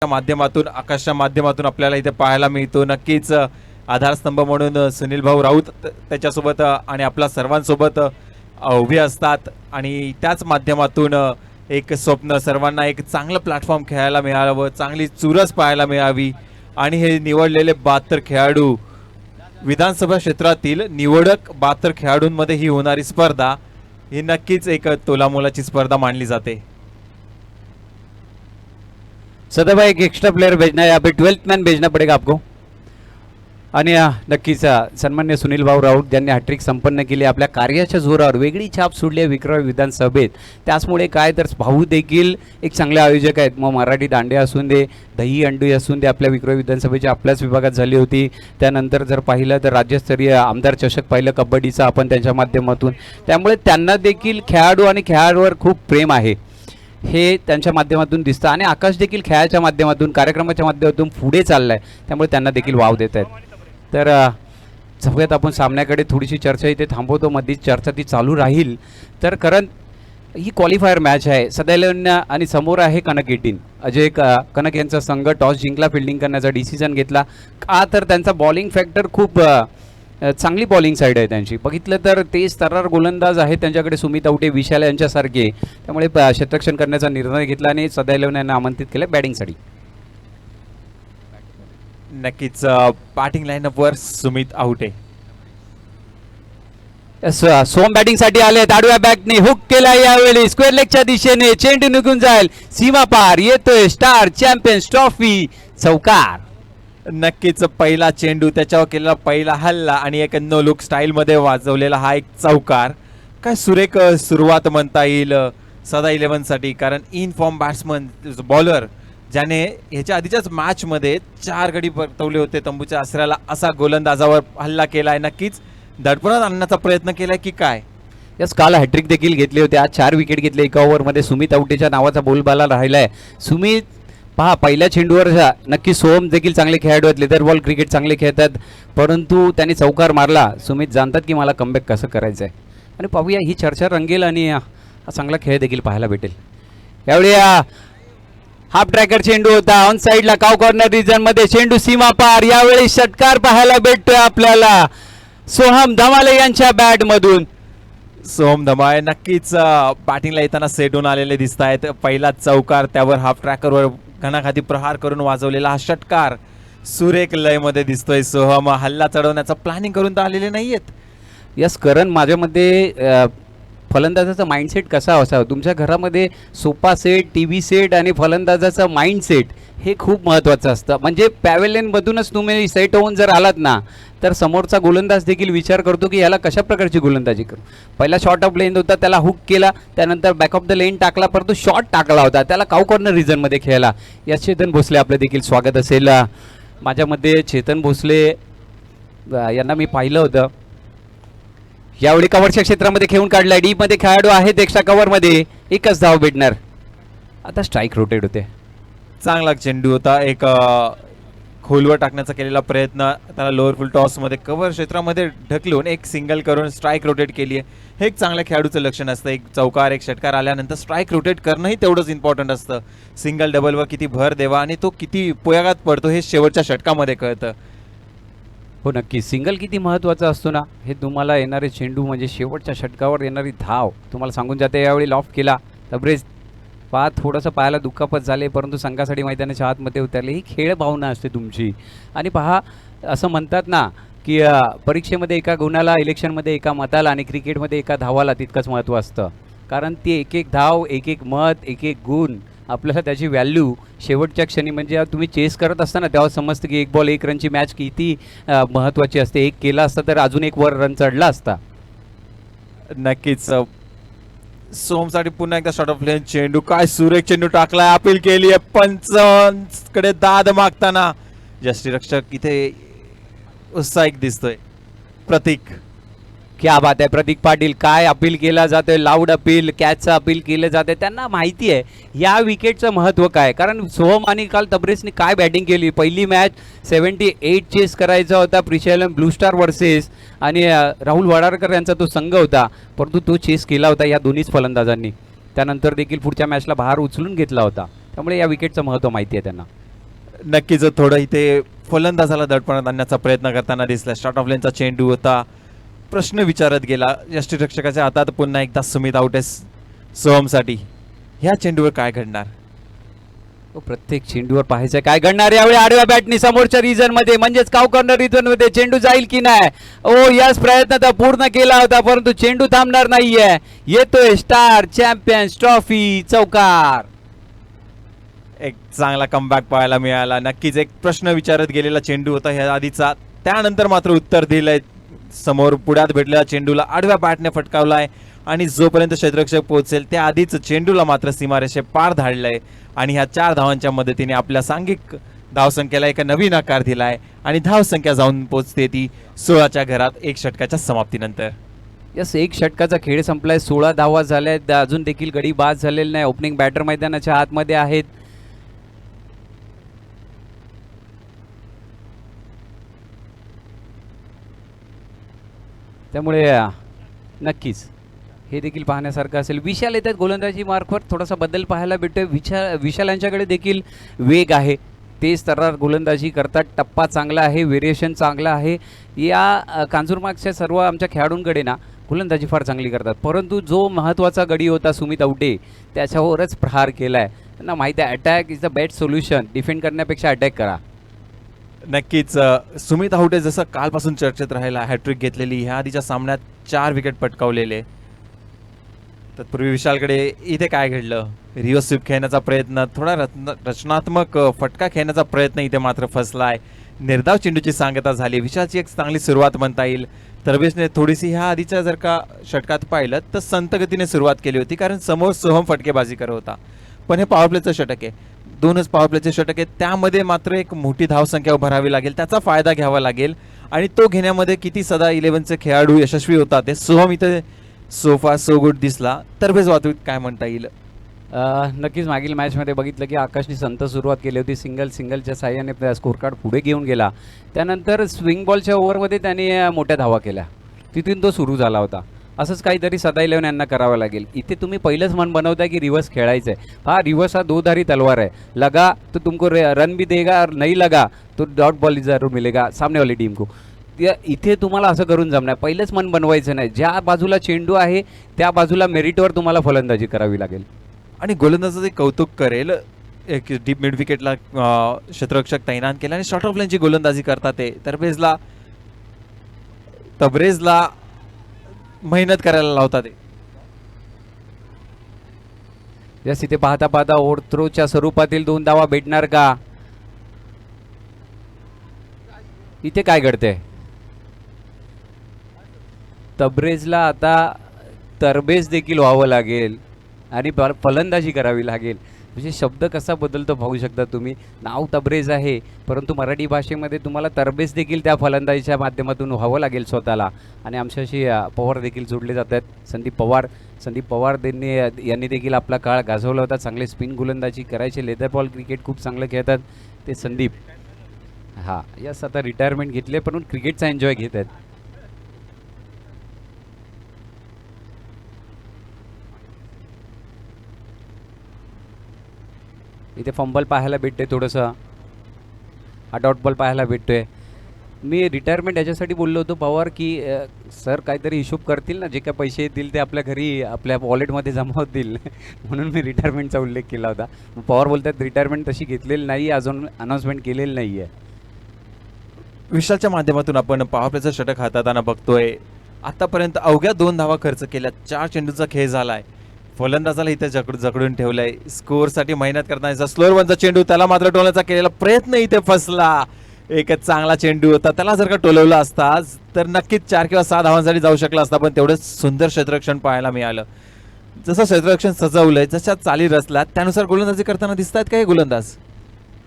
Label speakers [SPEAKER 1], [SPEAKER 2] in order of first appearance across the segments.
[SPEAKER 1] माध्यमातून आकाशच्या माध्यमातून आपल्याला इथे पाहायला मिळतो। नक्कीच आधारस्तंभ म्हणून सुनील भाऊ राऊत त्याच्यासोबत आणि आपल्या सर्वांसोबत उभे असतात आणि त्याच माध्यमातून एक स्वप्न सर्वांना एक चांगलं प्लॅटफॉर्म खेळायला मिळावं, चांगली चुरस पाहायला मिळावी आणि हे निवडलेले 72 खेळाडू विधानसभा क्षेत्रातील निवडक 72 खेळाडूंमध्ये ही होणारी स्पर्धा ही नक्कीच एक तोलामोलाची स्पर्धा मानली जाते।
[SPEAKER 2] सदाभाई एक एक्स्ट्रा प्लेयर भेजना है, यहाँ पे 12th मैन भेजना पड़ेगा आपको। आणि नक्कीच सन्मान्य सुनील भाऊ राऊत ज्यांनी हॅट्रिक संपन्न केली, आपल्या कार्याच्या जोरावर वेगळी छाप सोडली आहे विक्रम विधानसभेत। त्याचमुळे काय तर भाऊ देखील एक चांगले आयोजक आहेत। मग मराठी दांडिया असून दे, दही अंडी असून दे, आपल्या विक्रम विधानसभेच्या आपल्याच विभागात झाली होती। त्यानंतर जर पाहिलं तर राज्यस्तरीय आमदार चषक पाहिलं कबड्डीचा आपण त्यांच्या माध्यमातून, त्यामुळे त्यांना देखील खेळाडू आणि खेळाडूवर खूप प्रेम आहे हे त्यांच्या माध्यमातून दिसतं। आणि आकाश देखील खेळाच्या माध्यमातून कार्यक्रमाच्या माध्यमातून पुढे चाललाय, त्यामुळे त्यांना देखील वाव देत आहेत। तर जाऊयात आपण सामन्याकडे, थोडीशी चर्चा इथे थांबवतो, मध्येच चर्चा ती चालू राहील। तर कारण ही क्वालिफायर मॅच आहे सदैव आणि समोर आहे कनक 18। अजय कनक यांचा संघ टॉस जिंकला, फिल्डिंग करण्याचा डिसिजन घेतला का तर त्यांचा बॉलिंग फॅक्टर खूप चांगली बॉलिंग साईड आहे त्यांची। बघितलं तर तेज तर्रार गोलंदाज आहे त्यांच्याकडे, सुमित आवटे, विशाल यांच्यासारखे, त्यामुळे क्षेत्ररक्षण करण्याचा निर्णय घेतला आणि सदैव यांना आमंत्रित केलं बॅटिंगसाठी।
[SPEAKER 1] नक्कीच बॅटिंग लाईनअपवर सुमित आवटे
[SPEAKER 2] सोम बॅटिंगसाठी आले, आडव्या बॅटने हुक केला, यावेळी स्क्वेअर लेगच्या दिशेने चेंडू निघून जाईल सीमा पार, येतोय स्टार चॅम्पियन्स ट्रॉफी चौकार।
[SPEAKER 1] नक्कीच पहिला चेंडू, त्याच्यावर केलेला पहिला हल्ला आणि एक नो लुक स्टाईल मध्ये वाजवलेला हा एक चौकार। काय सुरेख सुरुवात म्हणता येईल सदा 11 साठी, कारण इन फॉर्म बॅट्समन बॉलर ज्याने ह्याच्या आधीच्याच मॅच मध्ये 4 गडी परतवले होते तंबूच्या आसऱ्याला, असा गोलंदाजावर हल्ला केलाय। नक्कीच दडपणात आणण्याचा प्रयत्न केलाय की काय।
[SPEAKER 2] यस, काल हॅट्रिक देखील घेतले होते, आज 4 विकेट घेतले एका ओव्हरमध्ये। सुमित आवटेच्या नावाचा बोलबाला राहिलाय। सुमित पहा पहिल्या चेंडूवर नक्की सोहम देखील चांगले खेळाडू आहेत, लेदर बॉल क्रिकेट चांगले खेळतात, परंतु त्यांनी चौकार मारला। सुमित जाणतात की मला कमबॅक कसं करायचं आहे, आणि पाहूया ही चर्चा रंगेल आणि हा चांगला खेळ देखील पाहायला भेटेल। यावेळी हाफ ट्रॅकर चेंडू होता, ऑन साईडला काव कॉर्नर रिजन मध्ये चेंडू सीमा पार, यावेळी षटकार पाहायला भेटतोय आपल्याला सोहम धमाले यांच्या बॅट मधून।
[SPEAKER 1] सोहम धमाळे नक्कीच बॅटिंगला येताना सेट होऊन आलेले दिसत आहेत। पहिला चौकार, त्यावर हाफ ट्रॅकरवर घणाघाती प्रहार करून वाजवलेला हा षटकार सुरेख लय मध्ये दिसतोय। सोहम हल्ला चढवण्याचा प्लॅनिंग करून तर आलेले नाहीयेत।
[SPEAKER 2] यस करण, माझ्यामध्ये फलंदाजाचा माइंडसेट कसा असावा, तुमच्या घरामध्ये सोफा सेट, टीव्ही सेट आणि फलंदाजाचा माइंडसेट हे खूप महत्त्वाचं असतं। म्हणजे पॅवेलियनमधूनच तुम्ही सेट होऊन जर आलात ना, तर समोरचा गोलंदाज देखील विचार करतो की याला कशा प्रकारची गोलंदाजी करू। पहिला शॉर्ट ऑफ लेन होता, त्याला हुक केला, त्यानंतर बॅक ऑफ द लेन टाकला, परंतु शॉर्ट टाकला होता, त्याला काव कॉर्नर रिजनमध्ये खेळला। यास चेतन भोसले आपलं देखील स्वागत असेल। माझ्यामध्ये चेतन भोसले यांना मी पाहिलं होतं, यावेळी कव्हरच्या क्षेत्रामध्ये खेळून काढलाय, डी मध्ये खेळाडू आहेत एक्स्ट्रा कव्हरमध्ये, एकच धाव भेटणार। आता स्ट्राईक रोटेट होते,
[SPEAKER 1] चांगला चेंडू होता, एक खोलवर टाकण्याचा केलेला प्रयत्न, त्याला लोअर फुल टॉस मध्ये कव्हर क्षेत्रामध्ये ढकलून एक सिंगल करून स्ट्राईक रोटेट केली आहे। हे एक चांगल्या खेळाडूचं लक्षण असतं। एक चौकार, एक षटकार आल्यानंतर स्ट्राईक रोटेट करणंही तेवढंच इम्पॉर्टंट असतं। सिंगल डबलवर किती भर देवा आणि तो किती उपयोगात पडतो हे शेवटच्या षटकामध्ये कळतं।
[SPEAKER 2] हो नक्की, सिंगल किती महत्त्वाचा असतो ना, हे तुम्हाला येणारे चेंडू म्हणजे शेवटच्या षटकावर येणारी धाव तुम्हाला सांगून जाते। यावेळी लॉफ्ट केला, तब्रेज पहा थोडंसं पायाला दुखापत झाले, परंतु संघासाठी मैदानाच्या आतमध्ये उतरले। ही खेळ भावना असते तुमची। आणि पहा असं म्हणतात ना की परीक्षेमध्ये एका गुणाला, इलेक्शनमध्ये एका मताला आणि क्रिकेटमध्ये एका धावाला तितकंच महत्त्व असतं, कारण ती एक एक धाव, एक एक मत, एक एक गुण आपल्याला त्याची व्हॅल्यू शेवटच्या क्षणी म्हणजे तुम्ही चेस करत असताना तेव्हा समजतं की 1 बॉल 1 रनची मॅच किती महत्त्वाची असते। एक केला असता तर अजून एक वर रन चढला असता।
[SPEAKER 1] नक्कीच सोमसाठी पुन्हा एकदा शॉर्ट ऑफ लेन चेंडू, काय सुरेख चेंडू टाकलाय, अपील केली आहे पंचांकडे दाद मागताना यष्टीरक्षक इथे उत्साहिक दिसतोय। प्रतीक,
[SPEAKER 2] क्या बात आहे प्रतीक पाटील, काय अपील केला जातोय, लाऊड अपील, कॅचचं अपील केलं जाते। त्यांना माहिती आहे या विकेटचं महत्त्व काय, कारण सोहम आणि काल तब्रेजने काय बॅटिंग केली। पहिली मॅच 78 चेस करायचा होता, प्रिशॅलन ब्लू स्टार वर्सेस आणि राहुल वडारकर यांचा तो संघ होता, परंतु तो चेस केला होता या दोन्हीच फलंदाजांनी। त्यानंतर देखील पुढच्या मॅचला भार उचलून घेतला होता, त्यामुळे या विकेटचं महत्त्व माहिती आहे त्यांना।
[SPEAKER 1] नक्कीच थोडं इथे फलंदाजाला दडपणात आणण्याचा प्रयत्न करताना दिसला. स्टार्ट ऑफ लेनचा चेंडू होता, प्रश्न विचारत गेला यष्टीरक्षकाच्या हातात. पुन्हा एकदा सुमित आउट आहे सोहमसाठी. ह्या चेंडूवर काय घडणार?
[SPEAKER 2] प्रत्येक चेंडूवर पाहायचं काय घडणार यावेळी. आडव्या बॅटनी समोरच्या रिजन मध्ये म्हणजेच काव कॉर्नर रिजन मध्ये चेंडू जाईल की नाही. ओ याच प्रयत्न तर पूर्ण केला होता परंतु चेंडू थांबणार नाहीये. येतोय स्टार चॅम्पियन्स ट्रॉफी चौकार.
[SPEAKER 1] एक चांगला कमबॅक पाहायला मिळाला. नक्कीच एक प्रश्न विचारत गेलेला चेंडू होता ह्या आधीचा, त्यानंतर मात्र उत्तर दिलंय. समोर पुढ्यात भेटलेल्या चेंडूला आडव्या बॅटने फटकावलाय आणि जोपर्यंत क्षेत्ररक्षक पोहोचेल त्या आधीच चेंडूला मात्र सीमारेषे पार धाडलंय आणि ह्या 4 धावांच्या मदतीने आपल्या सांघिक धावसंख्येला एक नवीन आकार दिलाय आणि धावसंख्या जाऊन पोहोचते ती 16च्या घरात 1 षटकाच्या समाप्तीनंतर.
[SPEAKER 2] यस, 1 षटकाचा खेळ संपलाय. 16 धावा झाल्यात. अजून देखील गडी बाद झालेला नाही. ओपनिंग बॅटर मैदानाच्या आतमध्ये आहेत. त्यामुळे नक्कीच हे देखील पाहण्यासारखं असेल. विशाल येतात गोलंदाजी मार्फत. थोडासा बदल पाहायला भेटतोय. विशाल यांच्याकडे देखील वेग आहे. तेज तर्रार गोलंदाजी करतात. टप्पा चांगला आहे, व्हेरिएशन चांगला आहे. या कांजूरमार्गच्या सर्व आमच्या खेळाडूंकडे ना गोलंदाजी फार चांगली करतात, परंतु जो महत्त्वाचा गडी होता सुमित आवटे त्याच्यावरच प्रहार केला आहे. त्यांना माहिती आहे attack is the best solution. Defend करण्यापेक्षा अटॅक करा.
[SPEAKER 1] नक्कीच सुमित आवटे जसं कालपासून चर्चेत राहिला, हॅट्रिक घेतलेली, ह्या आधीच्या सामन्यात 4 विकेट पटकावलेले. तत्पूर्वी विशालकडे इथे काय घडलं? रिव्हर्स स्वीप खेळण्याचा प्रयत्न, थोडा रचनात्मक फटका खेळण्याचा प्रयत्न इथे मात्र फसलाय. निर्धाव चेंडूची सांगता झाली. विशालची एक चांगली सुरुवात म्हणता येईल. तरबेजने थोडीशी ह्या आधीच्या जर का षटकात पाहिलं तर संत गतीने सुरुवात केली होती, कारण समोर सोहम फटकेबाजी करत होता. पण हे पॉवर प्लेचं षटक आहे, 2च पॉवर प्लेचे षटक आहे. त्यामध्ये मात्र एक मोठी धावसंख्या उभारावी लागेल, त्याचा फायदा घ्यावा लागेल आणि तो घेण्यामध्ये किती सदा 11चे खेळाडू यशस्वी होतात. ते सोहम इथे सोफा सो गुड दिसला. तरबेज वाहतूक काय म्हणता येईल?
[SPEAKER 2] नक्कीच मागील मॅचमध्ये बघितलं की आकाशने संत सुरुवात केली होती. सिंगलच्या साह्याने स्कोर कार्ड पुढे घेऊन गेला. त्यानंतर स्विंग बॉलच्या ओव्हरमध्ये त्याने मोठ्या धावा केल्या. तिथून तो सुरू झाला होता. असंच काहीतरी सदा 11 यांना करावं लागेल. इथे तुम्ही पहिलंच मन बनवताय की रिव्हर्स खेळायचं आहे. हा रिव्हर्स हा 2 धारी तलवार आहे. लगा तो तुमको रन भी देगा और नहीं लगा तो डॉट बॉल जरूर मिलेगा सामने वाली टीम को. इथे तुम्हाला असं करून जमणार. पहिलंच मन बनवायचं नाही. ज्या बाजूला चेंडू आहे त्या बाजूला मेरिटवर तुम्हाला फलंदाजी करावी लागेल. आणि
[SPEAKER 1] गोलंदाजाचं कौतुक करेल, एक डीप मिड विकेटला क्षेत्ररक्षक तैनात केला आणि शॉर्ट ऑफ लाईनची गोलंदाजी करतात. ते तबरेजला मेहनत करायला लावतात.
[SPEAKER 2] जस इथे पाहता पाहता ओव्हरथ्रोच्या स्वरूपातील 2 धावा भेटणार का? इथे काय घडते? तबरेजला आता तरबेज देखील व्हावं लागेल आणि फलंदाजी करावी लागेल. म्हणजे शब्द कसा बदलतो पाहू शकता तुम्ही. नाव तबरेज आहे परंतु मराठी भाषेमध्ये तुम्हाला तरबेज देखील त्या फलंदाजीच्या माध्यमातून व्हावं लागेल स्वतःला. आणि आमच्याशी पवार देखील जोडले जातात. संदीप पवार यांनी देखील आपला काळ गाजवला होता. चांगले स्पिन गोलंदाजी करायचे. लेदर बॉल क्रिकेट खूप चांगलं खेळतात ते संदीप. हां यस, आता रिटायरमेंट घेतले पण क्रिकेटचा एन्जॉय घेत आहेत. इथे फंबल पाहायला भेटते. थोडंसं हा डॉट बॉल पाहायला भेटतोय. मी रिटायरमेंट याच्यासाठी बोललो होतो पवार की सर काहीतरी हिशोब करतील ना, जे काय पैसे येतील ते आपल्या घरी आपल्या वॉलेटमध्ये जमा होतील म्हणून मी रिटायरमेंटचा उल्लेख केला होता. पवार बोलतात रिटायरमेंट तशी घेतलेली नाही, अजून अनाऊन्समेंट केलेली नाही आहे.
[SPEAKER 1] विशालच्या माध्यमातून आपण पॉवर प्लेचं षटक हाताळताना बघतोय. आतापर्यंत अवघ्या 2 धावा खर्च केल्या. 4 चेंडूचा खेळ झालाय. फलंदाजाला इथे जकडून ठेवलंय. स्कोअरसाठी मेहनत करताना स्लोअर वनचा चेंडू, त्याला मात्र टोलण्याचा केलेला प्रयत्न इथे फसला. एकच चांगला चेंडू होता, त्याला जर का टोलवला असता तर नक्कीच 4 किंवा 6 धावांसाठी जाऊ शकला असता. पण तेवढं सुंदर क्षेत्ररक्षण पाहायला मिळालं. जसं क्षेत्ररक्षण सजवलंय, जशा चाली रचल्या त्यानुसार गोलंदाजी करताना दिसतात का हे गोलंदाज?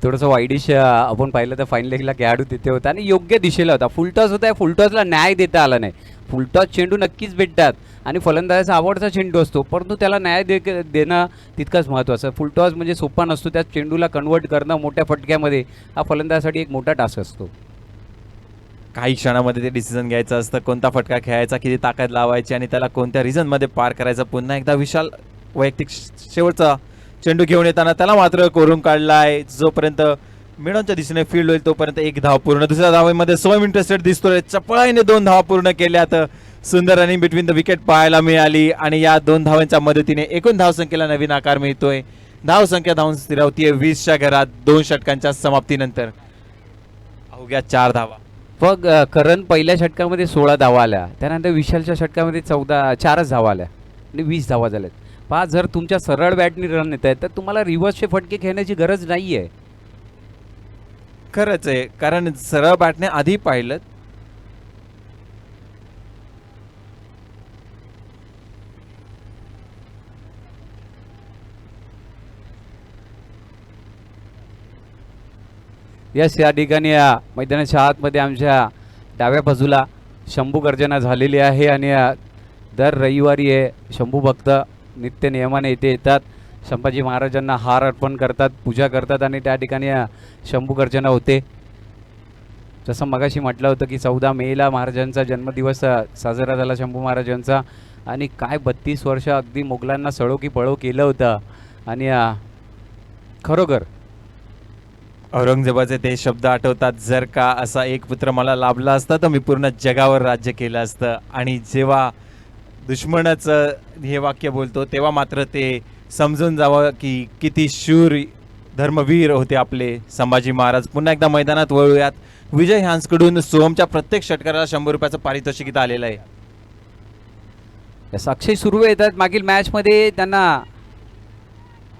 [SPEAKER 2] थोडंसं वाईडिश आपण पाहिलं तर फाईन लेगला खेळाडू तिथे होता आणि योग्य दिशेला होता. फुलटॉस होता, फुलटॉसला न्याय देता आला नाही. फुलटॉस चेंडू नक्कीच भेटतात आणि फलंदाजाचा आवडता चेंडू असतो, परंतु त्याला न्याय देणं तितकंच महत्त्वाचं. फुलटॉस म्हणजे सोपा नसतो. त्या चेंडूला कन्वर्ट करणं मोठ्या फटक्यामध्ये हा फलंदाजासाठी एक मोठा टास्क असतो.
[SPEAKER 1] काही क्षणामध्ये ते डिसिजन घ्यायचं असतं, कोणता फटका खेळायचा, किती ताकद लावायची आणि त्याला कोणत्या रिझनमध्ये पार करायचं. पुन्हा एकदा विशाल वैयक्तिक शेवटचा चेंडू घेऊन येताना त्याला मात्र कोरून काढलाय. जोपर्यंत मिळवच्या दिशेने फील्ड होईल तोपर्यंत एक धाव पूर्ण. दुसऱ्या धावेमध्ये सोम इंटरेस्टेड दिसतोय. चपळाईने 2 धावा पूर्ण केल्यात. सुंदर रनिंग बिटवीन द विकेट पाहायला मिळाली आणि या 2 धावांच्या मदतीने एकूण धावसंख्येला नवीन आकार मिळतोय. धावसंख्या धावून स्थिरावतीये 20च्या घरात 2 षटकांच्या समाप्तीनंतर. अवघ्या 4 धावा.
[SPEAKER 2] मग करण पहिल्या षटकामध्ये 16 धावा आल्या, त्यानंतर विशालच्या षटकामध्ये 4च धावा आल्या आणि 20 धावा झाल्यात. पहा, जर तुमच्या सरळ बॅटनी रन येत आहेत तर तुम्हाला रिव्हर्सचे फटके खेळण्याची गरज नाही आहे.
[SPEAKER 1] खरंच आहे, कारण सरळ बॅटने आधी पाहिलं.
[SPEAKER 2] यस, या ठिकाणी या मैदानाच्या आतमध्ये आमच्या डाव्या बाजूला शंभू गर्जना झालेली आहे आणि दर रविवारी हे शंभू भक्त नित्य नियमाने इथे येतात, संभाजी महाराजांना हार अर्पण करतात, पूजा करतात आणि त्या ठिकाणी शंभू गर्जना होते. जसं मगाशी म्हटलं होतं की 14 मेला महाराजांचा जन्मदिवस साजरा झाला शंभू महाराजांचा आणि काय 32 वर्ष अगदी मोगलांना सळो की पळो केलं होतं आणि खरोखर
[SPEAKER 1] औरंगजेबाचे ते शब्द आठवतात, जर का असा एक पुत्र मला लाभला असता तर मी पूर्ण जगावर राज्य केलं असतं. आणि जेव्हा दुश्मनाचं हे वाक्य बोलतो तेव्हा मात्र ते समजून जावं की किती शूर धर्मवीर होते आपले संभाजी महाराज. पुन्हा एकदा मैदानात वळूयात. विजय ह्यांसकडून सोमच्या प्रत्येक षटकाराला 100 रुपयाचं पारितोषिक इथं आलेलं आहे.
[SPEAKER 2] अक्षय सुर्वे येतात. मागील मॅचमध्ये त्यांना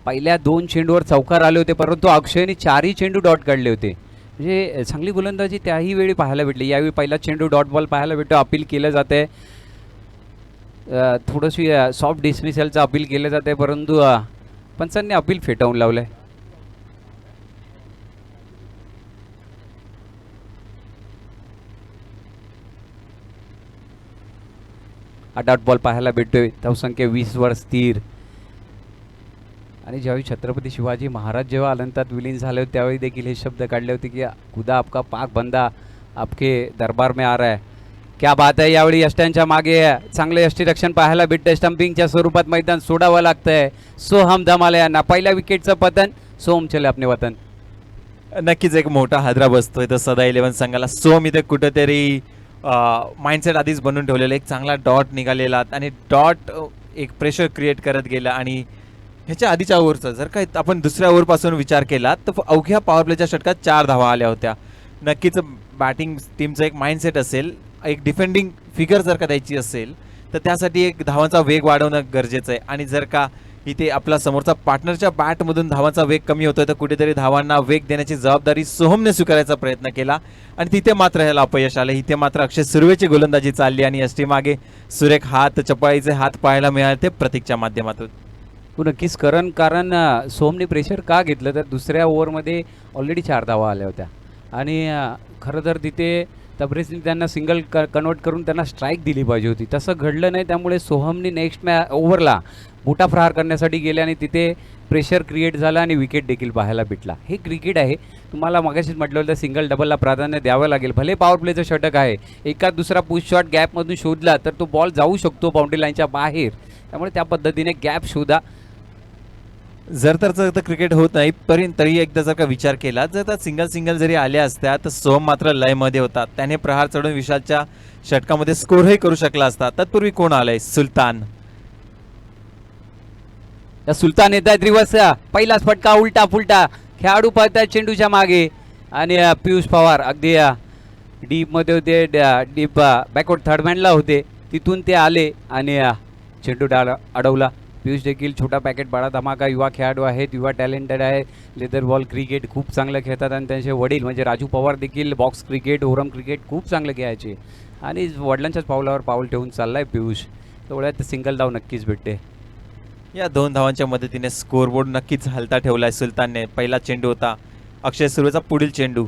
[SPEAKER 2] पहिल्या 2 चेंडूवर चौकार आले होते, परंतु अक्षयने 4ही चेंडू डॉट काढले होते. म्हणजे चांगली गोलंदाजी त्याही वेळी पाहायला भेटली. यावेळी पहिला चेंडू डॉट बॉल पाहायला भेटतो. अपील केलं जाते, थोडंशी सॉफ्ट डिसमिसलचं अपील केलं जाते, परंतु पंचांनी अपील फेटाळून लावलंय. डॉट बॉल पाहायला भेटतोय. धावसंख्या 20 वर स्थिर. आणि ज्यावेळी छत्रपती शिवाजी महाराज जेव्हा अनंतात विलीन झाले होते त्यावेळी देखील हे शब्द काढले होते की खुदा आपका पाक बंदा आपके दरबार में आ रहा है. क्या बात आहे. यावेळी यष्ट्यांच्या मागे चांगले यष्टीरक्षण पाहायला भेटतंय. स्टंपिंगच्या स्वरूपात मैदान सोडावं लागतंय. सोहम धमाले यांना पहिल्या विकेटचं पतन. सोम चले आपले वतन.
[SPEAKER 1] नक्कीच एक मोठा हादरा बसतोय तर सदा 11 संघाला. सोम इथे कुठेतरी माइंडसेट आधीच बनवून ठेवलेलं, एक चांगला डॉट निघालेला आणि डॉट एक प्रेशर क्रिएट करत गेला. आणि ह्याच्या आधीच्या ओव्हरचा जर का आपण दुसऱ्या ओव्हरपासून विचार केला तर अवघ्या पॉवर प्लेच्या षटकात 4 धावा आल्या होत्या. नक्कीच बॅटिंग टीमचं एक माइंडसेट असेल, एक डिफेंडिंग फिगर जर का द्यायची असेल तर त्यासाठी एक धावांचा वेग वाढवणं गरजेचं आहे. आणि जर का इथे आपला समोरचा पार्टनरच्या बॅटमधून धावांचा वेग कमी होतोय तर कुठेतरी धावांना वेग देण्याची जबाबदारी सोहमने स्वीकारायचा प्रयत्न केला आणि तिथे मात्र ह्याला अपयश आलं. इथे मात्र अक्षय सुर्वेची गोलंदाजी चालली आणि यष्टी मागे सुरेख हात, चपळाईचे हात पाहायला मिळाले ते प्रतीकच्या माध्यमातून.
[SPEAKER 2] नक्कीच कारण सोमने प्रेशर का घेतलं तर दुसऱ्या ओव्हरमध्ये ऑलरेडी 4 धावा आल्या होत्या आणि खरं तर तिथे तबरेजने त्यांना सिंगल कन्वर्ट करून त्यांना स्ट्राईक दिली पाहिजे होती. तसं घडलं नाही, त्यामुळे सोहमने नेक्स्ट ओव्हरला मोठा प्रहार करण्यासाठी गेले आणि तिथे प्रेशर क्रिएट झाला आणि विकेट देखील पाहायला भेटला. हे क्रिकेट आहे. तुम्हाला मगाशीच म्हटलं होतं सिंगल डबलला प्राधान्य द्यावं लागेल. भले पॉवर प्लेचं षटक आहे, एकाच दुसरा पुश शॉट गॅपमधून शोधला तर तो बॉल जाऊ शकतो बाउंड्री लाईनच्या बाहेर, त्यामुळे त्या पद्धतीने गॅप शोधा.
[SPEAKER 1] जर तर क्रिकेट होत नाही तरी एकदा जर का विचार केला जर तर सिंगल जरी आल्या असत्या तर सोम मात्र लयमध्ये होता. त्याने प्रहार चढून विशालच्या षटकामध्ये स्कोरही करू शकला असता. तत्पूर्वी कोण आलंय? सुलतान.
[SPEAKER 2] सुलतान येत आहेत रिवर्स. पहिलाच फटका उलटा फुलटा. खेळाडू पळतात चेंडूच्या मागे आणि पियुष पवार अगदी डीपमध्ये होते, डीप बॅकवर्ड थर्डमॅनला होते, तिथून ते आले आणि चेंडू अडवला. पियुष देखील छोटा पॅकेट बडा धमाका युवा खेळाडू आहेत, युवा टॅलेंटेड आहे. लेदर बॉल क्रिकेट खूप चांगलं खेळतात आणि त्यांचे वडील म्हणजे राजू पवार देखील बॉक्स क्रिकेट, ओरम क्रिकेट खूप चांगलं खेळायचे आणि वडिलांच्याच पावलावर पाऊल ठेवून चाललाय पियुष. तेवढ्यात सिंगल धाव नक्कीच भेटते.
[SPEAKER 1] या 2 धावांच्या मदतीने स्कोरबोर्ड नक्कीच हलता ठेवलाय सुलतानने. पहिला चेंडू होता अक्षय सुर्वेचा, पुढील चेंडू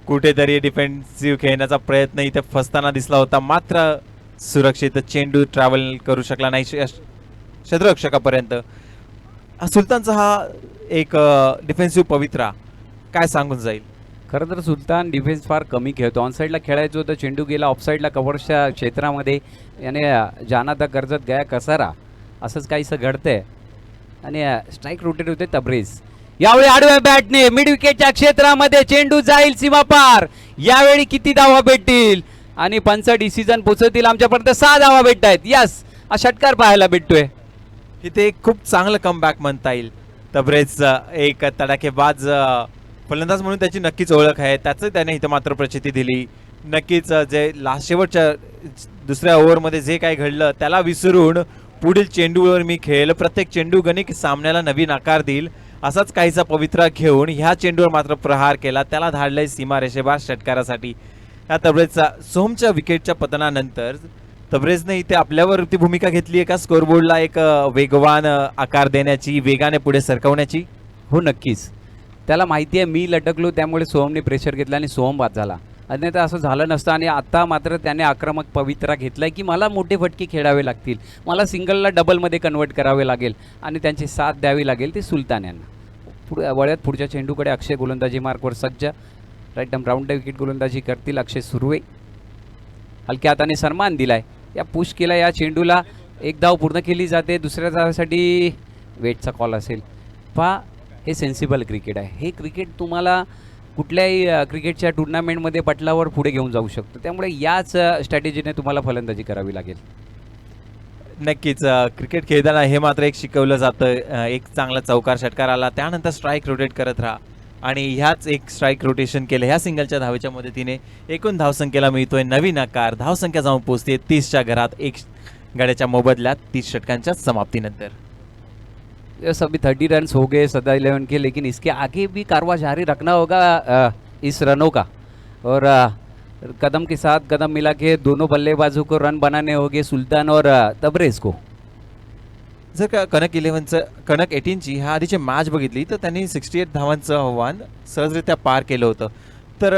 [SPEAKER 1] कुठेतरी डिफेन्सिव्ह खेळण्याचा प्रयत्न इथे फसताना दिसला होता, मात्र सुरक्षित चेंडू ट्रॅव्हल करू शकला नाही क्षेत्ररक्षकापर्यंत. सुलतानचा हा एक डिफेन्सिव्ह पवित्रा काय सांगून जाईल?
[SPEAKER 2] खरं तर सुलतान डिफेन्स फार कमी खेळतो. ऑनसाईडला खेळायचं होतं, चेंडू गेला ऑफसाईडला कव्हरच्या क्षेत्रामध्ये. याने जानाता कर्जत गया कसारा असंच काहीसं घडतंय. आणि स्ट्राईक रोटेट होते तबरेज. यावेळी आडव्या बॅटने मिड विकेटच्या क्षेत्रामध्ये चेंडू जाईल सीमा पार. यावेळी किती धावा भेटतील आणि पंच डिसिजन पोहोचतील आमच्यापर्यंत. 6 धावा भेटत आहेत. यस, हा षटकार पाहायला भेटतोय.
[SPEAKER 1] इथे एक खूप चांगलं कमबॅक म्हणता येईल. तबरेज एक तडाखेबाज फलंदाज म्हणून त्याची नक्कीच ओळख आहे. त्याचं त्याने इथं मात्र प्रचिती दिली. नक्कीच जे लास्ट शेवटच्या दुसऱ्या ओव्हरमध्ये जे काही घडलं त्याला विसरून पुढील चेंडूवर मी खेळेल, प्रत्येक चेंडू गणिक सामन्याला नवीन आकार देईल असाच काहीसा पवित्रा घेऊन ह्या चेंडूवर मात्र प्रहार केला. त्याला धाडलंय सीमारेषेबार षटकारासाठी. ह्या तबरेजचा सोमच्या विकेटच्या पतनानंतर तबरेजने इथे आपल्यावरती भूमिका घेतली आहे का स्कोरबोर्डला एक वेगवान आकार देण्याची, वेगाने पुढे सरकवण्याची?
[SPEAKER 2] हो नक्कीच. त्याला माहिती आहे मी लटकलो त्यामुळे सोहमने प्रेशर घेतला आणि सोहम बाद झाला. अन्यथा असं झालं नसतं. आणि आता मात्र त्याने आक्रमक पवित्रा घेतलाय की मला मोठे फटके खेळावे लागतील, मला सिंगलला डबलमध्ये कन्वर्ट करावे लागेल आणि त्यांची साथ द्यावी लागेल ती सुलतान यांना. वळ्यात पुढच्या चेंडूकडे अक्षय गोलंदाजी मार्कवर सज्ज. राईट आर्म राऊंड विकेट गोलंदाजी करतील अक्षय सुर्वे. हलक्या हाताने सन्मान दिलाय, या पुश केला या चेंडूला. एक धाव पूर्ण केली जाते. दुसऱ्या धावासाठी वेटचा कॉल असेल. पहा, हे सेन्सिबल क्रिकेट आहे. हे क्रिकेट तुम्हाला कुठल्याही क्रिकेटच्या टुर्नामेंटमध्ये पटलावर पुढे घेऊन जाऊ शकतो. त्यामुळे याच स्ट्रॅटेजीने तुम्हाला फलंदाजी करावी लागेल.
[SPEAKER 1] नक्कीच क्रिकेट खेळताना हे मात्र एक शिकवलं जातं. एक चांगला चौकार षटकार आला त्यानंतर स्ट्राईक रोटेट करत राहा आणि ह्याच एक स्ट्राईक रोटेशन केलं. ह्या सिंगलच्या धावेच्या मदतीने एकूण धावसंख्येला मिळतोय नवीन आकार. धावसंख्या जाऊन पोहोचते 30च्या घरात. एक गड्याच्या मोबदल्यात 30 षटकांच्या समाप्तीनंतर.
[SPEAKER 2] यस, अभी 30 रन्स हो गए सदा 11 के, लेकिन इसके आगे भी कारवा जारी रखना होगा इस रनों का. और कदम के साथ कदम मिला के दोनों बल्लेबाजों को रन बनाने होंगे, सुल्तान और तबरेज को.
[SPEAKER 1] जर का कनक 11चं कनक 18ची ह्या आधीची मॅच बघितली तर त्यांनी 68 धावांचं आव्हान सहजरित्या पार केलं होतं. तर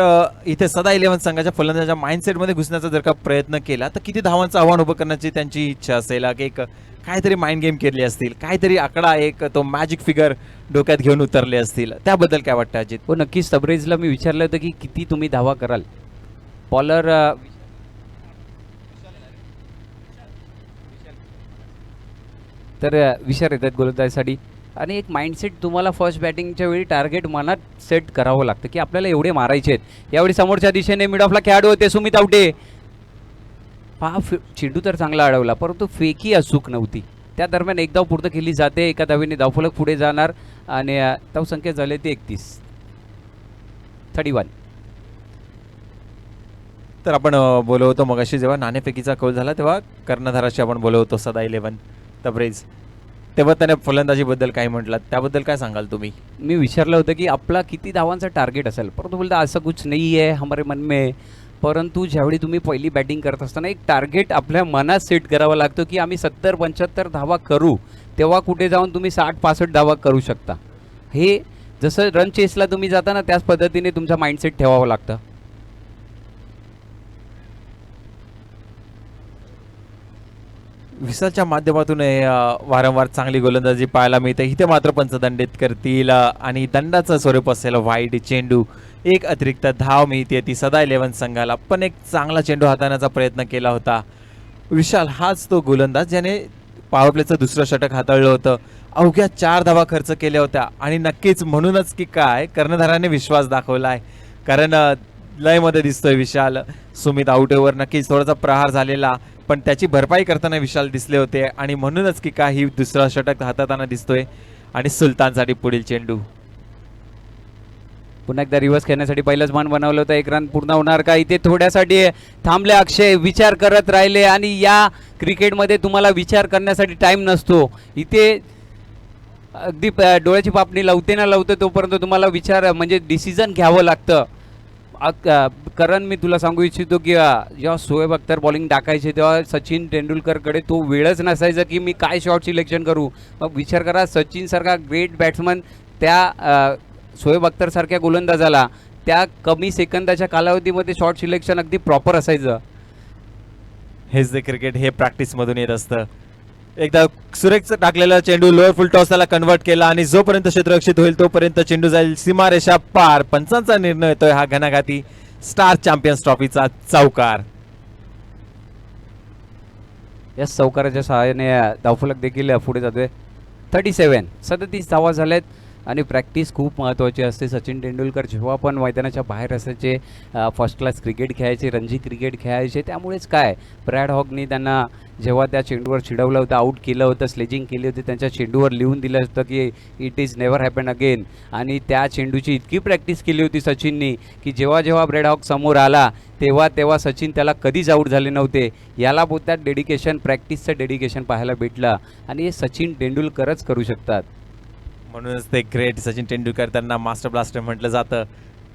[SPEAKER 1] इथे सदा 11 संघाच्या फलंदाजाच्या माइंडसेटमध्ये घुसण्याचा जर का प्रयत्न केला तर किती धावांचं आव्हान उभं करण्याची त्यांची इच्छा असेल. की एक काहीतरी माइंड गेम केली असतील, काहीतरी आकडा एक तो मॅजिक फिगर डोक्यात घेऊन उतरले असतील. त्याबद्दल काय वाटतं अजित?
[SPEAKER 2] हो नक्कीच. तबरेजला मी विचारलं होतं की किती तुम्ही धावा कराल. बॉलर तर विचार येतात गोलंदाजीसाठी. आणि एक माइंडसेट तुम्हाला फर्स्ट बॅटिंगच्या वेळी टार्गेट मनात सेट करावं लागतं की आपल्याला एवढे मारायचे आहेत. यावेळी समोरच्या दिशेने मिड ऑफला खेळाडू होते सुमित आवटे. पहा, चेंडू तर चांगला अडवला परंतु फेकी अचूक नव्हती. त्या दरम्यान एक धाव पूर्ण केली जाते. एका धावेने धावफलक पुढे जाणार आणि धावसंख्या झाली ती 31.
[SPEAKER 1] तर आपण बोलत होतो मगाशी जेव्हा नाणेफेकीचा कौल झाला तेव्हा कर्णधाराशी आपण बोलत होतो सदा 11 तबरेज. तेव्हा त्याने फलंदाजीबद्दल काय म्हटलं, त्याबद्दल काय सांगाल तुम्ही?
[SPEAKER 2] मी विचारलं होतं की आपला किती धावांचा टार्गेट असेल, परंतु बोलता असं कुछ नाही आहे हमारे मन में. परंतु ज्यावेळी तुम्ही पहिली बॅटिंग करत असताना एक टार्गेट आपल्या मनात सेट करावा लागतो की आम्ही 70-75 धावा करू, तेव्हा कुठे जाऊन तुम्ही 60-65 धावा करू शकता. हे जसं रन चेसला तुम्ही जाताना त्याच पद्धतीने तुमचा माइंडसेट ठेवावं लागतं.
[SPEAKER 1] विसाच्या माध्यमातून वारंवार चांगली गोलंदाजी पाहायला मिळते. इथे मात्र पंचदंडित करतील आणि दंडाचं स्वरूप असलेलं वाईड चेंडू. एक अतिरिक्त धाव मिळते ती सदा 11 संघाला. पण एक चांगला चेंडू हाताळण्याचा प्रयत्न केला होता विशाल. हाच तो गोलंदाज ज्याने पॉवर प्लेचं दुसरं षटक हाताळलं होतं. अवघ्या 4 धावा खर्च केल्या होत्या आणि नक्कीच म्हणूनच की काय कर्णधाराने विश्वास दाखवला आहे. कारण लयमध्ये दिसतोय विशाल. सुमित आउटेवर नक्कीच थोडासा प्रहार झालेला पण त्याची भरपाई करताना विशाल दिसले होते आणि म्हणूनच की काही दुसरा षटक हाताळताना दिसतोय. आणि सुलतानसाठी पुढील चेंडू.
[SPEAKER 2] पुन्हा एकदा रिव्हर्स खेळण्यासाठी पहिलंच मान बनवलं होतं. 1 रन पूर्ण होणार का? इथे थोड्यासाठी थांबले अक्षय, विचार करत राहिले. आणि या क्रिकेटमध्ये तुम्हाला विचार करण्यासाठी टाइम नसतो. इथे अगदी डोळ्याची पापणी लावते ना लावते तोपर्यंत तुम्हाला विचार म्हणजे डिसिजन घ्यावं लागतं. कारण मी तुला सांगू इच्छितो की जेव्हा शोएब अख्तर बॉलिंग टाकायचे तेव्हा सचिन तेंडुलकरकडे तो वेळच नसायचा की मी काय शॉट सिलेक्शन करू. मग विचार करा, सचिनसारखा ग्रेट बॅट्समन त्या शोएब अख्तरसारख्या गोलंदाजाला त्या कमी सेकंदाच्या कालावधीमध्ये शॉट सिलेक्शन अगदी प्रॉपर असायचं.
[SPEAKER 1] हेच ते क्रिकेट, हे प्रॅक्टिसमधून येत असतं. एकदा सुरेख टाकलेला चेंडू लोअर फुल टॉस त्याला कन्वर्ट केला आणि जोपर्यंत क्षेत्ररक्षित होईल तोपर्यंत चेंडू जाईल सीमारेषा पार. पंचांचा निर्णय येतोय हा घणाघाती स्टार चॅम्पियन्स ट्रॉफीचा चौकार.
[SPEAKER 2] या चौकाराच्या सहाय्याने धावफलक देखील पुढे जातोय. 37 धावा झाल्यात आणि प्रॅक्टिस खूप महत्त्वाची असते. सचिन तेंडुलकर जेव्हा पण मैदानाच्या बाहेर असायचे, फर्स्ट क्लास क्रिकेट खेळायचे, रणजी क्रिकेट खेळायचे, त्यामुळेच काय ब्रॅड हॉकनी त्यांना जेव्हा त्या चेंडूवर चिडवलं होतं, आऊट केलं होतं, स्लेजिंग केली होती, त्यांच्या चेंडूवर लिहून दिलं होतं की it is never happen again. आणि त्या चेंडूची इतकी प्रॅक्टिस केली होती सचिननी की जेव्हा जेव्हा ब्रॅड हॉक समोर आला तेव्हा तेव्हा सचिन त्याला कधीच आऊट झाले नव्हते. याला बोलतात डेडिकेशन, प्रॅक्टिसचं डेडिकेशन पाहायला भेटलं आणि हे सचिन तेंडुलकरच करू शकतात.
[SPEAKER 1] म्हणूनच ते ग्रेट सचिन तेंडुलकर, त्यांना मास्टर ब्लास्टर म्हटलं जातं.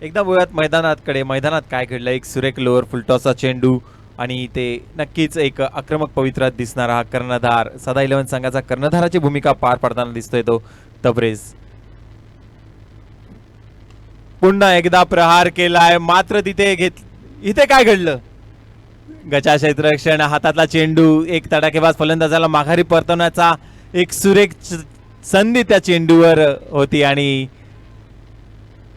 [SPEAKER 1] एकदा वळूयात मैदानात काय घडलं. एक सुरेख लोअर फुलटॉसचा चेंडू आणि ते नक्कीच एक आक्रमक पवित्रात दिसणारा हा कर्णधार, सदा 11 संघाचा कर्णधाराची भूमिका पार पाडताना दिसतोय तो तबरेज. पुन्हा एकदा प्रहार केलाय, मात्र इथे काय घडलं. गचा क्षेत्ररक्षण, हातातला चेंडू, एक तडाखेबाज फलंदाजाला माघारी परतवण्याचा एक सुरेख संधी त्या चेंडूवर होती आणि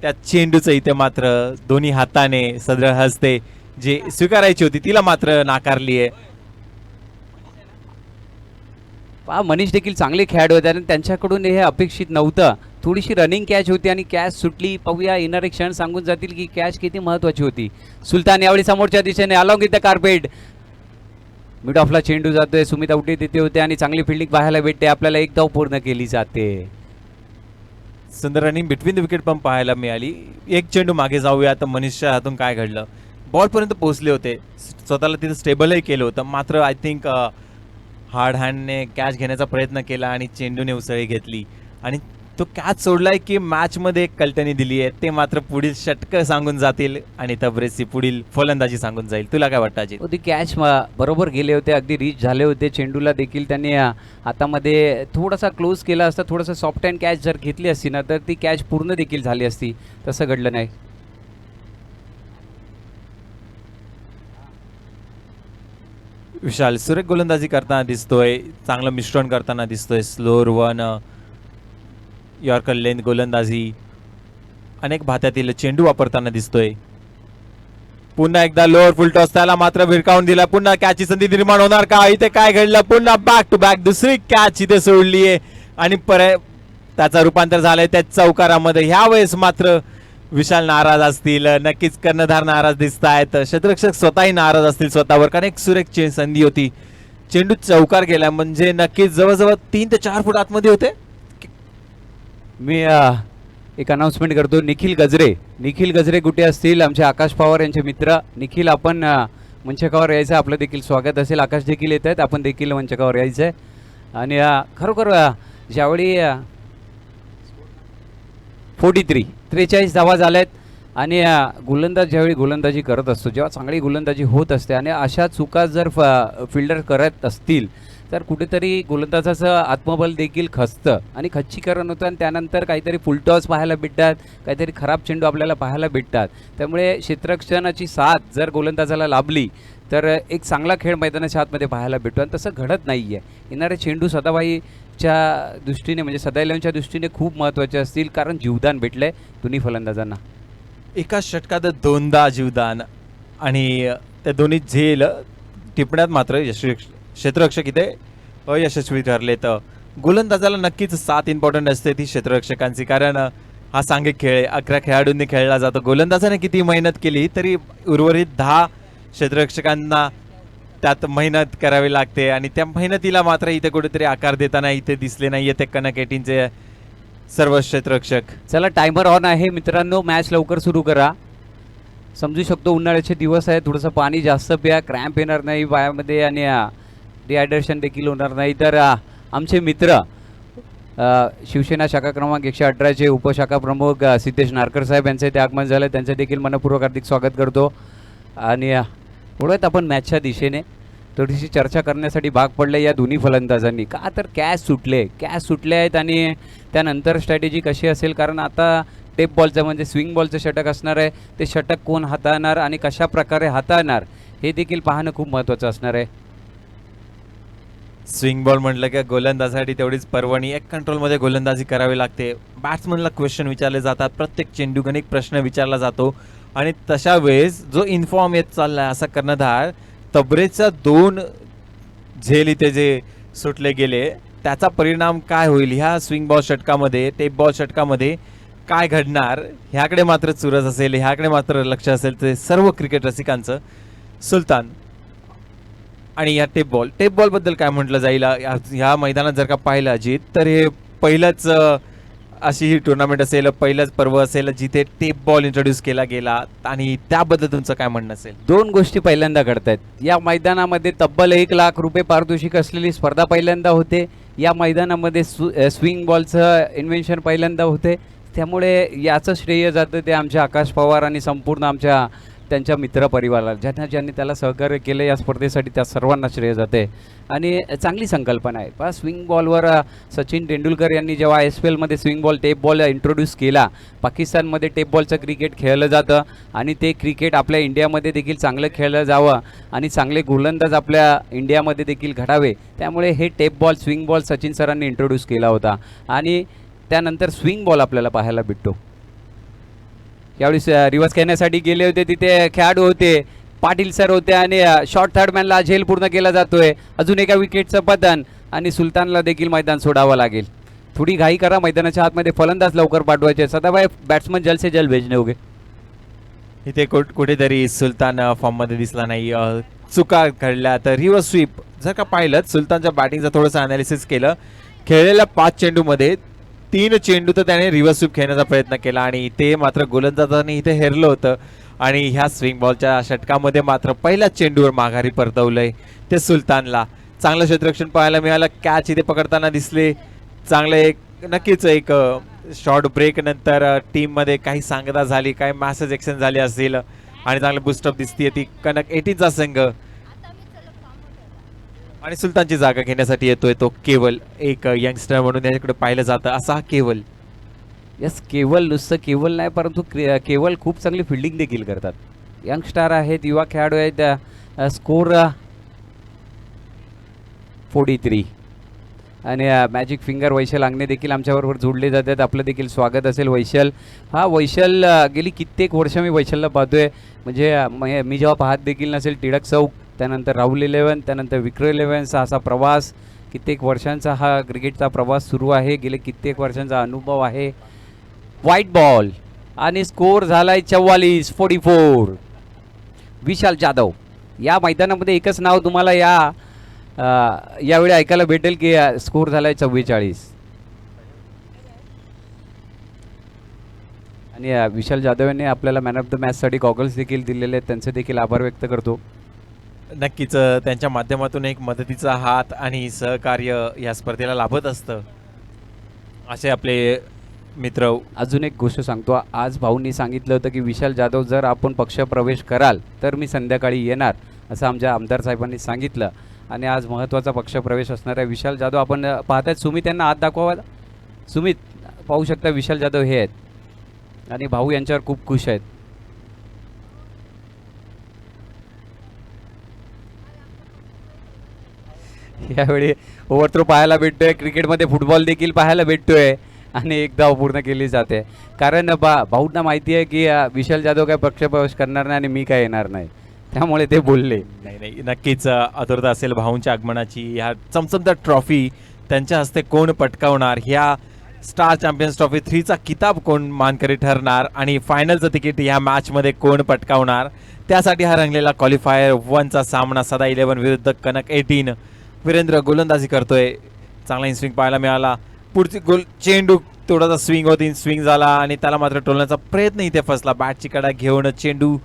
[SPEAKER 1] त्या चेंडूचं इथे मात्र दोन्ही हाताने सदळ हस्ते जे स्वीकारायची होती तिला मात्र नाकारली आहे.
[SPEAKER 2] मनीष देखील चांगले खेळाडू होते आणि त्यांच्याकडून हे अपेक्षित नव्हतं. थोडीशी रनिंग कॅच होती आणि कॅच सुटली. पाहूया येणारे क्षण सांगून जातील की कॅच किती महत्त्वाची होती. सुलतान यावेळी समोरच्या दिशेने along with the carpet, mid ऑफला चेंडू जातोय. सुमित आउटे तिथे होते आणि चांगली फिल्डिंग पाहायला भेटते. आपल्याला एक धाव पूर्ण केली जाते.
[SPEAKER 1] सुंदर रनिंग बिटवीन द विकेट पण पाहायला मिळाली. एक चेंडू मागे जाऊया तर मनीषच्या हातून काय घडलं. बॉलपर्यंत पोहोचले होते, स्वतःला तिथं स्टेबलही केलं होतं, मात्र आय थिंक हार्ड हँडने कॅच घेण्याचा प्रयत्न केला आणि चेंडूने उसळी घेतली आणि तो कॅच सोडलाय की मॅचमध्ये एक कल्टनी दिली आहे. ते मात्र पुढील षटकं सांगून जातील आणि तबरेजची पुढील फलंदाजी सांगून जाईल. तुला काय वाटतं अजित?
[SPEAKER 2] ती कॅच बरोबर गेले होते, अगदी रीच झाले होते. चेंडूला देखील त्यांनी हातामध्ये थोडासा क्लोज केला असता, थोडासा सॉफ्ट हँड कॅच जर घेतली असती ना तर ती कॅच पूर्ण देखील झाली असती. तसं घडलं नाही.
[SPEAKER 1] विशाल सुरेख गोलंदाजी करताना दिसतोय, चांगलं मिश्रण करताना दिसतोय. स्लोअर वन, यॉर्कर लेंथ गोलंदाजी, अनेक भात्यातील चेंडू वापरताना दिसतोय. पुन्हा एकदा लोअर फुल टॉस, त्याला मात्र भिरकावून दिला. पुन्हा कॅचची संधी निर्माण होणार का? इथे काय घडलं? पुन्हा बॅक टू बॅक दुसरी कॅच इथे सोडली आहे आणि त्याचा रूपांतर झालंय त्या चौकारामध्ये. ह्या वेळेस मात्र विशाल नाराज असतील, नक्कीच कर्णधार नाराज दिसत आहेत, क्षेत्ररक्षक स्वतःही नाराज असतील स्वतःवर, कारण एक सुरेख संधी होती. चेंडू चौकार गेला म्हणजे नक्कीच जवळजवळ 3 ते 4 फूट आतमध्ये होते.
[SPEAKER 2] मी एक अनाउन्समेंट करतो. निखिल गजरे कुठे असतील? आमचे आकाश पवार यांचे मित्र. निखिल, आपण मंचकावर यायचं, आपलं देखील स्वागत असेल. आकाश देखील येत आहेत, आपण देखील मंचकावर यायचं आहे. आणि खरोखर ज्यावेळी 43 धावा झाल्यात आणि गोलंदाज ज्यावेळी गोलंदाजी करत असतो, जेव्हा चांगली गोलंदाजी होत असते आणि अशा चुका जर फिल्डर करत असतील तर कुठेतरी गोलंदाजाचं आत्मबल देखील खचतं आणि खच्चीकरण होतं आणि त्यानंतर काहीतरी फुलटॉस पाहायला भेटतात, काहीतरी खराब चेंडू आपल्याला पाहायला भेटतात. त्यामुळे क्षेत्ररक्षणाची साथ जर गोलंदाजाला लाभली तर एक चांगला खेळ मैदानाच्या आतमध्ये पाहायला भेटतो आणि तसं घडत नाही आहे. येणारे चेंडू सदाबाईच्या दृष्टीने म्हणजे सदा 11च्या दृष्टीने खूप महत्त्वाचे असतील, कारण जीवदान भेटलं आहे दोन्ही फलंदाजांना.
[SPEAKER 1] एका षटकात 2दा जीवदान आणि त्या दोन्ही झेल टिपण्यात मात्र क्षेत्ररक्षक इथे अयशस्वी ठरले. तर गोलंदाजाला नक्कीच साथ इम्पॉर्टंट असते ती क्षेत्ररक्षकांची, कारण हा सांघिक खेळ 11 खेळाडूंनी खेळला जातो. गोलंदाजाने किती मेहनत केली तरी उर्वरित 10 क्षेत्ररक्षकांना त्यात मेहनत करावी लागते आणि त्या मेहनतीला मात्र इथे कुठेतरी आकार देताना इथे दिसले नाहीये ते कनक 18चे सर्व क्षेत्ररक्षक.
[SPEAKER 2] चला, टायमर ऑन आहे मित्रांनो, मॅच लवकर सुरू करा. समजू शकतो उन्हाळ्याचे दिवस आहे, थोडंसं पाणी जास्त प्या, क्रॅम्प येणार नाही पायामध्ये आणि डिहायड्रेशन देखील होणार नाही. तर आमचे मित्र शिवसेना शाखा क्रमांक 118चे उपशाखा प्रमुख सिद्धेश नारकर साहेब यांचे ते आगमन झालं, त्यांचं देखील मनपूर्वक हार्दिक स्वागत करतो. आणि पुढे आपण मॅचच्या दिशेने थोडीशी चर्चा करण्यासाठी भाग पडले या दोन्ही फलंदाजांनी. का तर कॅच सुटले आहेत आणि त्यानंतर स्ट्रॅटेजी कशी असेल, कारण आता टेप बॉलचं म्हणजे स्विंग बॉलचं षटक असणार आहे. ते षटक कोण हाताळणार आणि कशा प्रकारे हाताळणार हे देखील पाहणं खूप महत्त्वाचं असणार आहे.
[SPEAKER 1] स्विंग बॉल म्हटलं की गोलंदाजासाठी तेवढीच पर्वणी, एक कंट्रोलमध्ये गोलंदाजी करावी लागते. बॅट्समनला क्वेश्चन विचारले जातात, प्रत्येक चेंडूकडे एक प्रश्न विचारला जातो आणि तशा वेळेस जो इन्फॉर्म येत चाललाय असा कर्णधार, तबरेजचा 2 झेल इथे जे सुटले गेले त्याचा परिणाम काय होईल ह्या स्विंग बॉल षटकामध्ये, टेप बॉल षटकामध्ये काय घडणार ह्याकडे मात्र चुरस असेल, ह्याकडे मात्र लक्ष असेल ते सर्व क्रिकेट रसिकांचं. सुलतान आणि या टेप बॉलबद्दल काय म्हटलं जाईल ह्या मैदानात जर का पाहिलं अजित, तर हे पहिलंच अशी ही टुर्नामेंट असेल, पहिलंच पर्व असेल जिथे टेप बॉल इंट्रोड्यूस केला गेला, आणि त्याबद्दल तुमचं काय म्हणणं असेल?
[SPEAKER 2] दोन गोष्टी पहिल्यांदा घडतायत या मैदानामध्ये. तब्बल 1,00,000 रुपये पारितोषिक असलेली स्पर्धा पहिल्यांदा होते. या मैदानामध्ये स्विंग बॉलचं इन्व्हेन्शन पहिल्यांदा होते. त्यामुळे याचं श्रेय जातं ते आमच्या आकाश पवार आणि संपूर्ण आमच्या त्यांच्या मित्रपरिवाराला, ज्यांनी त्याला सहकार्य केलं या स्पर्धेसाठी, त्या सर्वांना श्रेय जाते. आणि चांगली संकल्पना आहे. पहा, स्विंग बॉलवर सचिन तेंडुलकर यांनी जेव्हा ISPLमध्ये swing ball tape ball introduce केला, पाकिस्तानमध्ये टेप बॉलचं क्रिकेट खेळलं जातं आणि ते क्रिकेट आपल्या इंडियामध्ये देखील चांगलं खेळलं जावं आणि चांगले गोलंदाज आपल्या इंडियामध्ये देखील घडावे, त्यामुळे हे tape ball swing ball Sachin सरांनी इंट्रोड्यूस केला होता. आणि त्यानंतर स्विंग बॉल आपल्याला पाहायला भेटतो. यावेळी रिवर्स खेळण्यासाठी गेले होते, तिथे खेळाडू होते, पाटील सर होते आणि शॉर्ट थर्ड मॅनला झेल पूर्ण केला जातोय. अजून एका विकेटचं पतन आणि सुलतानला देखील मैदान सोडावं लागेल. थोडी घाई करा, मैदानाच्या आतमध्ये फलंदाज लवकर पाठवायचे. सदाभाई, बॅट्समन जल से जल भेजणे होगे.
[SPEAKER 1] इथे कुठेतरी सुलतान फॉर्ममध्ये दिसला नाही, चुका घडल्या. तर रिव्हर्स स्वीप जर का पाहिलं, सुलतानच्या बॅटिंगचं थोडंसं अनालिसिस केलं, खेळलेल्या 5 चेंडूमध्ये 3 चेंडू तर त्याने रिव्हर्स स्वीप खेळण्याचा प्रयत्न केला आणि ते मात्र गोलंदाजांनी इथे हेरलं होतं. आणि ह्या स्विंग बॉलच्या षटकामध्ये मात्र पहिल्याच चेंडूवर माघारी परतवलंय ते सुलतानला. चांगलं क्षेत्ररक्षण पाहायला मिळालं, कॅच इथे पकडताना दिसले चांगले. नक्कीच एक शॉर्ट ब्रेक नंतर टीममध्ये काही सांगता झाली, काही मॅसेज एक्सचेंज झाली असतील आणि चांगले बुस्टअप दिसतीये ती कनक 18चा संघ. आणि सुलतानची जागा घेण्यासाठी येतोय तो केवल, एक यंगस्टर म्हणून याच्याकडे पाहिलं जातं असा हा केवल.
[SPEAKER 2] यस, केवल नुसतं केवल नाही, परंतु केवल खूप चांगली फिल्डिंग देखील करतात. यंगस्टार आहेत, युवा खेळाडू आहेत. स्कोर 43 आणि मॅजिक फिंगर वैशल अंगणे देखील आमच्याबरोबर जोडले जातात. आपलं देखील स्वागत असेल वैशल. हा वैशल गेली कित्येक वर्ष मी वैशलला पाहतोय. म्हणजे मी जेव्हा पाहत देखील नसेल, टिळक चौक, त्यानंतर राहुल 11, त्यानंतर विक्रम 11चा असा प्रवास, कित्येक वर्षांचा हा क्रिकेटचा प्रवास सुरू आहे. गेले कित्येक वर्षांचा अनुभव आहे. व्हाईट बॉल आणि स्कोर झालाय 44. विशाल जाधव. या मैदानामध्ये एकच नाव तुम्हाला यावेळी ऐकायला भेटेल की स्कोर झालाय 44. आणि विशाल जाधव यांनी आपल्याला मॅन ऑफ द मॅचसाठी गॉगल्स देखील दिलेले आहेत, त्यांचे देखील आभार व्यक्त करतो.
[SPEAKER 1] नक्कीच त्यांच्या माध्यमातून एक मदतीचा हात आणि सहकार्य या स्पर्धेला लाभत असतं असे आपले मित्र.
[SPEAKER 2] अजून एक गोष्ट सांगतो, आज भाऊंनी सांगितलं होतं की विशाल जाधव, जर आपण पक्षप्रवेश कराल तर मी संध्याकाळी येणार, असं आमच्या आमदार साहेबांनी सांगितलं. आणि आज महत्त्वाचा पक्षप्रवेश असणाऱ्या विशाल जाधव आपण पाहतायत. सुमित यांना हात दाखवा. सुमित, पाहू शकता विशाल जाधव हे आहेत आणि भाऊ यांच्यावर खूप खुश आहेत. यावेळी ओव्हरथ्रो पाहायला भेटतोय, क्रिकेटमध्ये फुटबॉल देखील पाहायला भेटतोय आणि एक धाव पूर्ण केली जाते. कारण भाऊंना माहिती आहे की विशाल जाधव काय पक्षप्रवेश करणार नाही आणि मी काय येणार नाही, त्यामुळे ते बोलले.
[SPEAKER 1] नाही, नक्कीच आतुरता असेल भाऊंच्या आगमनाची. ह्या चमचमदार ट्रॉफी त्यांच्या हस्ते कोण पटकावणार, ह्या स्टार चॅम्पियन्स ट्रॉफी 3चा किताब कोण मानकरी ठरणार आणि फायनलचं तिकीट ह्या मॅचमध्ये कोण पटकावणार, त्यासाठी हा रंगलेला क्वालिफायर 1चा सामना. सदा 11 विरुद्ध कनक 18. वीरेंद्र गोलंदाजी करतोय, चांगला इनस्विंग पाहायला मिळाला. पुढची चेंडू थोडासा स्विंग झाला आणि त्याला मात्र टोलण्याचा प्रयत्न इथे फसला. बॅटची कडा घेऊन चेंडू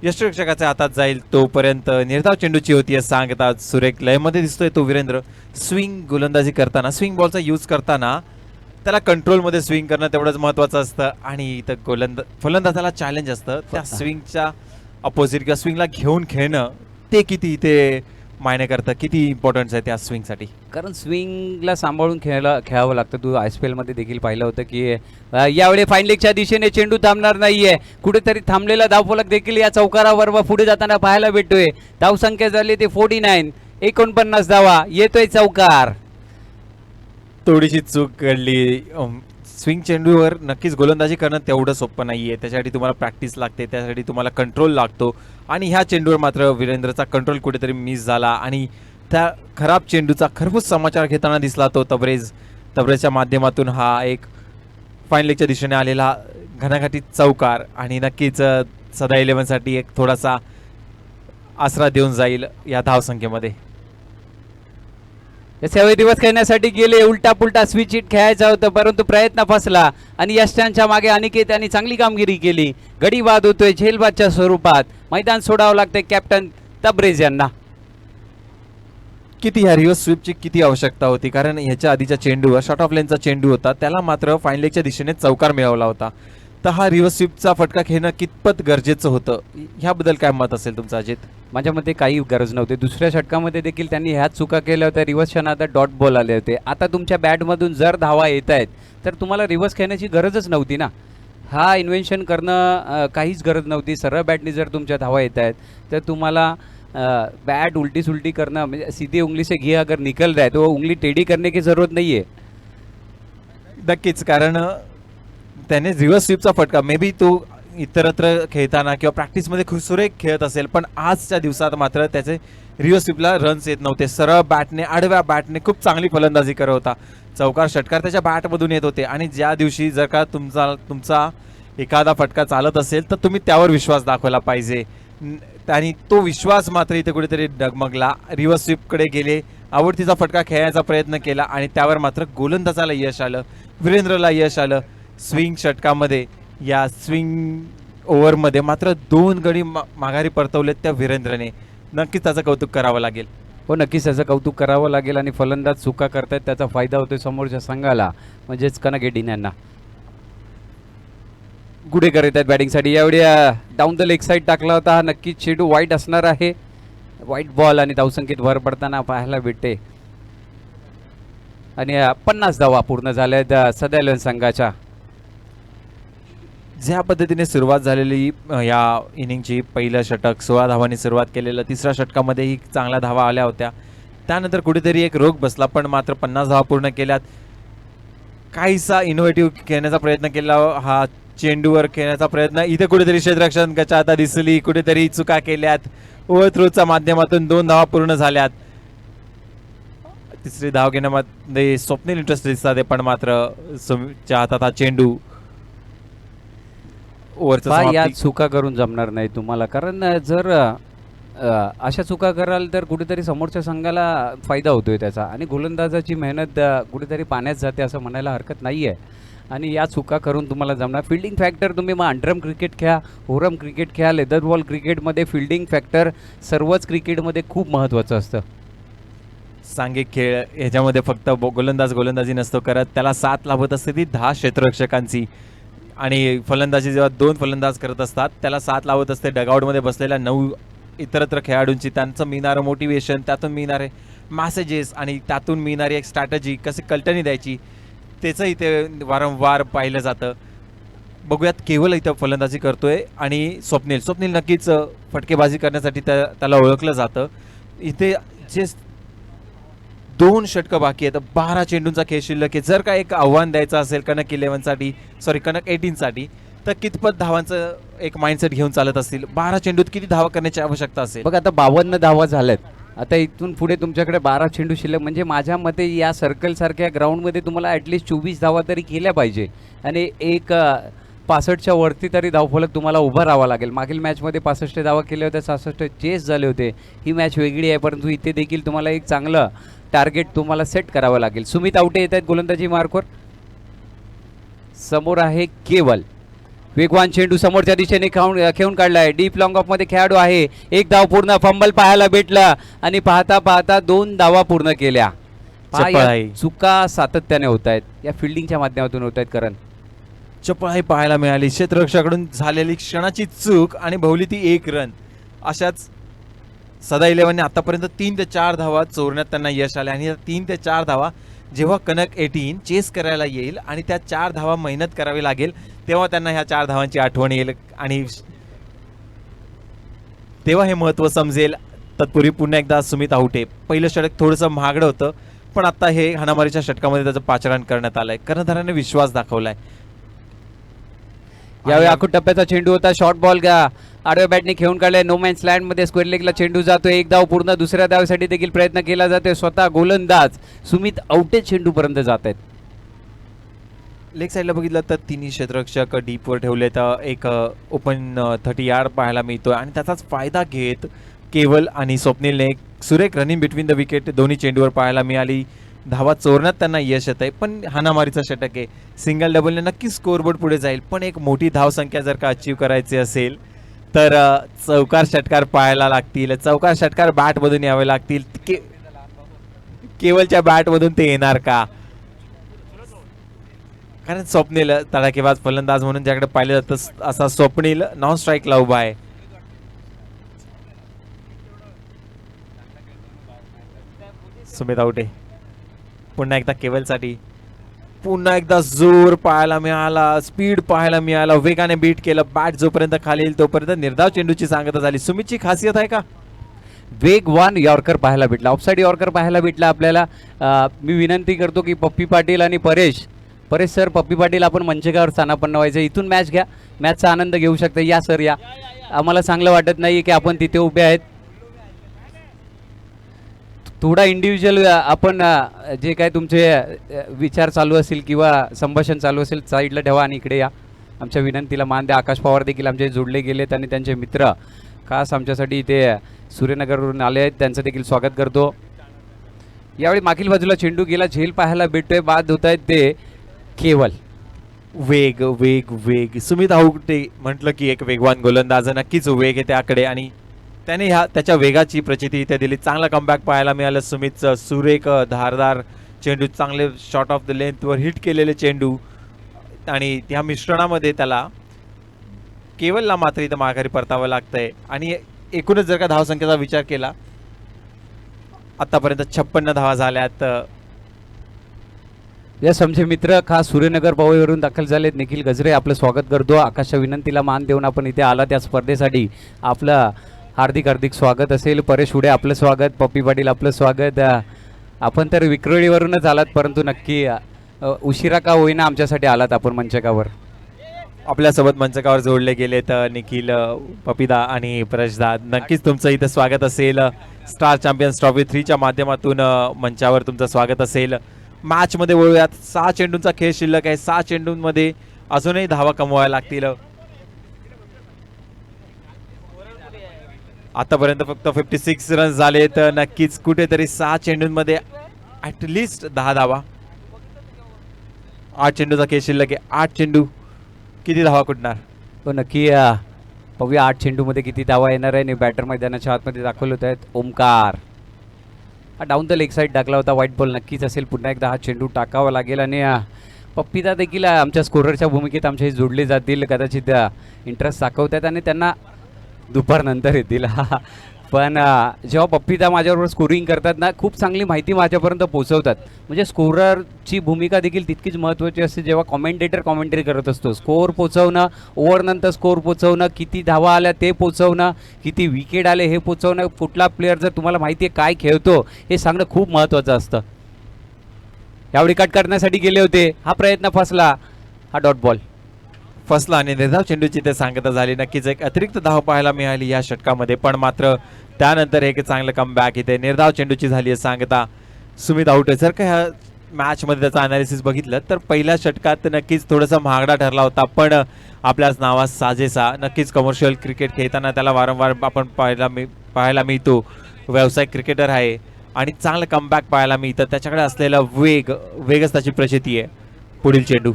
[SPEAKER 1] यष्टीरक्षकाच्या हातात जाईल तोपर्यंत निर्धाव चेंडूची होती सांगतात. सुरेख लयमध्ये दिसतोय तो वीरेंद्र. स्विंग गोलंदाजी करताना, स्विंग बॉलचा यूज करताना त्याला कंट्रोलमध्ये स्विंग करणं तेवढंच महत्त्वाचं असतं आणि इथं फलंदाजाला चॅलेंज असतं त्या स्विंगच्या अपोजिट किंवा स्विंगला घेऊन खेळणं. ते किती इथे मायने करतं, किती इम्पॉर्टन्स आहे त्या स्विंगसाठी.
[SPEAKER 2] कारण स्विंगला सांभाळून खेळावं लागतं. तू ISPLमध्ये देखील पाहिलं होतं की यावेळी फाईन लेगच्या दिशेने चेंडू थांबणार नाहीये. कुठेतरी थांबलेला धावफलक देखील या चौकारावर पुढे जाताना पाहायला भेटतोय. धावसंख्या झाली ते 49. 49 धावा. येतोय चौकार.
[SPEAKER 1] थोडीशी चूक घडली. स्विंग चेंडूवर नक्कीच गोलंदाजी करणं तेवढं सोपं नाही आहे. त्यासाठी तुम्हाला प्रॅक्टिस लागते, त्यासाठी तुम्हाला कंट्रोल लागतो आणि ह्या चेंडूवर मात्र वीरेंद्रचा कंट्रोल कुठेतरी मिस झाला आणि त्या खराब चेंडूचा खरबूज समाचार घेताना दिसला तो तबरेजच्या माध्यमातून हा एक फाईन लेगच्या दिशेने आलेला घणाघाटी चौकार आणि नक्कीच सदा 11साठी एक थोडासा आसरा देऊन जाईल या धावसंख्येमध्ये.
[SPEAKER 2] यावेळी दिवस खेळण्यासाठी गेले, उलटा पुलटा स्विच हिट खेळायचं होतं परंतु प्रयत्न फसला आणि यशांच्या मागे अनिकेत यांनी चांगली कामगिरी केली. गडी बाद होतोय झेलबादच्या स्वरूपात, मैदान सोडावं लागतंय कॅप्टन तबरेज यांना.
[SPEAKER 1] किती ह्या रिव्हर्स स्वीपची किती आवश्यकता होती, कारण ह्याच्या आधीच्या चेंडूवर शॉर्ट ऑफ लेनचा चेंडू होता, त्याला मात्र फाईन लेगच्या दिशेने चौकार मिळवला होता. तर हा रिव्हर्स स्वीपचा फटका खेळणं कितपत गरजेचं होतं, ह्याबद्दल काय मत असेल तुमचं अजित?
[SPEAKER 2] माझ्या मते काही गरज नव्हती. दुसऱ्या षटकामध्ये देखील त्यांनी ह्याच चुका केल्या होत्या. रिव्हर्सच्या नादात डॉट बॉल आले होते. आता तुमच्या बॅटमधून जर धावा येत आहेत तर तुम्हाला रिव्हर्स खेळण्याची गरजच नव्हती ना. हा इन्व्हेन्शन करणं काहीच गरज नव्हती. सरळ बॅटनी जर तुमच्या धावा येत आहेत तर तुम्हाला बैट उल्टी सुल्टी करना, सीधी उंगली से घी अगर निकल रहा है तो उंगली टेढ़ी करने की जरूरत नहीं है.
[SPEAKER 1] नक्कीच, कारण त्याने रिव्हर्स स्वीपचा फटका मे बी तो इतरत्र खेळताना किंवा प्रॅक्टिसमध्ये खूप सुरेख खेळत असेल, पण आजच्या दिवसात मात्र त्याचे रिव्हर्स स्वीपला रन्स येत नव्हते. सरळ बॅटने, आडव्या बॅटने खूप चांगली फलंदाजी करत होता. चौकार षटकार त्याच्या बॅटमधून येत होते आणि ज्या दिवशी जर का तुमचा एखादा फटका चालत असेल तर तुम्ही त्यावर विश्वास दाखवला पाहिजे आणि तो विश्वास मात्र इथे कुठेतरी डगमगला. रिव्हर्स स्वीपकडे गेले, आवडतीचा फटका खेळायचा प्रयत्न केला आणि त्यावर मात्र गोलंदाजाला यश आलं, वीरेंद्रला यश आलं. स्विंग षटकामध्ये, या स्विंग ओव्हरमध्ये मात्र 2 गडी माघारी परतवलेत त्या वीरेंद्रने. नक्कीच त्याचं कौतुक करावं लागेल.
[SPEAKER 2] हो, नक्कीच त्याचं कौतुक करावं लागेल आणि फलंदाज चुका करतायत त्याचा फायदा होतोय समोरच्या संघाला, म्हणजेच कनगेडीन यांना. गुडे करत आहेत बॅटिंगसाठी. यावेळी डाऊन द लेग साईड टाकला होता. हा नक्कीच चेंडू वाईट असणार आहे. वाईट बॉल आणि धावसंख्येत भर पडताना पाहायला भेटते आणि 50 धावा पूर्ण झाल्यात सदा 11 संघाच्या.
[SPEAKER 1] ज्या पद्धतीने सुरुवात झालेली या इनिंगची, पहिलं षटक 16 धावांनी सुरुवात केलेलं, तिसऱ्या षटकामध्येही चांगल्या धावा आल्या होत्या. त्यानंतर कुठेतरी एक रोग बसला, पण मात्र 50 धावा पूर्ण केल्यात. काहीसा इनोव्हेटिव्ह खेळण्याचा प्रयत्न केला, हा चेंडूवर खेळण्याचा प्रयत्न. इथे कुठेतरी क्षेत्ररक्षकाच्या आता दिसली, कुठेतरी चुका केल्यात. ओव्हर थ्रोच्या माध्यमातून 2 धावा पूर्ण झाल्यात. तिसरी धाव घेण्यामध्ये स्वप्नील इंटरेस्ट दिसतात, पण मात्र सुमितच्या हातात हा चेंडू.
[SPEAKER 2] या चुका करून जमणार नाही तुम्हाला, कारण जर अशा चुका कराल तर कुठेतरी समोरच्या संघाला फायदा होतोय त्याचा आणि गोलंदाजाची मेहनत कुठेतरी पाण्यात जाते असं म्हणायला हरकत नाही आहे. आणि या चुका करून तुम्हाला जमणार. फिल्डिंग फॅक्टर तुम्ही मग अंडरम क्रिकेट खेळा, ओव्हरम क्रिकेट खेळा, लेदर बॉल क्रिकेटमध्ये फिल्डिंग फॅक्टर सर्वच क्रिकेटमध्ये खूप महत्त्वाचं असतं.
[SPEAKER 1] सांघिक खेळ ह्याच्यामध्ये फक्त गोलंदाजी नसतो करत, त्याला साथ लाभत असते ती 10 क्षेत्ररक्षकांची. आणि फलंदाजी जेव्हा 2 फलंदाज करत असतात त्याला साथ लावत असते डगआउटमध्ये बसलेल्या 9 इतरत्र खेळाडूंची. त्यांचं मिळणारं मोटिवेशन, त्यातून मिळणारे मॅसेजेस आणि त्यातून मिळणारी एक स्ट्रॅटजी कशी कल्टनी द्यायची, त्याचं इथे वारंवार पाहिलं जातं. बघूयात केवळ इथं फलंदाजी करतोय आणि स्वप्नील नक्कीच फटकेबाजी करण्यासाठी त्याला ओळखलं जातं. इथे जे 2 षटकं बाकी आहेत, 12 चेंडूंचा खेळ शिल्लक आहे. जर का एक आव्हान द्यायचं असेल कनक 18 साठी तर कितपत धावांचं एक माइंडसेट घेऊन चालत असतील? 12 चेंडूत किती धावा करण्याची आवश्यकता असेल?
[SPEAKER 2] बघ, आता 52 धावा झाल्यात. आता इथून पुढे तुमच्याकडे 12 चेंडू शिल्लक, म्हणजे माझ्या मते या सर्कल सारख्या ग्राउंडमध्ये तुम्हाला ॲटलिस्ट 24 धावा तरी केल्या पाहिजे आणि एक 65च्या वरती तरी धावफलक तुम्हाला उभं राहावं लागेल. मागील मॅचमध्ये 65 धावा केल्या होत्या, 66 चेस झाले होते. ही मॅच वेगळी आहे, परंतु इथे देखील तुम्हाला एक चांगलं टार्गेट तुम्हाला सेट करावं लागेल. सुमित आवटे येत आहेत गोलंदाजी मार्कवर. समोर आहे केवल. वेगवान चेंडू समोरच्या दिशेने खेळून काढलाय. डीप लॉंग ऑफ मध्ये खेळाडू आहे. 1 धाव पूर्ण, फंबल पाहायला भेटला आणि पाहता पाहता 2 धावा पूर्ण केल्या. चुका सातत्याने होत आहेत, या फिल्डिंगच्या माध्यमातून होत आहेत. करण
[SPEAKER 1] चपळाई पाहायला मिळाली. क्षेत्ररक्षकाकडून झालेली क्षणाची चूक आणि भवली ती 1 रन. अशाच सदा 11ने आतापर्यंत 3 ते 4 धावा चोरण्यात त्यांना यश आले आणि 3 ते 4 धावा जेव्हा कनक 18 चेस करायला येईल आणि त्या 4 धावा मेहनत करावी लागेल, तेव्हा त्यांना ह्या 4 धावांची आठवण येईल आणि तेव्हा हे महत्त्व समजेल. तत्पूर्वी पुन्हा एकदा सुमित आवटे. पहिलं षटक थोडंसं महागडं होतं, पण आता हे हाणामारीच्या षटकामध्ये त्याचं पाचारण करण्यात आलंय. कर्णधाराने विश्वास दाखवलाय.
[SPEAKER 2] यावेळी आखूड टप्प्याचा चेंडू होता. शॉर्ट बॉल आडव्या बॅटने खेळून काढले. नो मॅन्स लँड मध्ये स्क्वेअर लेगला चेंडू जातोय. एक धाव पूर्ण. दुसऱ्या धावेसाठी देखील प्रयत्न केला जातोय. स्वतः गोलंदाज सुमित अवटे चेंडू पर्यंत जात आहेत.
[SPEAKER 1] लेग साईडला बघितलं तर तिन्ही क्षेत्ररक्षक डीपवर ठेवले तर एक ओपन 30 यार्ड पाहायला मिळतोय आणि त्याचाच फायदा घेत केवल आणि स्वप्नीलने एक सुरेख रनिंग बिटवीन द विकेट दोन्ही चेंडूवर पाहायला मिळाली. धावा चोरण्यात त्यांना यश येत आहे, पण हाणामारीचा षटक आहे. सिंगल डबलने नक्की स्कोअरबोर्ड पुढे जाईल, पण एक मोठी धावसंख्या जर का अचीव करायची असेल तर चौकार षटकार पाहायला लागतील. चौकार षटकार बॅटमधून यावे लागतील. केवलच्या बॅटमधून ते येणार का? कारण स्वप्नील तडाखेबाज फलंदाज म्हणून ज्याकडे पाहिलं जातं असा स्वप्नील नॉन स्ट्राईकला उभा आहे. सुमित आवटे पुन्हा एकदा केवलसाठी. पुन्हा एकदा जोर पाहायला मिळाला, स्पीड पाहायला मिळाला, वेगाने बीट केलं. बॅट जोपर्यंत खाली येईल तोपर्यंत निर्धाव चेंडूची सांगता झाली. सुमितची खासियत आहे का?
[SPEAKER 2] वेगवान यॉर्कर पाहायला भेटला, ऑफसाईड यॉर्कर पाहायला भेटला आपल्याला. मी विनंती करतो की पप्पी पाटील आणि परेश सर, पप्पी पाटील आपण मंचकावर स्थानापन्न व्हायचं. इथून मॅच घ्या, मॅचचा आनंद घेऊ शकता. या सर या. आम्हाला चांगलं वाटत नाही की आपण तिथे उभे आहेत. थोडा इंडिव्हिज्युअल आपण जे काय तुमचे विचार चालू असतील किंवा संभाषण चालू असेल साईडला ठेवा आणि इकडे या. आमच्या विनंतीला मान द्या. आकाश पवार देखील आमचे जोडले गेलेत आणि त्यांचे मित्र खास आमच्यासाठी इथे सूर्यनगरवरून आले आहेत, त्यांचं देखील स्वागत करतो. यावेळी मागील बाजूला चेंडू गेला, झेल पाहायला भेटतोय. बाद होत आहेत ते केवल.
[SPEAKER 1] वेग वेग वेग सुमित आवटे म्हटलं की एक वेगवान गोलंदाज, नक्कीच वेग आहे त्याकडे आणि त्याने त्याच्या वेगाची प्रचिती इथे दिली. चांगला कमबॅक पाहायला मिळालं सुमितचं. सुरेख धारदार चेंडू, चांगले शॉट ऑफ द लेंथवर हिट केलेले चेंडू आणि त्या मिश्रणामध्ये त्याला केवलला मात्र इथं माघारी परतावं लागतंय. आणि एकूणच जर का धावसंख्येचा विचार केला आतापर्यंत 56 धावा झाल्यात.
[SPEAKER 2] या आमचे मित्र खास सूर्यनगर पवईवरून दाखल झालेत. निखिल गजरे आपलं स्वागत करतो. आकाशच्या विनंतीला मान देऊन आपण इथे आला त्या स्पर्धेसाठी आपलं हार्दिक हार्दिक स्वागत असेल. परेश उडे आपलं स्वागत, पप्पी पाटील आपलं स्वागत. आपण तर विक्रोळीवरूनच आलात, परंतु नक्की उशिरा का होईना आमच्यासाठी आलात आपण मंचकावर.
[SPEAKER 1] आपल्यासोबत मंचकावर जोडले गेले तर निखिल, पपिदा आणि प्रजदा, नक्कीच तुमचं इथं स्वागत असेल. स्टार चॅम्पियन्स ट्रॉफी 3च्या माध्यमातून मंचावर तुमचं स्वागत असेल. मॅच मध्ये वळूयात. 6 चेंडूंचा खेळ शिल्लक आहे. 6 चेंडूंमध्ये अजूनही धावा कमवायला लागतील. आतापर्यंत फक्त 56 रन झाले, तर नक्कीच कुठेतरी 6 चेंडूंमध्ये ऍटलिस्ट 10 धावा. 8 चेंडूचा खेळ शिल्लक आहे. 8 चेंडू किती धावा कुठणार?
[SPEAKER 2] हो नक्की बघूया 8 चेंडूमध्ये किती धावा येणार आहे. आणि बॅटर मैदानाच्या आतमध्ये दाखवले होत आहेत. Omkar down the leg side टाकला होता. व्हाईट बॉल नक्कीच असेल. पुन्हा एकदा हा चेंडू टाकावा लागेल. आणि पप्पीदा देखील आमच्या स्कोररच्या भूमिकेत आमच्याशी जोडले जातील. कदाचित इंटरेस्ट दाखवत आहेत आणि त्यांना दुपारनंतर येतील. पण जेव्हा पप्पीदा माझ्याबरोबर स्कोरिंग करतात ना, खूप चांगली माहिती माझ्यापर्यंत पोहोचवतात. म्हणजे स्कोररची भूमिका देखील तितकीच महत्त्वाची असते. जेव्हा कॉमेंटेटर कॉमेंट्री करत असतो, स्कोअर पोचवणं, ओव्हरनंतर स्कोअर पोचवणं, किती धावा आल्या ते पोचवणं, किती विकेट आले हे पोचवणं, कुठला प्लेअर जर तुम्हाला माहिती आहे काय खेळतो हे सांगणं खूप महत्त्वाचं असतं. यावेळी कट करण्यासाठी गेले होते, हा प्रयत्न फसला. हा डॉट बॉल
[SPEAKER 1] फसला आणि निर्धाव चेंडूची ते सांगता झाली. नक्कीच एक अतिरिक्त धाव पाहायला मिळाली या षटकामध्ये, पण मात्र त्यानंतर एक चांगलं कमबॅक इथे निर्धाव चेंडूची झाली आहे सांगता. सुमित आउटे जर का ह्या मॅचमध्ये त्याचा अनालिसिस बघितलं तर पहिल्या षटकात नक्कीच थोडासा महागडा ठरला होता, पण आपल्याच नावात साजेसा. नक्कीच कमर्शियल क्रिकेट खेळताना त्याला वारंवार आपण पाहायला मिळतो. व्यावसायिक क्रिकेटर आहे आणि चांगलं कमबॅक पाहायला मिळतं. त्याच्याकडे असलेला वेगच त्याची प्रचिती आहे. पुढील चेंडू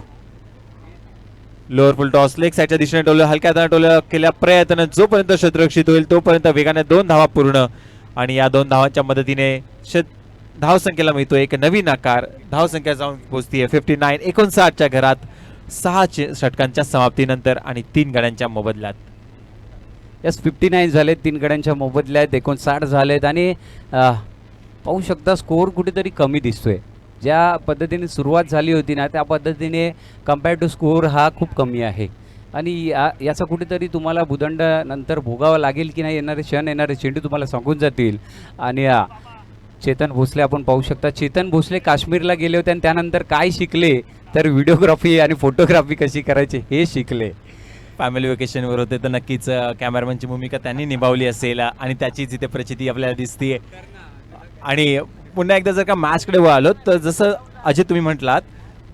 [SPEAKER 1] लोअर फुल टॉस, लेग साईडच्या दिशेने टोललं, हलक्या हाताने टोललं केल्या प्रयत्न जोपर्यंत क्षेत्ररक्षित होईल तोपर्यंत वेगाने 2 धावा पूर्ण. आणि या 2 धावांच्या मदतीने धावसंख्येला मिळतो एक नवीन आकार. धावसंख्या जाऊन पोहोचतीये 59. 59च्या घरात 6 षटकांच्या समाप्तीनंतर आणि 3 गड्यांच्या मोबदल्यात.
[SPEAKER 2] यस 59 झालेत, 3 गड्यांच्या मोबदल्यात 59 झालेत. आणि पाहू शकता स्कोअर कुठेतरी कमी दिसतोय. ज्या पद्धतीने सुरुवात झाली होती ना त्या पद्धतीने कम्पेअर टू स्कोअर हा खूप कमी आहे. आणि याचा कुठेतरी तुम्हाला भूदंड नंतर भोगावा लागेल की नाही, येणारे क्षण येणारे चेंडू तुम्हाला सांगून जातील. आणि चेतन भोसले आपण पाहू शकता. चेतन भोसले काश्मीरला गेले होते आणि त्यानंतर काय शिकले तर व्हिडिओग्राफी आणि फोटोग्राफी कशी करायची हे शिकले.
[SPEAKER 1] फॅमिली वेकेशनवर होते तर नक्कीच कॅमेरामॅनची भूमिका त्यांनी निभावली असेल आणि त्याचीच इथे प्रचिती आपल्याला दिसतीये. आणि पुन्हा एकदा जर का मॅचकडे वळालो तर जसं अजय तुम्ही म्हटलात,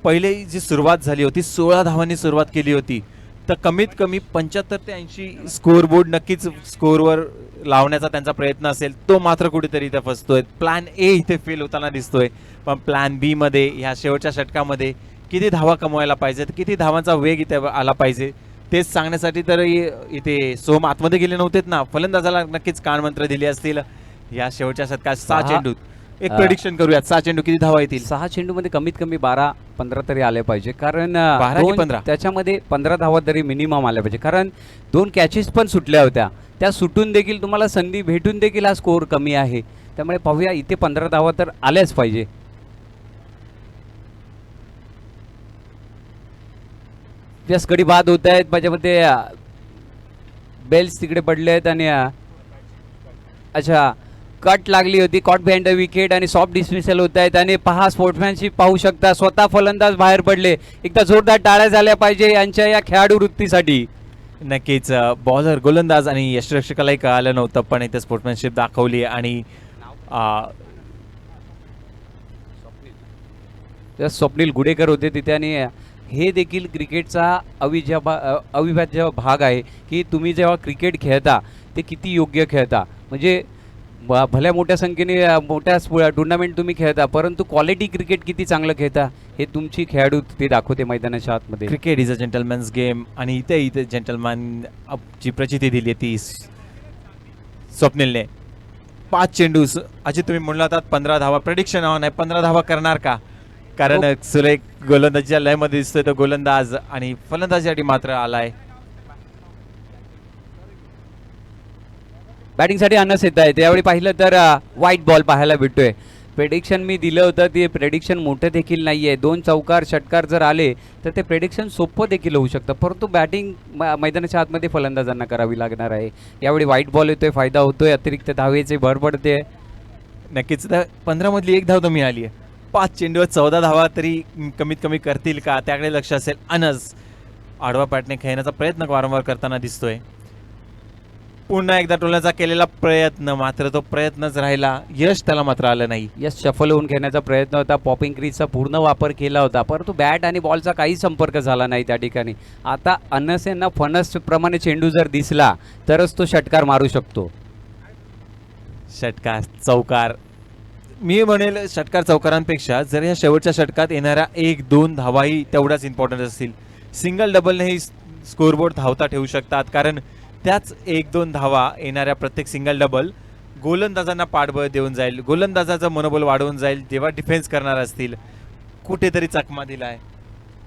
[SPEAKER 1] पहिले जी सुरुवात झाली होती 16 धावांनी सुरुवात केली होती, तर कमीत कमी 75 ते 80 स्कोअर बोर्ड नक्कीच स्कोअरवर लावण्याचा त्यांचा प्रयत्न असेल, तो मात्र कुठेतरी इथे फसतोय. प्लॅन ए इथे फेल होताना दिसतोय, पण प्लॅन बी मध्ये ह्या शेवटच्या षटकामध्ये किती धावा कमवायला पाहिजेत, किती धावांचा वेग इथे आला पाहिजे, तेच सांगण्यासाठी तर इथे सोम आतमध्ये गेले नव्हतेत ना. फलंदाजाला नक्कीच कानमंत्र दिले असतील या शेवटच्या षटकात. 6 चेंडूत एक प्रेडिक्शन करूयात, 6 चेंडू किती धावा येतील?
[SPEAKER 2] 6 चेंडूमध्ये कमीत कमी 12-15 तरी आले पाहिजे, कारण
[SPEAKER 1] 12 की 15?
[SPEAKER 2] त्याच्यामध्ये 15 धावा तरी मिनिमम आल्या पाहिजे, कारण 2 कॅचेस पण सुटल्या होत्या. त्या सुटून देखील तुम्हाला संधी भेटून देखील हा स्कोअर कमी आहे. त्यामुळे पाहूया, इथे 15 धावा तर आल्याच पाहिजे. जस्ट गडी बाद होत आहेत माझ्यामध्ये. बेल्स तिकडे पडले आहेत आणि अच्छा कट लागली होती, कॉट बिहाइंड द विकेट आणि सॉफ्ट डिसमिसल होत आहेत. आणि पहा स्पोर्ट्समॅनशिप पाहू शकता, स्वतः फलंदाज बाहेर पडले. एकदा जोरदार टाळ्या झाल्या पाहिजे यांच्या या खेळाडू वृत्तीसाठी.
[SPEAKER 1] नक्कीच बॉलर गोलंदाज आणि यष्टिरक्षकालाही कळालं नव्हतं, पण इथे स्पोर्ट्समॅनशिप दाखवली. आणि
[SPEAKER 2] स्वप्नील गुडेकर होते तिथे. आणि हे देखील क्रिकेटचा अविभाज्य भाग आहे की तुम्ही जेव्हा क्रिकेट खेळता ते किती योग्य खेळता. म्हणजे भल्या मोठ्या संख्येने मोठ्या टुर्नामेंट तुम्ही खेळता, परंतु क्वालिटी क्रिकेट किती चांगलं खेळता हे तुमची खेळाडू ते दाखवते मैदानाच्या आतमध्ये.
[SPEAKER 1] क्रिकेट इज अ जेंटलमॅन्स गेम, आणि इथे जेंटलमॅन ची प्रचिती दिली ती स्वप्नीलने. 5 चेंडू अजय तुम्ही म्हणला होता 15 धावा प्रेडिक्शन ऑन आहे, 15 धावा करणार का? कारण सुरेख गोलंदाजीच्या लयमध्ये दिसतोय तो गोलंदाज, आणि फलंदाजीसाठी मात्र आलाय.
[SPEAKER 2] बॅटिंगसाठी अनस येत आहे. त्यावेळी पाहिलं तर व्हाईट बॉल पाहायला भेटतोय. प्रेडिक्शन मी दिलं होतं ते प्रेडिक्शन मोठं देखील नाही आहे. 2 चौकार षटकार जर आले तर ते प्रेडिक्शन सोपं देखील होऊ शकतं, परंतु बॅटिंग मैदानाच्या आतमध्ये फलंदाजांना करावी लागणार आहे. यावेळी व्हाईट बॉल येतोय, फायदा होतोय, अतिरिक्त धावेची भर पडते.
[SPEAKER 1] नक्कीच 15 मधली 1 धाव तर मिळाली आहे. 5 चेंडूवर 14 धावा तरी कमीत कमी करतील का, त्याकडे लक्ष असेल. अनस आडवा पॅटने खेळण्याचा प्रयत्न वारंवार करताना दिसतोय. पुन्हा एकदा टोलण्याचा केलेला प्रयत्न, मात्र तो प्रयत्नच राहिला, यश त्याला मात्र आलं नाही.
[SPEAKER 2] यस शफल होऊन खेळण्याचा प्रयत्न होता, पॉपिंग क्रीजचा पूर्ण वापर केला होता, परंतु बॅट आणि बॉलचा काही संपर्क झाला नाही त्या ठिकाणी. आता अनस यांना फणस प्रमाणे चेंडू जर दिसला तरच तो षटकार मारू शकतो.
[SPEAKER 1] षटकार चौकार, मी म्हणेल षटकार चौकारांपेक्षा जर या शेवटच्या षटकात येणाऱ्या 1-2 धावाही तेवढ्याच इम्पॉर्टंट असतील. सिंगल डबलनेही स्कोरबोर्ड धावता ठेवू शकतात, कारण त्याच 1-2 धावा येणाऱ्या प्रत्येक सिंगल डबल गोलंदाजांना पाठबळ देऊन जाईल, गोलंदाजाचं मनोबल वाढवून जाईल. जेव्हा डिफेन्स करणार असतील कुठेतरी चकमा दिलाय.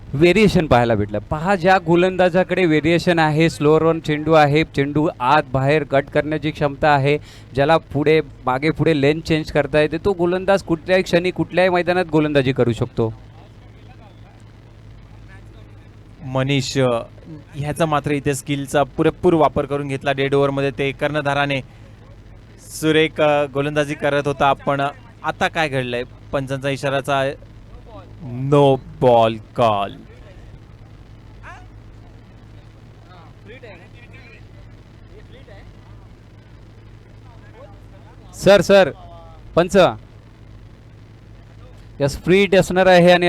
[SPEAKER 2] व्हेरिएशन पाहायला भेटलं. पहा, ज्या गोलंदाजाकडे व्हेरिएशन आहे, स्लोअर वन चेंडू आहे, चेंडू आत बाहेर कट करण्याची क्षमता आहे, ज्याला पुढे मागे पुढे लेन चेंज करता येते, तो गोलंदाज कुठल्याही क्षणी कुठल्याही मैदानात गोलंदाजी करू शकतो.
[SPEAKER 1] मनीष ह्याचा मात्र इथे स्किलचा पुरेपूर वापर करून घेतला. डेड ओव्हरमध्ये ते कर्णधाराने सुरेख गोलंदाजी करत होता, पण आता काय घडलंय? पंचांचा इशाराचा नो बॉल कॉल.
[SPEAKER 2] सर पंच यस फ्री हिट असणार आहे. आणि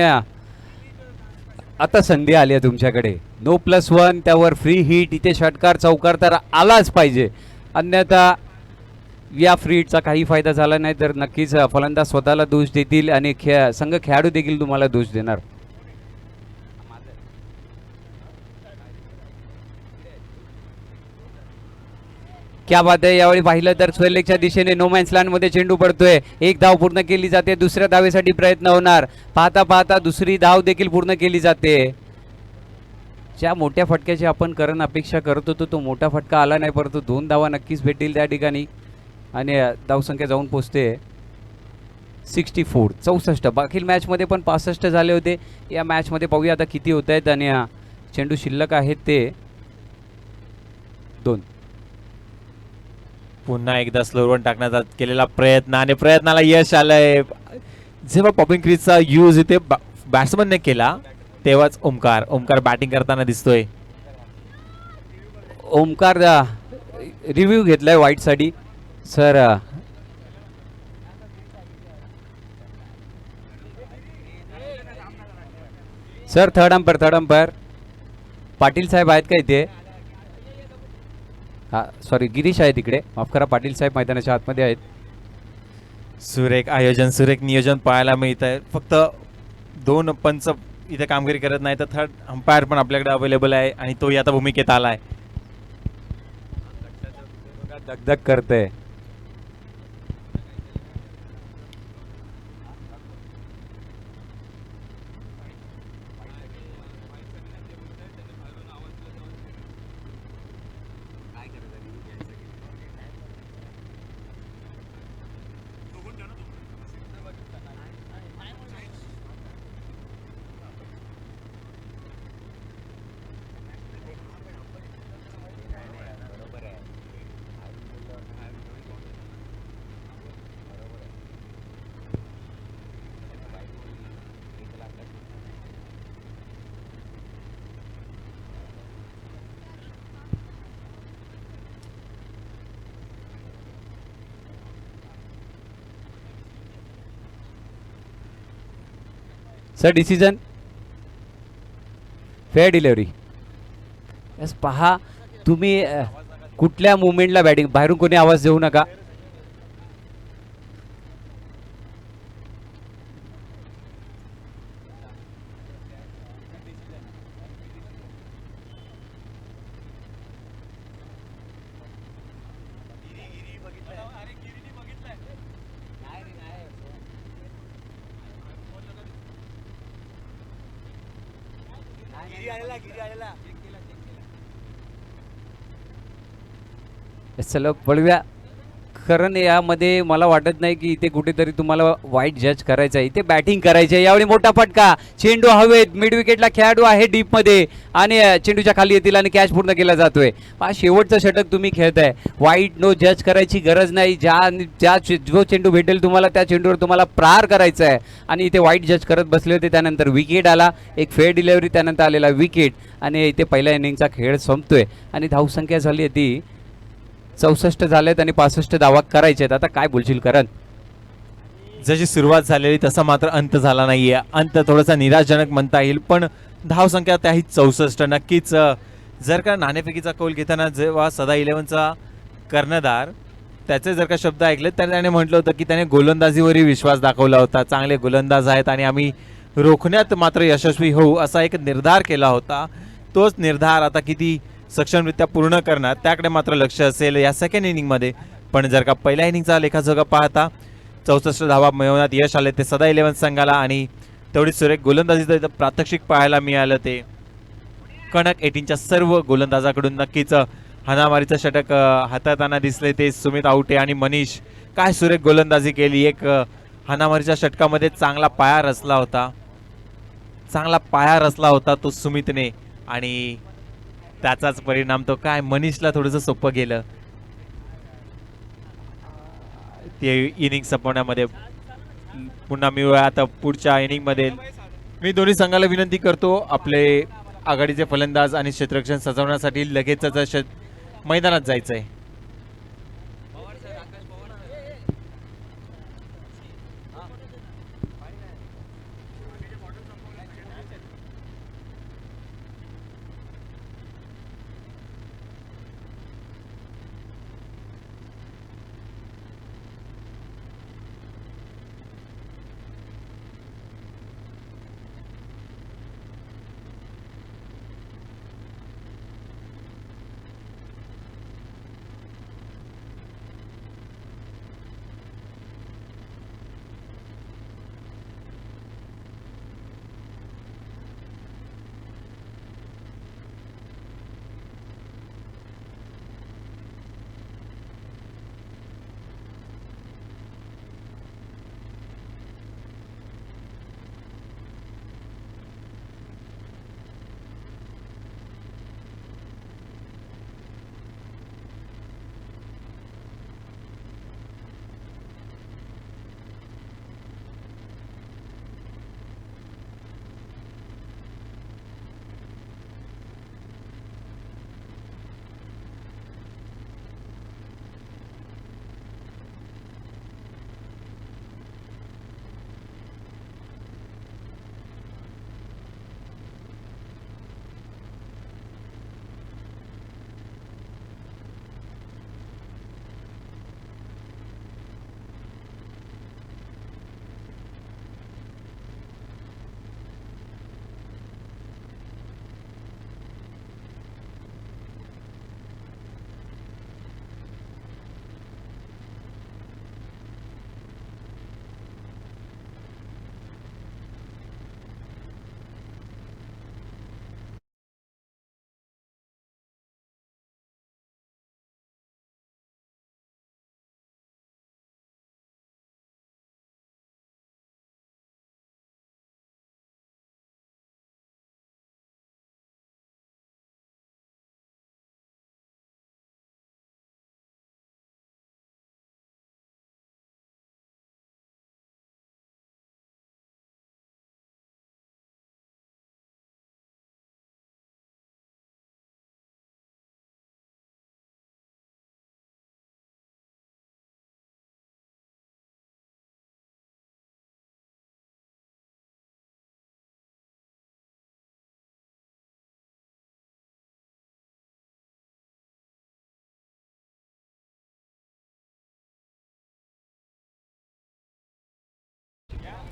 [SPEAKER 2] आता संधी आली आहे तुमच्याकडे. नो +1 त्यावर फ्री हिट. इथे षटकार चौकार तर आलाच पाहिजे, अन्यथा या फ्री हिटचा काही फायदा झाला नाही तर नक्कीच फलंदाज स्वतःला दोष देतील आणि संघ खेळाडू देखील तुम्हाला दोष देणार. क्या बात आहे. यावेळी पाहिलं तर स्वेलेकच्या दिशेने नो मॅन्स लँड मध्ये चेंडू पडतोय. 1 धाव पूर्ण केली जाते, दुसऱ्या धावेसाठी प्रयत्न होणार. पाहता पाहता दुसरी धाव देखील पूर्ण केली जाते. ज्या मोठ्या फटक्याची आपण अपेक्षा करत होतो तो मोठा फटका आला नाही, परंतु 2 धावा नक्कीच भेटतील त्या ठिकाणी. आणि धावसंख्या जाऊन पोचते 64. 64. बाकी मॅचमध्ये पण 65 झाले होते. या मॅचमध्ये पाहूया आता किती होत आहेत. आणि चेंडू शिल्लक आहेत ते 2.
[SPEAKER 1] पुन्हा एकदा स्लोअर टाकण्याचा केलेला प्रयत्न आणि प्रयत्नाला यश आलंय. जेव्हा पॉपिंग क्रीजचा यूज इथे बॅट्समनने केला तेव्हाच ओमकार बॅटिंग करताना दिसतोय.
[SPEAKER 2] ओमकार रिव्ह्यू घेतलाय वाईटसाठी sir. Sir third umpire Patil साहेब आहेत का इथे? हा सॉरी गिरीश आहे तिकडे, माफ करा. पाटील साहेब मैदानाच्या आतमध्ये आहेत.
[SPEAKER 1] सुरेख आयोजन, सुरेख नियोजन पाहायला मिळत आहे. फक्त 2 पंच इथे कामगिरी करत नाही तर थर्ड अंपायर पण आपल्याकडे अवेलेबल आहे आणि तोही आता भूमिकेत आला आहे.
[SPEAKER 2] दगदग करते. Sir decision fair delivery. Yes पहा तुम्ही कुठल्या मुवमेंटला बॅटिंग, बाहेरून कोणी आवाज देऊ नका. चला वळूया. कारण यामध्ये मला वाटत नाही की इथे कुठेतरी तुम्हाला वाईट जज करायचं आहे. इथे बॅटिंग करायची आहे. यावेळी मोठा फटका, चेंडू हवेत, मिड विकेटला खेळाडू आहे डीप मध्ये आणि चेंडूच्या खाली येतील आणि कॅच पूर्ण केला जातोय. हा शेवटचं षटक तुम्ही खेळताय. वाईट नो जज करायची गरज नाही. जो चेंडू भेटेल तुम्हाला त्या चेंडूवर तुम्हाला प्रहार करायचा आहे. आणि इथे वाईट जज करत बसले होते. त्यानंतर विकेट आला, एक फेअर डिलिव्हरी, त्यानंतर आलेला विकेट आणि इथे पहिल्या इनिंगचा खेळ संपतोय आणि धावसंख्या झाली आहे ती 64 झालेत आणि 65 धावा करायचे आहेत. आता काय बोलशील करण?
[SPEAKER 1] जशी सुरुवात झालेली तसा मात्र अंत झाला नाहीये. अंत थोडासा निराशजनक म्हणता येईल, पण धावसंख्या त्याही 64. नक्कीच जर का नाणेफेकीचा कौल घेताना जेव्हा सदा 11चा कर्णधार त्याचे जर का शब्द ऐकले तर त्याने म्हटलं होतं की त्याने गोलंदाजीवरही विश्वास दाखवला होता. चांगले गोलंदाज आहेत आणि आम्ही रोखण्यात मात्र यशस्वी होऊ असा एक निर्धार केला होता. तोच निर्धार आता किती सक्षमरित्या पूर्ण करणार त्याकडे मात्र लक्ष असेल या सेकंड इनिंगमध्ये. पण जर का पहिल्या इनिंगचा लेखाजोखा पाहता 64 धावा मिळवण्यात यश आले ते सदा 11 संघाला आणि तेवढी सुरेख गोलंदाजीचं प्रात्यक्षिक पाहायला मिळालं ते कणक 18च्या सर्व गोलंदाजाकडून. नक्कीच हाणामारीचं षटक हाताळताना दिसले ते सुमित आवटे आणि मनीष. काय सुरेख गोलंदाजी केली. एक हाणामारीच्या षटकामध्ये चांगला पाया रचला होता तो सुमितने आणि त्याचाच परिणाम तो काय मनीषला थोडंसं सोपं गेलं ते इनिंग संपवण्यामध्ये. पुन्हा मिळूया आता पुढच्या इनिंग मध्ये. मी दोन्ही संघाला विनंती करतो आपले आघाडीचे फलंदाज आणि क्षेत्ररक्षण सजवण्यासाठी लगेचच मैदानात जायचंय.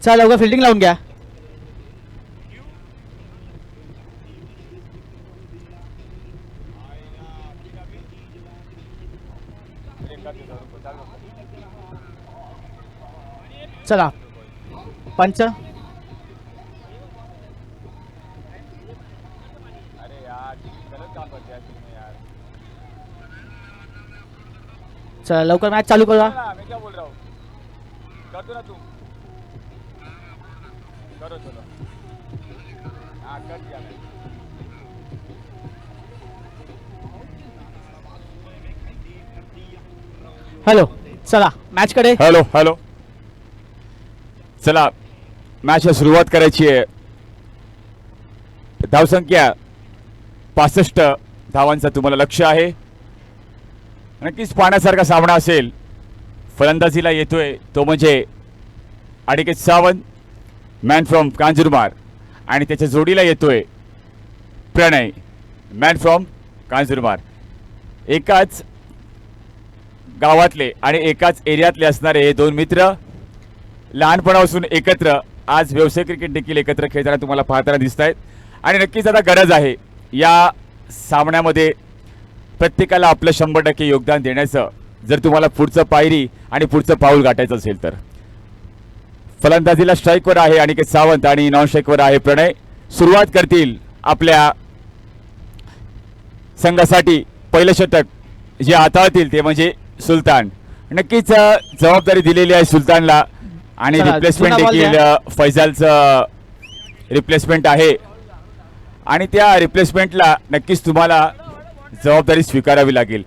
[SPEAKER 3] चला लवकर फिल्डिंग लावून घ्या. चला पंच. चला लवकर मॅच चालू करा. हॅलो चला मॅच कडे.
[SPEAKER 4] हॅलो हॅलो चला मॅचला सुरुवात करायची आहे. धावसंख्या 65 धावांचा तुम्हाला लक्ष आहे. नक्कीच पाहण्यासारखा सामना असेल. फलंदाजीला येतोय तो म्हणजे अनिकेत सावंत, मॅन फ्रॉम कांजूरमार, आणि त्याच्या जोडीला येतोय प्रणय, मॅन फ्रॉम कांजूरमार. एकाच गावातले आणि एकाच एरियातले असणारे हे दोन मित्र लहानपणापासून एकत्र आज व्यावसायिक क्रिकेट देखील एकत्र खेळताना तुम्हाला पाहताना दिसत आहेत. आणि नक्कीच आता गरज आहे या सामन्यामध्ये प्रत्येकाला आपलं 100% योगदान देण्याचं, जर तुम्हाला पुढचं पायरी आणि पुढचं पाऊल गाठायचं असेल तर. फलंदाजीला स्ट्राईकवर आहे अनिकेत सावंत आणि नॉन स्ट्राईकवर आहे प्रणय. सुरुवात करतील आपल्या संघासाठी पहिलं षटक जे हाताळतील ते म्हणजे सुलतान. नक्कीच जबाबदारी दिलेली आहे सुलतानला आणि
[SPEAKER 3] चला,
[SPEAKER 4] रिप्लेसमेंट
[SPEAKER 3] जुना बॉल
[SPEAKER 4] देखील फैजलचं रिप्लेसमेंट आहे आणि त्या रिप्लेसमेंटला नक्कीच तुम्हाला जबाबदारी स्वीकारावी लागेल.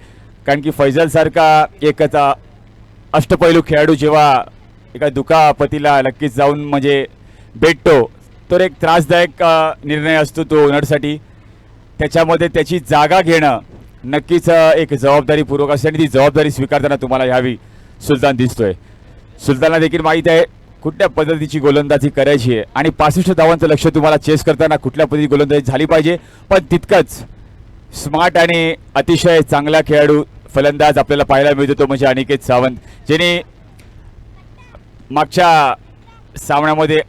[SPEAKER 4] कारण की फैजलसारखा एक अष्टपैलू खेळाडू जेव्हा एका दुखापतीला नक्कीच जाऊन म्हणजे भेटतो तर एक त्रासदायक निर्णय असतो तो ओनरसाठी. त्याच्यामध्ये त्याची जागा घेणं नक्कीच एक जबाबदारीपूर्वक असते आणि ती जबाबदारी स्वीकारताना तुम्हाला यावी सुलतान दिसतोय. सुलतानला देखील माहीत आहे कुठल्या पद्धतीची गोलंदाजी करायची आहे आणि 65 धावांचं लक्ष तुम्हाला चेस करताना कुठल्या पद्धतीची गोलंदाजी झाली पाहिजे. पण तितकंच स्मार्ट आणि अतिशय चांगला खेळाडू फलंदाज आपल्याला पाहायला मिळतो तो म्हणजे अनिकेत सावंत, ज्याने मागच्या सामन्यामध्ये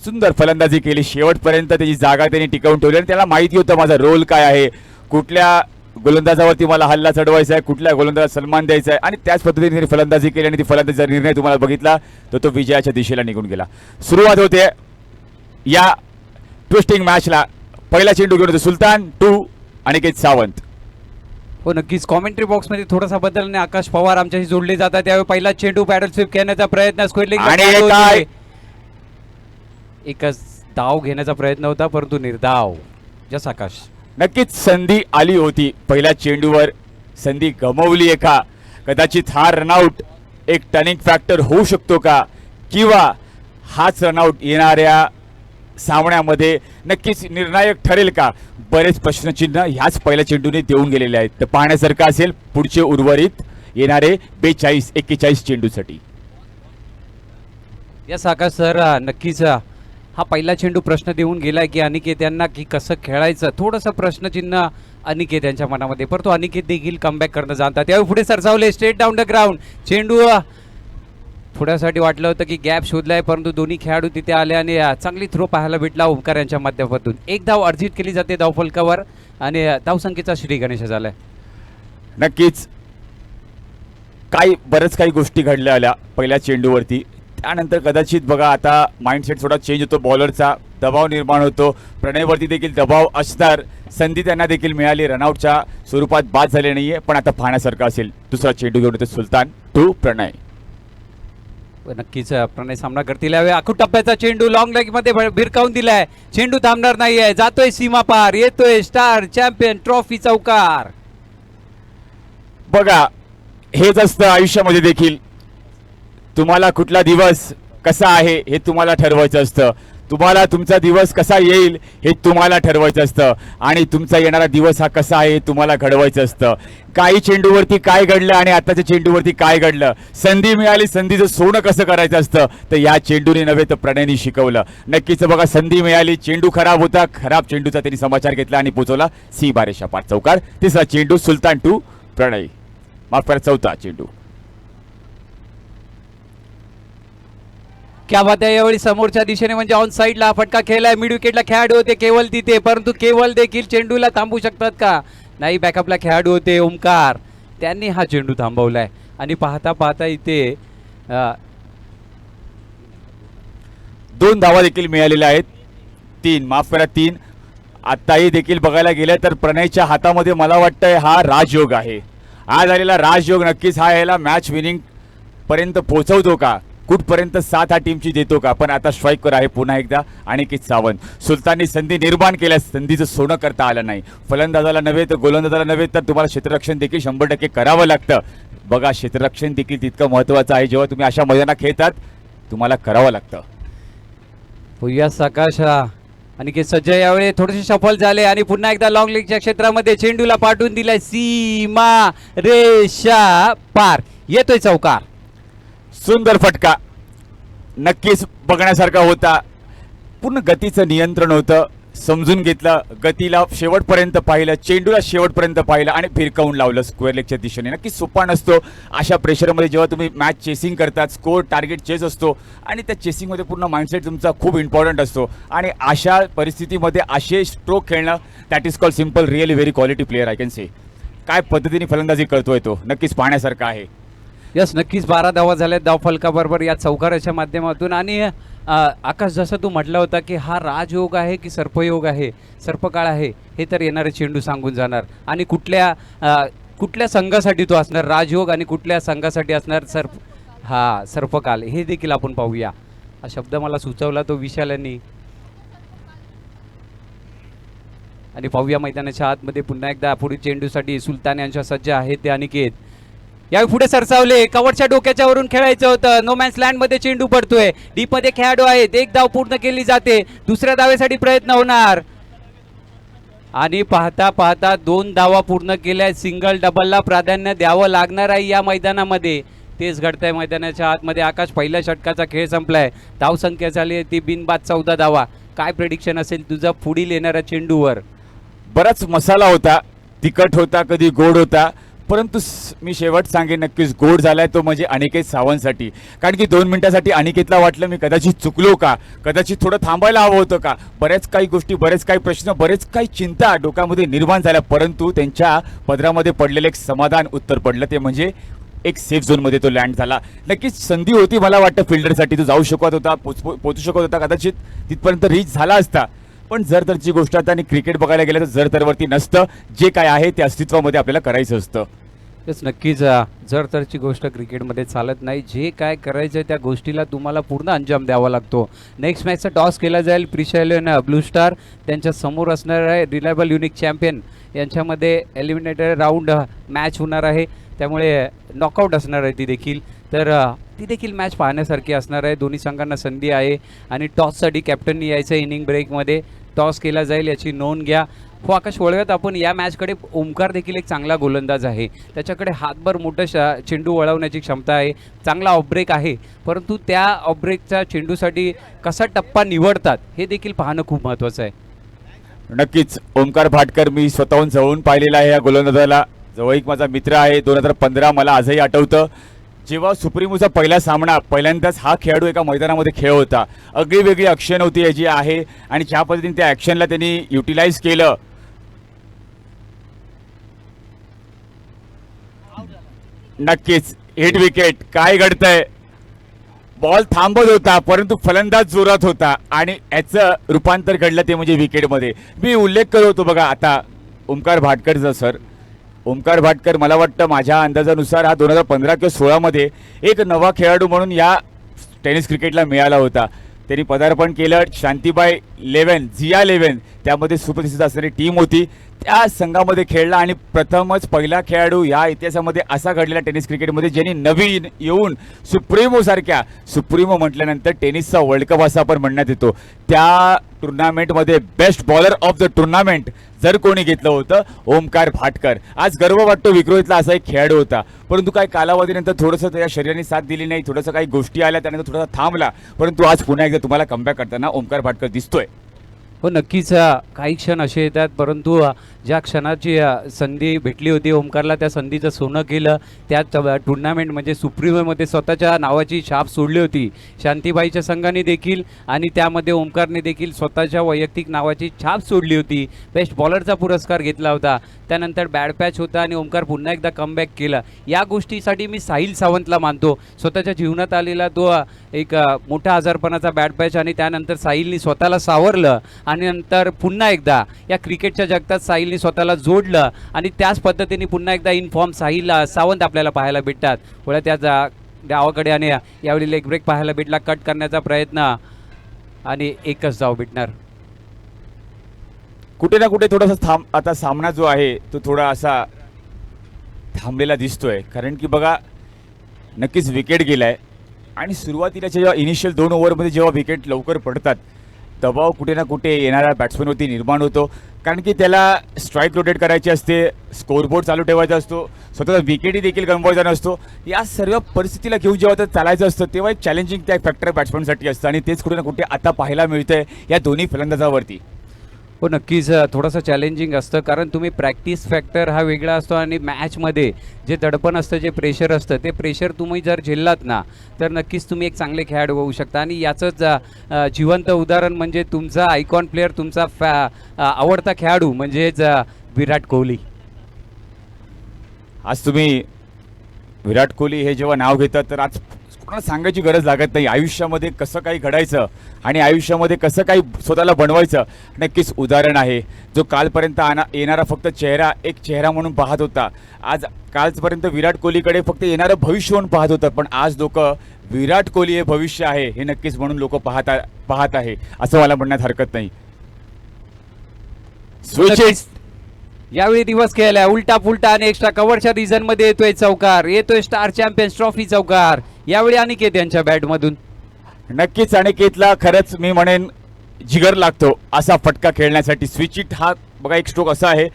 [SPEAKER 4] सुंदर फलंदाजी केली. शेवटपर्यंत त्याची जागा त्यांनी टिकवून ठेवली आणि त्याला माहिती होतं माझा रोल काय आहे, कुठल्या गोलंदाजावरती मला हल्ला चढवायचा आहे, कुठल्या गोलंदाजाला सन्मान द्यायचा आहे आणि त्याच पद्धतीने त्यांनी फलंदाजी केली आणि ती फलंदाजीचा निर्णय तुम्हाला बघितला तर तो विजयाच्या दिशेला निघून गेला. सुरुवात होते या ट्विस्टिंग मॅचला. पहिला चेंडू घेऊन होतो सुलतान, 2 अनिकेत सावंत.
[SPEAKER 2] हो नक्कीच. कॉमेंट्री बॉक्समध्ये थोडासा बदल आणि आकाश पवार आमच्याशी जोडले जातात. त्यावेळी पहिला चेंडू पॅडल स्वीप घेण्याचा प्रयत्न
[SPEAKER 4] आणि
[SPEAKER 2] एकच धाव घेण्याचा प्रयत्न होता परंतु निर्धाव. जस आकाश
[SPEAKER 4] नक्कीच संधी आली होती पहिल्या चेंडूवर, संधी गमावली आहे का, कदाचित हा रनआउट एक टर्निंग फॅक्टर होऊ शकतो का, किंवा हाच रनआउट येणाऱ्या सामन्यामध्ये नक्कीच निर्णायक ठरेल का, बरेच प्रश्नचिन्ह ह्याच पहिल्या चेंडूने देऊन गेलेले आहेत. तर पाहण्यासारखं असेल पुढचे उर्वरित येणारे 42-41 चेंडूसाठी.
[SPEAKER 2] यस आकाश सर, नक्कीच हा पहिला चेंडू प्रश्न देऊन गेलाय की अनिकेत यांना की कसं खेळायचं, थोडंसं प्रश्नचिन्ह अनिकेत यांच्या मनामध्ये. परंतु अनिकेत देखील कमबॅक करणं जाणतात. त्यावेळी पुढे सरसावले स्ट्रेट डाऊन द ग्राउंड. चेंडू थोड्यासाठी वाटलं होतं की गॅप शोधलाय परंतु दोन्ही खेळाडू तिथे आले आणि चांगली थ्रो पाहायला भेटला ओमकार यांच्या माध्यमातून. एक धाव अर्जित केली जाते धावफलकावर आणि धावसंख्येचा श्री गणेश झालाय.
[SPEAKER 4] नक्कीच बरंच काही गोष्टी घडल्या आल्या पहिल्या चेंडूवरती. त्यानंतर कदाचित बघा आता माइंडसेट थोडा चेंज होतो, बॉलरचा दबाव निर्माण होतो, प्रणयवरती देखील दबाव असणार. संधी त्यांना देखील मिळाली, रनआउटच्या स्वरूपात बाद झाले नाहीये. पण आता पाहण्यासारखं असेल दुसरा चेंडू घेऊन येतो सुलतान, 2 प्रणय.
[SPEAKER 2] नक्कीच प्रणय सामना करतील. यावेळी आखूड टप्प्याचा चेंडू लॉंग लेग मध्ये भिरकावून दिलाय. चेंडू थांबणार नाहीये, जातोय सीमा पार, येतोय स्टार चॅम्पियन ट्रॉफी चौकार.
[SPEAKER 4] बघा हेच असतं आयुष्यामध्ये देखील. तुम्हाला कुठला दिवस कसा आहे हे तुम्हाला ठरवायचं असतं. तुम्हाला तुमचा दिवस कसा येईल हे तुम्हाला ठरवायचं असतं आणि तुमचा येणारा दिवस हा कसा आहे हे तुम्हाला घडवायचं असतं. काही चेंडूवरती काय घडलं आणि आताच्या चेंडूवरती काय घडलं, संधी मिळाली, संधीचं सोनं कसं करायचं असतं तर या चेंडूने नव्हे तर प्रणयने शिकवलं. नक्कीच बघा संधी मिळाली, चेंडू खराब होता, खराब चेंडूचा त्यांनी समाचार घेतला आणि पोचवला सीमारेषा पार चौकार. तिसरा चेंडू सुलतान 2 प्रणय, माफ करा चौथा चेंडू.
[SPEAKER 2] क्या बात आहे, यावेळी समोरच्या दिशेने म्हणजे ऑन साईडला फटका खेळलाय. मिड विकेटला खेळाडू होते केवल तिथे, परंतु केवल देखील चेंडूला थांबू शकतात का? नाही, बॅकअपला खेळाडू होते ओमकार, त्यांनी हा चेंडू थांबवलाय. आणि पाहता पाहता इथे
[SPEAKER 4] 2 धावा देखील मिळालेल्या आहेत. 3 माफ करा 3. आत्ताही देखील बघायला गेलं तर प्रणयच्या हातामध्ये मला वाटतंय हा राजयोग आहे. आज आलेला राजयोग नक्कीच हा याला मॅच विनिंग पर्यंत पोहोचवतो का, कुठपर्यंत साथ हा टीमची देतो का. पण आता स्ट्राईकवर आहे पुन्हा एकदा अनिकेत सावंत. सुलताननी संधी निर्माण केल्या, संधीचं सोनं करता आलं नाही. फलंदाजाला नव्हे तर गोलंदाजाला नव्हे तर तुम्हाला क्षेत्ररक्षण देखील 100% करावं लागतं. बघा, क्षेत्ररक्षण देखील तितकं महत्त्वाचं आहे. जेव्हा तुम्ही अशा मैदानात खेळतात तुम्हाला करावं लागतं.
[SPEAKER 2] भुया साकाश अनिकेत सज्ज यावेळी थोडेसे सफल झाले आणि पुन्हा एकदा लॉंग लेगच्या क्षेत्रामध्ये चेंडूला पाठवून दिलाय. सीमा रेषा पार, येतोय चौकार.
[SPEAKER 4] सुंदर फटका, नक्कीच बघण्यासारखा होता. पूर्ण गतीचं नियंत्रण होतं, समजून घेतलं, गतीला शेवटपर्यंत पाहिलं, चेंडूला शेवटपर्यंत पाहिलं आणि भिरकावून लावलं स्क्वेअर लेगच्या दिशेने. नक्कीच सोपा नसतो अशा प्रेशरमध्ये जेव्हा तुम्ही मॅच चेसिंग करतात. स्कोर टार्गेट चेस असतो आणि त्या चेसिंगमध्ये पूर्ण माइंडसेट तुमचा खूप इम्पॉर्टंट असतो. आणि अशा परिस्थितीमध्ये असे स्ट्रोक खेळणं, that is called simple, really very quality player I can say. काय पद्धतीने फलंदाजी करतोय तो, नक्कीच पाहण्यासारखा आहे.
[SPEAKER 2] यस, नक्कीच 12 धावा झाल्यात धाव फलकाबरोबर या चौकाराच्या माध्यमातून. आणि आकाश, जसं तू म्हटलं होता की हा राजयोग आहे की सर्पयोग आहे, सर्पकाळ आहे, हे तर येणारे चेंडू सांगून जाणार. आणि कुठल्या संघासाठी तो असणार राजयोग आणि कुठल्या संघासाठी असणार सर्पकाल, हे देखील आपण पाहूया. हा शब्द मला सुचवला तो विशाल यांनी. आणि पाहूया मैदानाच्या आतमध्ये पुन्हा एकदा पुढील चेंडूसाठी सुलतान यांच्या सज्ज आहेत ते अनिकेत. यावेळी पुढे सरसावले, कव्हरच्या डोक्याच्या वरून खेळायचं होतं. नो मॅन्स लँड मध्ये चेंडू पडतोय, डीप मध्ये खेळाडू आहेत. 1 धाव पूर्ण केली जाते, दुसऱ्या धावेसाठी प्रयत्न होणार. आणि पाहता पाहता 2 धावा पूर्ण केल्या. सिंगल डबलला प्राधान्य द्यावं लागणार आहे या मैदानामध्ये. तेच घडतंय मैदानाच्या आतमध्ये. आकाश, पहिल्या षटकाचा खेळ संपलाय, धावसंख्या झाली आहे ती बिनबाद 14 धावा. काय प्रेडिक्शन असेल तुझा पुढील येणाऱ्या चेंडूवर?
[SPEAKER 4] बराच मसाला होता, तिखट होता, कधी गोड होता, परंतु मी शेवट सांगेन नक्कीच गोड झालाय तो म्हणजे अनिकेत सावंतसाठी. कारण की 2 मिनिटासाठी अनिकेतला वाटलं मी कदाचित चुकलो का, कदाचित थोडं थांबायला हवं होतं का. बऱ्याच काही गोष्टी, बरेच काही प्रश्न, बरेच काही चिंता डोक्यामध्ये निर्माण झाल्या. परंतु त्यांच्या पदरामध्ये पडलेलं एक समाधान उत्तर पडलं, ते म्हणजे एक सेफ झोनमध्ये तो लँड झाला. नक्कीच संधी होती मला वाटतं फिल्डरसाठी, तो जाऊ शकत होता, पोचू शकत होता, कदाचित तिथपर्यंत रीच झाला असता. पण जर तरची गोष्ट आता, आणि क्रिकेट बघायला गेलं तर जर तरवरती नसतं, जे काय आहे ते अस्तित्वामध्ये आपल्याला करायचं असतं.
[SPEAKER 2] तेच नक्कीच, जर तरची गोष्ट क्रिकेटमध्ये चालत नाही. जे काय करायचं आहे त्या गोष्टीला तुम्हाला पूर्ण अंजाम द्यावा लागतो. नेक्स्ट मॅचचा टॉस केला जाईल. प्रिशायलन ब्लू स्टार त्यांच्या समोर असणार आहे रिलायबल युनिक चॅम्पियन. यांच्यामध्ये एलिमिनेटर राऊंड मॅच होणार आहे, त्यामुळे नॉकआउट असणार आहे ती देखील. तर ती देखील मॅच पाहण्यासारखी असणार आहे. दोन्ही संघांना संधी आहे आणि टॉससाठी कॅप्टननी यायचं इनिंग ब्रेकमध्ये. टॉस केला जाईल याची नोंद घ्या. हो आकाश, वळव्यात आपण या मॅचकडे ओमकार देखील एक चांगला गोलंदाज आहे. त्याच्याकडे हातभर मोठं चेंडू वळवण्याची क्षमता आहे, चांगला ऑफब्रेक आहे. परंतु त्या ऑफब्रेकच्या चेंडूसाठी कसा टप्पा निवडतात हे देखील पाहणं खूप महत्त्वाचं आहे.
[SPEAKER 4] नक्कीच ओमकार भाटकर मी स्वतःहून जवळून पाहिलेला आहे. या गोलंदाजाला जवळीक माझा मित्र आहे. 2015 मला आजही आठवतं, जेव्हा सुप्रीमोचा पहिला सामना, पहिल्यांदाच हा खेळाडू एका मैदानामध्ये खेळ होता. अगदी वेगळी ॲक्शन होती याची आहे आणि ज्या पद्धतीने त्या ॲक्शनला त्यांनी युटिलाइज केलं. नक्कीच हिट विकेट. काय घडतंय, बॉल थांबत होता परंतु फलंदाज जोरात होता आणि याचं रूपांतर घडलं ते म्हणजे विकेटमध्ये. मी उल्लेख करत होतो बघा आता ओमकार भाटकरचा. सर ओमकार भाटकर मला वाटतं माझ्या अंदाजानुसार हा 2015 किंवा 16मध्ये एक नवा खेळाडू म्हणून या टेनिस क्रिकेटला मिळाला होता. त्यांनी पदार्पण केलं. शांतीबाई 11, झिया 11 त्यामध्ये सुप्रसिद्ध असणारी टीम होती, त्या संघामध्ये खेळला आणि प्रथमच पहिला खेळाडू या इतिहासामध्ये असा घडलेला टेनिस क्रिकेटमध्ये ज्यांनी नवीन येऊन सुप्रीमोसारख्या, सुप्रीमो म्हटल्यानंतर टेनिसचा वर्ल्ड कप असा आपण म्हणण्यात येतो, त्या टुर्नामेंटमध्ये best bowler of the tournament जर कोणी घेतलं होतं ओमकार भाटकर. आज गर्व वाटतो विक्रोळीतला असा एक खेळाडू होता, परंतु काही कालावधीनंतर थोडंसं त्याच्या शरीराने साथ दिली नाही, थोडंसं काही गोष्टी आल्या, त्यानंतर थोडासा थांबला, परंतु आज पुन्हा एकदा तुम्हाला कमबॅक करताना ओमकार भाटकर दिसतोय.
[SPEAKER 2] हो नक्कीच काही क्षण असे येतात परंतु ज्या क्षणाची संधी भेटली होती ओमकारला त्या संधीचं सोनं केलं. त्यात टुर्नामेंट म्हणजे सुप्रीममध्ये स्वतःच्या नावाची छाप सोडली होती शांतीबाईच्या संघाने देखील आणि त्यामध्ये ओमकारने देखील स्वतःच्या वैयक्तिक नावाची छाप सोडली होती. बेस्ट बॉलरचा पुरस्कार घेतला होता. त्यानंतर बॅड पॅच होता आणि ओमकार पुन्हा एकदा कमबॅक केला. या गोष्टीसाठी मी साहिल सावंतला मानतो. स्वतःच्या जीवनात आलेला तो एक मोठा आजारपणाचा बॅड पॅच आणि त्यानंतर साहिलनी स्वतःला सावरलं आणि नंतर पुन्हा एकदा या क्रिकेटच्या जगतात साहिलने स्वतःला जोडलं आणि त्याच पद्धतीने पुन्हा एकदा इन फॉर्म साहिल सावंत आपल्याला पाहायला भेटतात. थोड्या त्या डावाकडे आणि यावेळी लेग ब्रेक पाहायला भेटला. कट करण्याचा प्रयत्न आणि एकच धाव भेटणार.
[SPEAKER 4] कुठे ना कुठे थोडासा आता सामना जो आहे तो थोडा असा थांबलेला दिसतोय. कारण की बघा नक्कीच विकेट गेलाय आणि सुरुवातीला जेव्हा इनिशियल 2 ओव्हरमध्ये जेव्हा विकेट लवकर पडतात दबाव कुठे ना कुठे येणाऱ्या बॅट्समनवरती निर्माण होतो. कारण की त्याला स्ट्राईक रोटेट करायची असते, स्कोरबोर्ड चालू ठेवायचा असतो, स्वतःचा विकेटही देखील गमवायचा नसतो. या सर्व परिस्थितीला घेऊन जेव्हा तर चालायचं असतं तेव्हा एक चॅलेंजिंग त्या फॅक्टर बॅट्समनसाठी असतं आणि तेच कुठे ना कुठे आता पाहायला मिळतंय या दोन्ही फलंदाजावरती.
[SPEAKER 2] हो नक्कीच थोडंसं चॅलेंजिंग असतं कारण तुम्ही प्रॅक्टिस फॅक्टर हा वेगळा असतो आणि मॅचमध्ये जे दडपण असतं जे प्रेशर असतं ते प्रेशर तुम्ही जर झेललात ना तर नक्कीच तुम्ही एक चांगले खेळाडू होऊ शकता. आणि याचंच जिवंत उदाहरण म्हणजे तुमचा आयकॉन प्लेअर तुमचा आवडता खेळाडू म्हणजेच विराट कोहली.
[SPEAKER 4] आज तुम्ही विराट कोहली हे जेव्हा नाव घेतात तर आज कोणाला सांगायची गरज लागत नाही. आयुष्यामध्ये कसं काही घडायचं आणि आयुष्यामध्ये कसं काही स्वतःला बनवायचं नक्कीच उदाहरण आहे. जो कालपर्यंत येणारा फक्त एक चेहरा म्हणून पाहत होता, आज कालपर्यंत विराट कोहलीकडे फक्त येणारं भविष्य म्हणून पाहत होतं. पण आज लोक विराट कोहली हे भविष्य आहे हे नक्कीच म्हणून लोक पाहत आहे असं मला म्हणण्यात हरकत नाही.
[SPEAKER 2] नक्कीच. यावेळी दिवस खेळलाय उलटा पुलटा आणि एक्स्ट्रा कव्हरच्या रिझन मध्ये येतोय चौकार, येतोय स्टार चॅम्पियन्स ट्रॉफी चौकार. यावेळी अनिकेत यांच्या बॅटमधून
[SPEAKER 4] नक्कीच अनिकेतला खरंच मी म्हणेन जिगर लागतो असा फटका खेळण्यासाठी. स्विच इट हा बघा एक स्ट्रोक असा आहे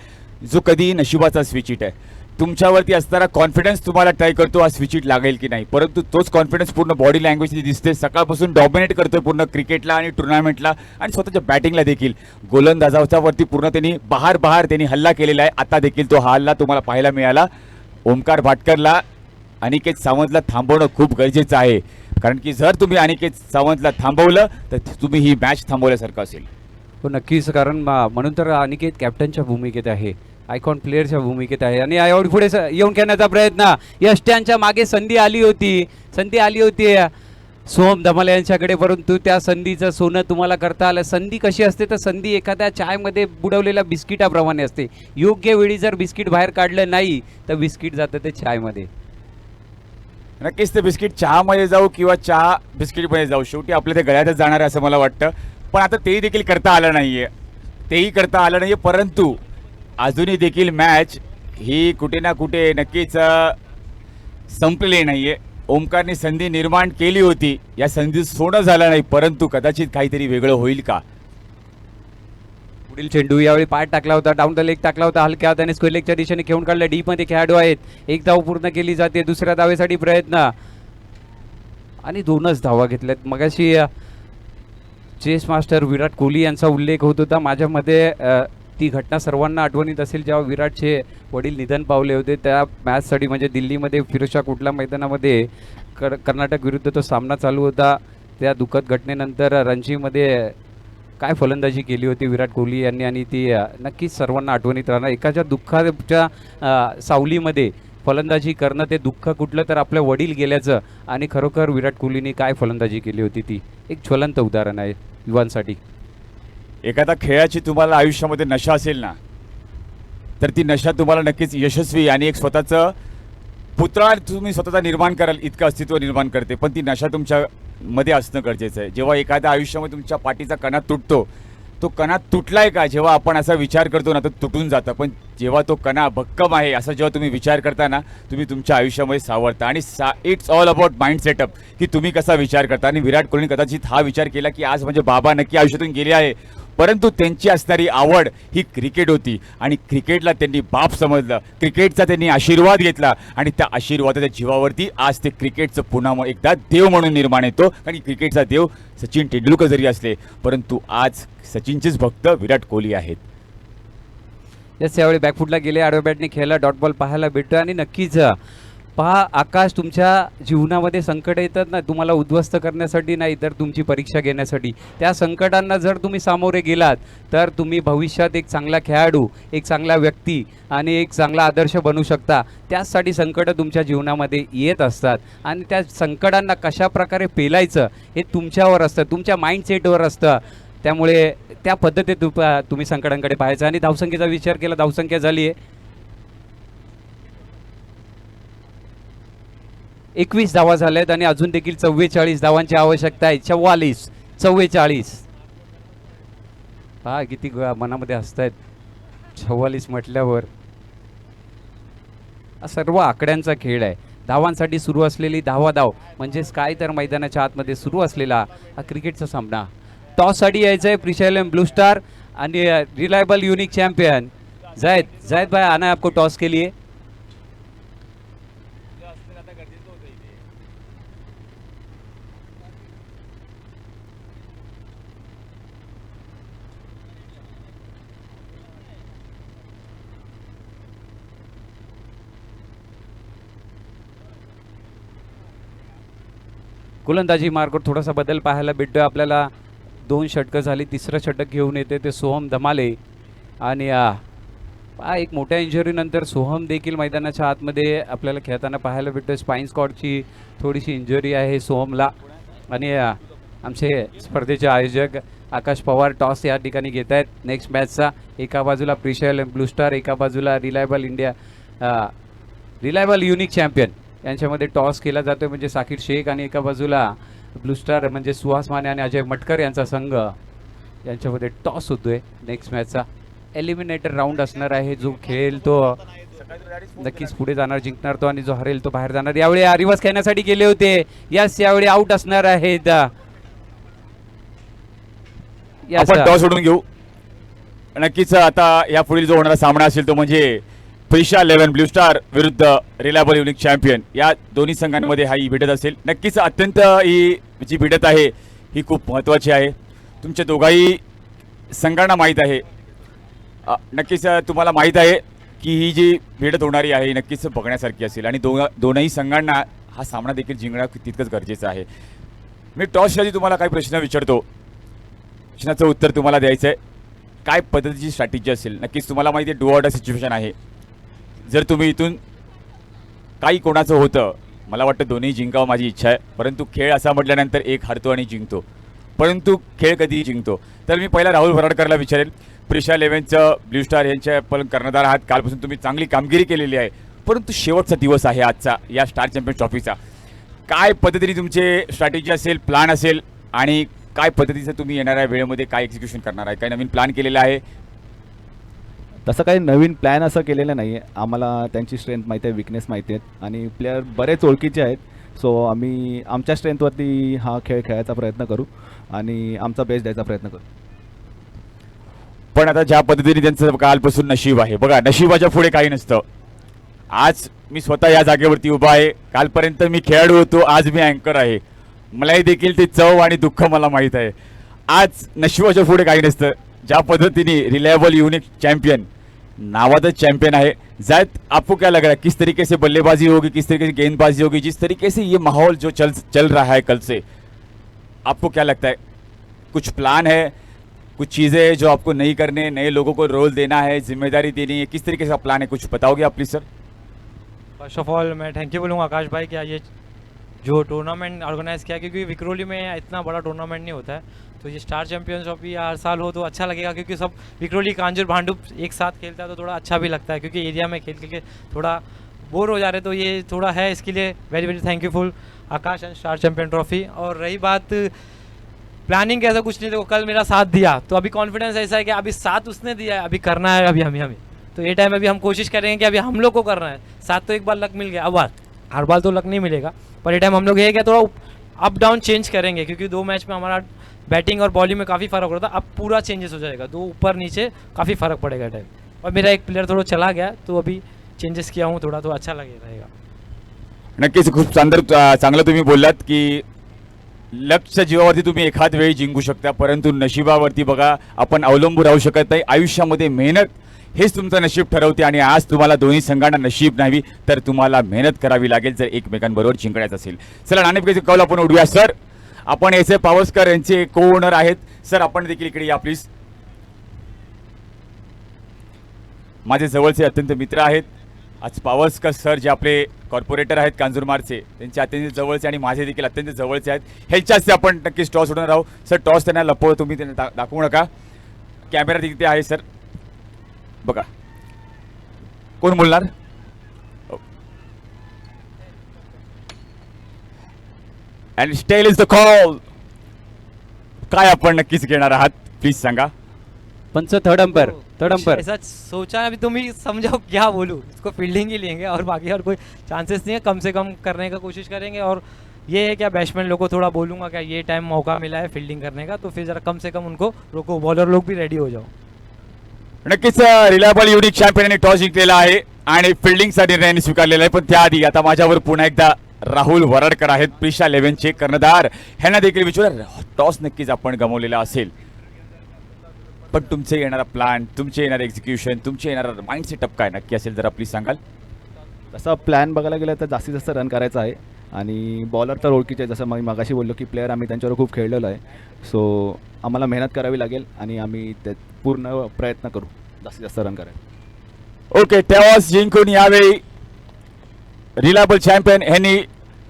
[SPEAKER 4] जो कधी नशिबाचा स्विच इट आहे. तुमच्यावरती असणारा कॉन्फिडन्स तुम्हाला ट्राय करतो हा स्विच इट लागेल की नाही, परंतु तोच कॉन्फिडन्स पूर्ण बॉडी लँग्वेज दिसते. सकाळपासून डॉमिनेट करतोय पूर्ण क्रिकेटला आणि टुर्नामेंटला आणि स्वतःच्या बॅटिंगला देखील. गोलंदाजावरती पूर्ण त्यांनी बहार त्यांनी हल्ला केलेला आहे. आता देखील तो हा हल्ला तुम्हाला पाहायला मिळाला. ओमकार भाटकरला अनिकेत सावंतला थांबवणं खूप गरजेचं आहे. कारण की जर तुम्ही अनिकेत सावंतला थांबवलं तर तुम्ही ही मॅच थांबवल्यासारखं असेल.
[SPEAKER 2] हो नक्कीच कारण म्हणून तर अनिकेत कॅप्टनच्या भूमिकेत आहे, आयकॉन प्लेअरच्या भूमिकेत आहे. आणि यावेळी पुढे येऊन खेळण्याचा प्रयत्न, यष्ट्यांच्या मागे संधी आली होती सोहम धमाल यांच्याकडे, परंतु त्या संधीचं सोनं तुम्हाला करता आलं. संधी कशी असते तर संधी एखाद्या चायमध्ये बुडवलेल्या बिस्किटाप्रमाणे असते. योग्य वेळी जर बिस्किट बाहेर काढलं नाही तर बिस्किट जातं ते चायमध्ये.
[SPEAKER 4] नक्कीच ते बिस्किट चहामध्ये जाऊ किंवा चहा बिस्किटमध्ये जाऊ शेवटी आपल्या ते गळ्यातच जाणार आहे असं मला वाटतं. पण आता तेही देखील करता आलं नाहीये. परंतु अजूनही देखील मॅच ही कुठे ना कुठे नक्कीच संपलेली नाहीये. ओमकारने संधी निर्माण केली होती, या संधी सोनं झालं नाही, परंतु कदाचित काहीतरी वेगळं होईल का.
[SPEAKER 2] पुढील चेंडू यावेळी पाय टाकला होता, डाऊन द लेग टाकला होता हलक्या हाताने, स्क्वेअर लेगच्या दिशेने खेळून काढलं. डीप मध्ये खेळाडू आहेत, एक धाव पूर्ण केली जाते, दुसऱ्या धावेसाठी प्रयत्न आणि 2च धावा घेतल्यात. मगाशी चेस मास्टर विराट कोहली यांचा उल्लेख होत होता. माझ्या मते ती घटना सर्वांना आठवणीत असेल जेव्हा विराटचे वडील निधन पावले होते. त्या मॅचसाठी म्हणजे दिल्लीमध्ये फिरोजशाह कोटला मैदानामध्ये कर्नाटक विरुद्ध तो सामना चालू होता. त्या दुःखद घटनेनंतर रणजीमध्ये काय फलंदाजी केली होती विराट कोहली यांनी आणि ती नक्कीच सर्वांना आठवणीत राहणार. एकाच्या दुःखाच्या सावलीमध्ये फलंदाजी करणं ते दुःख कुठलं तर आपल्या वडील गेल्याचं आणि खरोखर विराट कोहलीने काय फलंदाजी केली होती ती एक ज्वलंत उदाहरण आहे युवांसाठी.
[SPEAKER 4] एखादा खेळाची तुम्हाला आयुष्यामध्ये नशा असेल ना तर ती नशा तुम्हाला नक्कीच यशस्वी आणि एक स्वतःचं पुतळा तुम्ही स्वतःचा निर्माण कराल इतकं अस्तित्व निर्माण करते. पण ती नशा तुमच्यामध्ये असणं गरजेचं आहे. जेव्हा एखाद्या आयुष्यामध्ये तुमच्या पाठीचा कणा तुटतो, तो कणा तुटलाय का जेव्हा आपण असा विचार करतो ना तर तुटून जातं. पण जेव्हा तो कणा भक्कम आहे असा जेव्हा तुम्ही विचार करता ना, तुम्ही तुमच्या आयुष्यामध्ये सावरता. आणि it's all about mind setup, की तुम्ही कसा विचार करता. आणि विराट कोहलीने कदाचित हा विचार केला की आज म्हणजे बाबा नक्की आयुष्यातून गेले आहे, परंतु त्यांची असणारी आवड ही क्रिकेट होती आणि क्रिकेटला त्यांनी बाप समजलं, क्रिकेटचा त्यांनी आशीर्वाद घेतला आणि त्या आशीर्वादाच्या जीवावरती आज ते क्रिकेटचं पुन्हा एकदा देव म्हणून निर्माण येतो. कारण की क्रिकेटचा देव सचिन तेंडुलकर जरी असले, परंतु आज सचिनचेच भक्त विराट कोहली आहेत.
[SPEAKER 2] यस, यावेळी बॅकफुटला गेले, आडव्या बॅटने खेळला, डॉट बॉल पाहायला भेटतो. आणि नक्कीच पहा आकाश, तुमच्या जीवनामध्ये संकट येतात ना, तुम्हाला उद्ध्वस्त करण्यासाठी नाही तर तुमची परीक्षा घेण्यासाठी. त्या संकटांना जर तुम्ही सामोरे गेलात तर तुम्ही भविष्यात एक चांगला खेळाडू, एक चांगला व्यक्ती आणि एक चांगला आदर्श बनू शकता. त्याचसाठी संकटं तुमच्या जीवनामध्ये येत असतात आणि त्या संकटांना कशा प्रकारे पेलायचं हे तुमच्यावर असतं, तुमच्या माइंडसेटवर असतं. त्यामुळे त्या पद्धतीत तुम्ही संकटांकडे पाहायचं. आणि धावसंख्येचा विचार केला, धावसंख्या झाली आहे 21 धावा झाल्यात आणि अजून देखील 44 धावांची आवश्यकता आहे. 44 हा किती मनामध्ये हसतायत. 44 म्हटल्यावर हा सर्व आकड्यांचा खेळ आहे. धावांसाठी सुरू असलेली धाव म्हणजेच काय तर मैदानाच्या आतमध्ये सुरू असलेला हा क्रिकेटचा सामना. टॉससाठी यायचं आहे प्रिशायलम ब्लू स्टार आणि रिलायबल युनिक चॅम्पियन जायद भाई आना है आपको टॉस के लिए. गोलंदाजी मार्गावर थोडासा बदल पाहायला भेटतोय आपल्याला. 2 षटकं झाली, तिसरं षटक घेऊन येते ते सोहम धमाले. आणि एक मोठ्या इंजुरीनंतर सोहम देखील मैदानाच्या आतमध्ये आपल्याला खेळताना पाहायला भेटतोय. स्पाइन स्कॉटची थोडीशी इंजुरी आहे सोहमला. आणि आमचे स्पर्धेचे आयोजक आकाश पवार टॉस या ठिकाणी घेत आहेत नेक्स्ट मॅचचा. एका बाजूला प्रिशायल ब्लू स्टार, एका बाजूला रिलायबल युनिक चॅम्पियन यांच्यामध्ये टॉस केला जातो म्हणजे साकीर शेख. आणि एका बाजूला ब्लू स्टार म्हणजे सुहास माने आणि अजय मटकर यांचा संघ यांच्यामध्ये टॉस होतोय. नेक्स्ट मॅचचा एलिमिनेटर राऊंड असणार आहे. जो खेळेल तो नक्कीच पुढे जाणार, जिंकणार तो, आणि जो हरेल तो बाहेर जाणार. यावेळी रिवर्स खेळण्यासाठी गेले होते, यस यावेळी आउट असणार आहेत.
[SPEAKER 4] आपण टॉस सोडून घेऊ. नक्कीच आता या पुढील जो होणारा सामना असेल तो म्हणजे प्रिशा 11 ब्लू स्टार विरुद्ध रिलायबल युनिक चॅम्पियन. या दोन्ही संघांमध्ये ही भिडत असेल. नक्कीच अत्यंत ही जी भिडत आहे ही खूप महत्त्वाची आहे. तुमच्या दोघाही संघांना माहीत आहे, नक्कीच तुम्हाला माहीत आहे की ही जी भिडत होणारी आहे ही नक्कीच बघण्यासारखी असेल. आणि दोनही संघांना हा सामना देखील जिंकणं तितकंच गरजेचं आहे. मी टॉसच्या आधी तुम्हाला काही प्रश्न विचारतो, प्रश्नाचं उत्तर तुम्हाला द्यायचं आहे. काय पद्धतीची स्ट्रॅटेजी असेल? नक्कीच तुम्हाला माहिती आहे डू ऑर डाय सिच्युएशन आहे. जर तुम्ही इथून काही कोणाचं होतं, मला वाटतं दोन्ही जिंकावं माझी इच्छा आहे, परंतु खेळ असा म्हटल्यानंतर एक हरतो आणि जिंकतो, परंतु खेळ कधी जिंकतो. तर मी पहिला राहुल वराडकरला विचारेल. प्रिशा 11चं ब्लू स्टार यांच्या पण कर्णधार आहात. कालपासून तुम्ही चांगली कामगिरी केलेली आहे, परंतु शेवटचा दिवस आहे आजचा या स्टार चॅम्पियन ट्रॉफीचा. काय पद्धतीने तुमचे स्ट्रॅटेजी असेल, प्लॅन असेल, आणि काय पद्धतीचं तुम्ही येणाऱ्या वेळेमध्ये काय एक्झिक्युशन करणार आहे? काय नवीन प्लॅन केलेला आहे?
[SPEAKER 5] तसं काही नवीन प्लॅन असं केलेलं नाही आहे. आम्हाला त्यांची स्ट्रेंथ माहिती आहे, विकनेस माहिती आहेत, आणि प्लेयर बरेच ओळखीचे आहेत. सो आम्ही आमच्या स्ट्रेंथवरती हा खेळ खेळायचा प्रयत्न करू आणि आमचा बेस्ट द्यायचा प्रयत्न करू.
[SPEAKER 4] पण आता ज्या पद्धतीने त्यांचं कालपासून नशीब आहे, बघा नशिबाच्या पुढे काही नसतं. आज मी स्वतः या जागेवरती उभा आहे. कालपर्यंत मी खेळाडू होतो, आज मी अँकर आहे. मलाही देखील ते चव आणि दुःख मला माहीत आहे. आज नशिबाच्या पुढे काही नसतं. ज्या पद्धतीने रिलायबल यूनिक चैंपियन नावादत चैंपियन है, जायद आपको क्या लग रहा है किस तरीके से बल्लेबाजी होगी, किस तरीके से गेंदबाजी होगी, जिस तरीके से ये माहौल जो चल रहा है कल से, आपको क्या लगता है कुछ प्लान है, कुछ चीज़ें जो आपको नहीं करने, नए लोगों को रोल देना है, जिम्मेदारी देनी है, किस तरीके से प्लान है, कुछ बताओगे आप please sir?
[SPEAKER 6] First of all मैं थैंक यू बोलूँगा आकाश भाई कि ये जो टूर्नामेंट ऑर्गेनाइज़ किया, क्योंकि विक्रोली में इतना बड़ा टूर्नामेंट नहीं होता है, तो ये स्टार चैंपियंस ट्रॉफी हर साल हो तो अच्छा लगेगा, क्योंकि सब विक्रोली कांजूर भांडुप एक साथ खेलता है तो थोड़ा अच्छा भी लगता है, क्योंकि एरिया में खेल के थोड़ा बोर हो जा रहे, तो ये थोड़ा है इसके लिए वेरी वेरी थैंकफुल आकाश एंड स्टार चैंपियन ट्रॉफी। और रही बात प्लानिंग कैसा कुछ नहीं, देखो कल मेरा साथ दिया तो अभी कॉन्फिडेंस ऐसा है कि अभी साथ उसने दिया है, अभी करना है अभी हमें तो ये टाइम अभी हम कोशिश करेंगे कि अभी हम लोग को करना है। 7 तो एक बार लक मिल गया, अब हर बार तो लक नहीं मिलेगा, पर ये टाइम हम लोग ये क्या थोड़ा अप डाउन चेंज करेंगे, क्योंकि 2 मैच में हमारा बैटिंग और बॉलिंग में काफ़ी फ़र्क हो रहा था। अब पूरा चेंजेस हो जाएगा, तो ऊपर नीचे काफ़ी फ़र्क पड़ेगा टाइम। और मेरा एक प्लेयर थोड़ा चला गया, तो अभी चेंजेस किया हूँ थोड़ा, तो अच्छा रहेगा।
[SPEAKER 4] नक्कीच खूप चांगलं तुम्ही बोललात की लक्षच्या जीवावरती तुम्ही एखाद वेळी जिंकू शकता, परंतु नशिबावरती बघा आपण अवलंबून राहू शकत नाही। आयुष्यामध्ये मेहनत हेच तुमचं नशीब ठरवते आणि आज तुम्हाला दोन्ही संघांना नशीब नाही तर तुम्हाला मेहनत करावी लागेल जर एकमेकांबरोबर जिंकायचं असेल। चला नाणेफेकीचे कौल आपण उडूया। सर आपण एस.ए. पावसकर यांचे को ओनर आहेत, सर आपण देखील इकडे या प्लीज। माझे जवळचे अत्यंत मित्र आहेत आज पावसकर सर, जे आपले कॉर्पोरेटर आहेत कांजूरमार्गचे, त्यांचे अत्यंत जवळचे आणि माझे देखील अत्यंत जवळचे आहेत। ह्याच्याच आपण नक्कीच टॉस उडवणार आहोत। सर टॉस त्यांना लपव, तुम्ही त्यांना दाखवू नका, कॅमेरा तिथे आहे सर, बघा कोण बोलणार। अँड स्टेल इज द कॉल, काय आपण नक्कीच घेणार आहात प्लीज सांगा।
[SPEAKER 2] पंच थर्ड अंपायर
[SPEAKER 6] ऐसा सोचा है, अभी तुम ही समझाओ क्या बोलूँ, इसको फील्डिंग ही लेंगे और बाकी और कोई चांसेस नहीं है, कम से कम करने का कोशिश करेंगे। और ये है क्या बैट्समैन लोग को थोड़ा बोलूँगा क्या ये टाइम मौका मिला है फील्डिंग करने का, तो फिर जरा कम से कम उनको रोको, बॉलर लोग भी रेडी हो जाओ।
[SPEAKER 4] नक्कीच रिलायबल युनिक चॅम्पियन टॉस जिंकलेला आहे आणि फिल्डिंगचा निर्णय स्वीकारलेला आहे। पण त्याआधी आता माझ्यावर पुन्हा एकदा राहुल वराडकर आहेत, प्रिशा 11चे कर्णधार, ह्यांना देखील विचार टॉस नक्कीच आपण गमावलेला असेल, पण तुमचे येणारा प्लॅन, तुमचे येणारे एक्झिक्युशन, तुमचे येणारा माइंड सेटअप काय नक्की असेल जरा प्लीज सांगाल।
[SPEAKER 5] तसा प्लॅन बघायला गेलं तर जास्तीत जास्त रन करायचा आहे आणि बॉलर तर ओळखीचे आहे, जसं मी मगाशी बोललो की प्लेअर आम्ही त्यांच्यावर खूप खेळलेलो आहे, सो आम्हाला मेहनत करावी लागेल आणि आम्ही त्यात पूर्ण प्रयत्न करू जास्तीत जास्त रन करायला।
[SPEAKER 4] ओके, टॉस जिंकून यावेळी रिलायबल चॅम्पियन यांनी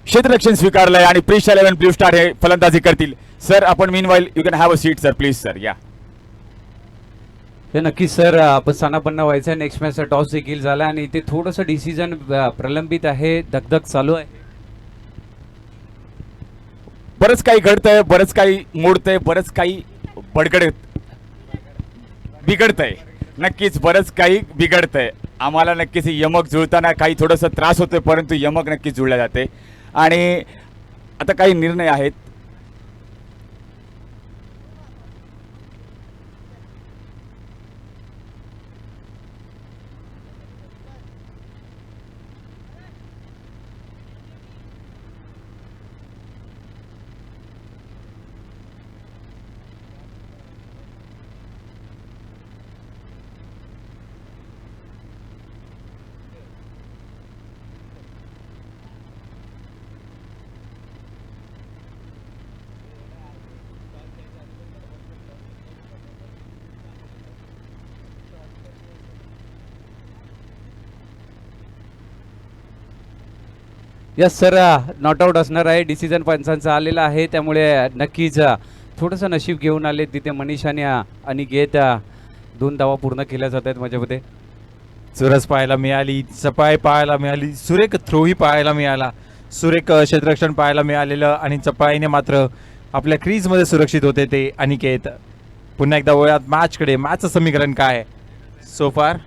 [SPEAKER 4] क्षेत्ररक्षण स्वीकारलंय आणि प्रिशा 11 ब्लू स्टार हे फलंदाजी करतील। सर आपण meanwhile you can have a seat sir please sir या।
[SPEAKER 2] हे नक्कीच सर, आपण स्थानापन्न व्हायचं आहे। नेक्स्ट मॅचचा टॉस देखील झाला आणि इथे थोडंसं डिसिजन प्रलंबित आहे, धगधग चालू आहे,
[SPEAKER 4] बरंच काही घडतंय, बरंच काही मोडतंय, बरंच काही बिघडतंय, नक्कीच बरंच काही बिघडतंय। आम्हाला नक्कीच यमक जुळताना काही थोडंसं त्रास होतोय, परंतु यमक नक्कीच जुळल्या जाते आणि आता काही निर्णय आहेत।
[SPEAKER 2] यस सर, नॉट आउट असणार आहे, डिसिजन पंचांचा आलेला आहे, त्यामुळे नक्कीच थोडंसं नशीब घेऊन आले तिथे मनीष आणि अनिकेत। 2 धावा पूर्ण केल्या जात आहेत माझ्यामध्ये।
[SPEAKER 1] चुरस पाहायला मिळाली, चपाई पाहायला मिळाली, सुरेख थ्रोही पाहायला मिळाला, सुरेख क्षेत्ररक्षण पाहायला मिळालेलं आणि चपाईने मात्र आपल्या क्रीजमध्ये सुरक्षित होते ते अनिकेत। पुन्हा एकदा वळूयात मॅचकडे। मॅचचं समीकरण काय सो फार?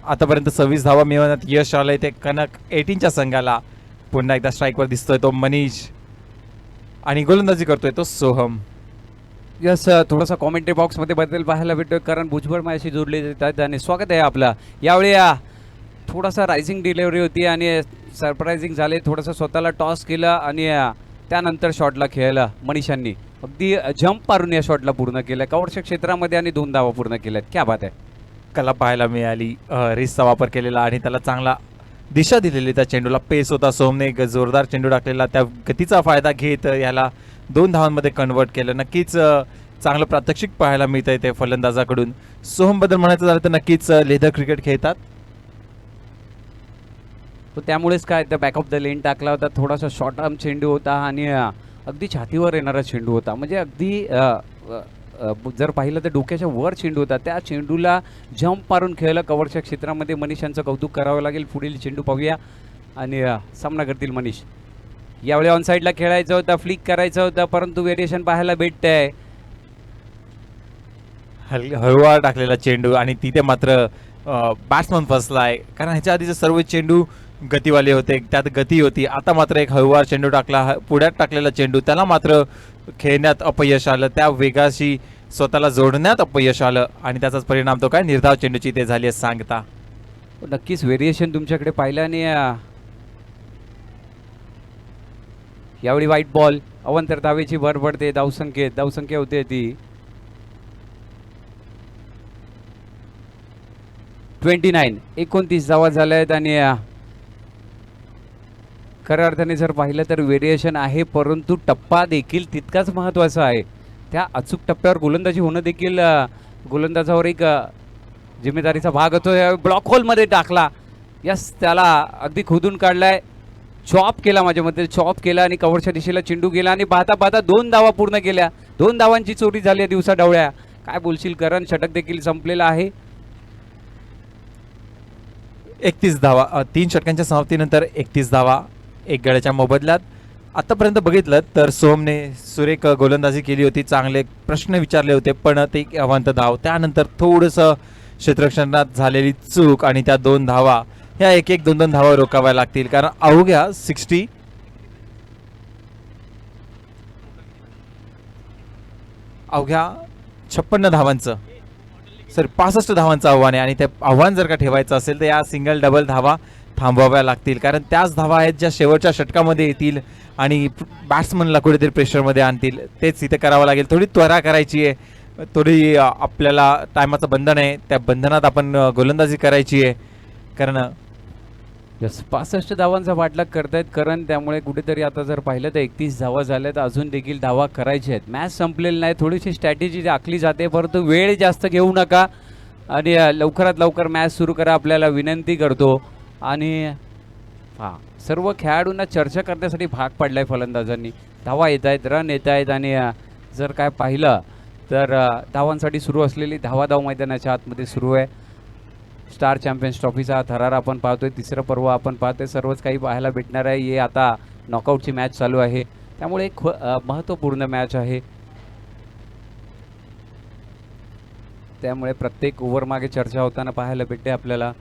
[SPEAKER 1] आतापर्यंत 26 धावा मिळवण्यात यश आलंय ते कनक 18च्या संघाला। पुन्हा एकदा स्ट्राईकवर दिसतोय तो मनीष आणि गोलंदाजी करतोय तो सोहम।
[SPEAKER 2] यस, थोडासा कॉमेंट्री बॉक्समध्ये बदल पाहायला भेटतोय, कारण भुजबळ माझ्याशी जोडले जातात आणि स्वागत आहे आपलं। यावेळी थोडासा रायझिंग डिलिव्हरी होती आणि सरप्रायझिंग झाले, थोडंसं स्वतःला टॉस केलं आणि त्यानंतर शॉटला खेळलं मनीषांनी, अगदी जंप मारून या शॉटला पूर्ण केलं कव्हरच्या क्षेत्रामध्ये आणि 2 धावा पूर्ण केल्यात। क्या बात आहे,
[SPEAKER 1] कला पाहायला मिळाली, रेसचा वापर केलेला आणि त्याला चांगला दिशा दिलेली त्या चेंडूला। पेस होता, सोहमने एक जोरदार चेंडू टाकलेला, त्या गतीचा फायदा घेत याला 2 धावांमध्ये कन्वर्ट केलं। नक्कीच चांगलं प्रात्यक्षिक पाहायला मिळतंय ते फलंदाजाकडून। सोहमबद्दल म्हणायचं झालं तर नक्कीच लेदर क्रिकेट खेळतात,
[SPEAKER 2] तो त्यामुळेच काय तर बॅक ऑफ द लेन टाकला होता, थोडासा शॉर्ट आर्म चेंडू होता आणि अगदी छातीवर येणारा चेंडू होता, म्हणजे अगदी जर पाहिलं तर डोक्याच्या वर चेंडू होता, त्या चेंडूला जंप मारून खेळलं कव्हरच्या क्षेत्रामध्ये। मनीषांचं कौतुक करावं लागेल। पुढील चेंडू पाहूया, आणि सामना करतील मनीष. यावेळी ऑन साईडला खेळायचं होतं, फ्लिक करायचं होतं, परंतु व्हेरिएशन पाहायला भेटतंय.
[SPEAKER 1] हळूवार टाकलेला चेंडू आणि तिथे मात्र बॅट्समन फसलाय, कारण ह्याच्या आधीचे सर्व चेंडू गतीवाले होते, त्यात गती होती. आता मात्र एक हळूवार चेंडू टाकला, पुढ्यात टाकलेला चेंडू त्याला मात्र खेळण्यात अपयश आलं, त्या वेगाशी स्वतःला जोडण्यात अपयश आलं आणि त्याचाच परिणाम तो काय निर्धाव चेंडूची ते झाली आहे सांगता.
[SPEAKER 2] नक्कीच व्हेरिएशन तुमच्याकडे पाहिलं आणि यावेळी वाईट बॉल. अवंतर धावेची भर पडते. धावसंख्या होते ती 29. 29 धावा झाल्या आहेत आणि खऱ्या अर्थाने जर पाहिलं तर व्हेरिएशन आहे, परंतु टप्पा देखील तितकाच महत्त्वाचा आहे. त्या अचूक टप्प्यावर गोलंदाजी होणं देखील गोलंदाजावर एक जिम्मेदारीचा भाग होतो. ब्लॉक होलमध्ये टाकला. यस, त्याला अगदी खोदून काढलाय. चॉप केला, माझ्या मते चॉप केला आणि कव्हरच्या दिशेला चेंडू गेला आणि पाहता पाहता 2 धावा पूर्ण केल्या. 2 धावांची चोरी झाली आहे दिवसा डावळ्या. काय बोलशील करण? षटक देखील संपलेला आहे.
[SPEAKER 1] 31 धावा, 3 षटकांच्या समाप्तीनंतर 31 धावा 1 गड्याच्या मोबदल्यात. आतापर्यंत बघितलं तर सोमने सुरेख गोलंदाजी केली होती, चांगले प्रश्न विचारले होते, पण ते अवांत धाव. त्यानंतर थोडंसं क्षेत्ररक्षणात झालेली चूक आणि त्या 2 धावा, ह्या 1-1, 2-2 धावा रोखाव्या लागतील, कारण अवघ्या 56 धावांचं 65 धावांचं आव्हान आहे आणि ते आव्हान जर का ठेवायचं असेल तर या सिंगल डबल धावा थांबवाव्या लागतील, कारण त्याच धावा आहेत ज्या शेवटच्या षटकामध्ये येतील आणि बॅट्समनला कुठेतरी प्रेशरमध्ये आणतील. तेच इथे करावं लागेल. थोडी त्वरा करायची आहे, थोडी आपल्याला टायमाचं बंधन आहे, त्या बंधनात आपण गोलंदाजी करायची आहे, कारण
[SPEAKER 2] 65 धावांचा पाठलाग करतायत करण. त्यामुळे कुठेतरी आता जर पाहिलं तर 31 धावा झाल्या, तर अजून देखील धावा करायच्या आहेत. मॅच संपलेली नाही, थोडीशी स्ट्रॅटेजी आखली जाते, परंतु वेळ जास्त घेऊ नका आणि लवकरात लवकर मॅच सुरू करा, आपल्याला विनंती करतो. आणि सर्व खेळाडूंना चर्चा करण्यासाठी भाग पडलाय फलंदाजांनी. धावा येत आहेत, रन येत आहेत आणि जर काय पाहिलं तर धावांसाठी सुरू असलेली धावाधाव मैदानाच्या आतमध्ये सुरू आहे. स्टार चॅम्पियन्स ट्रॉफीचा थरार आपण पाहतोय, तिसरं पर्व आपण पाहतोय, सर्वच काही पाहायला भेटणार आहे. हे आता नॉकआउटची मॅच चालू आहे, त्यामुळे एक महत्त्वपूर्ण मॅच आहे. त्यामुळे प्रत्येक ओव्हर मागे चर्चा होताना पाहायला भेटते आपल्याला.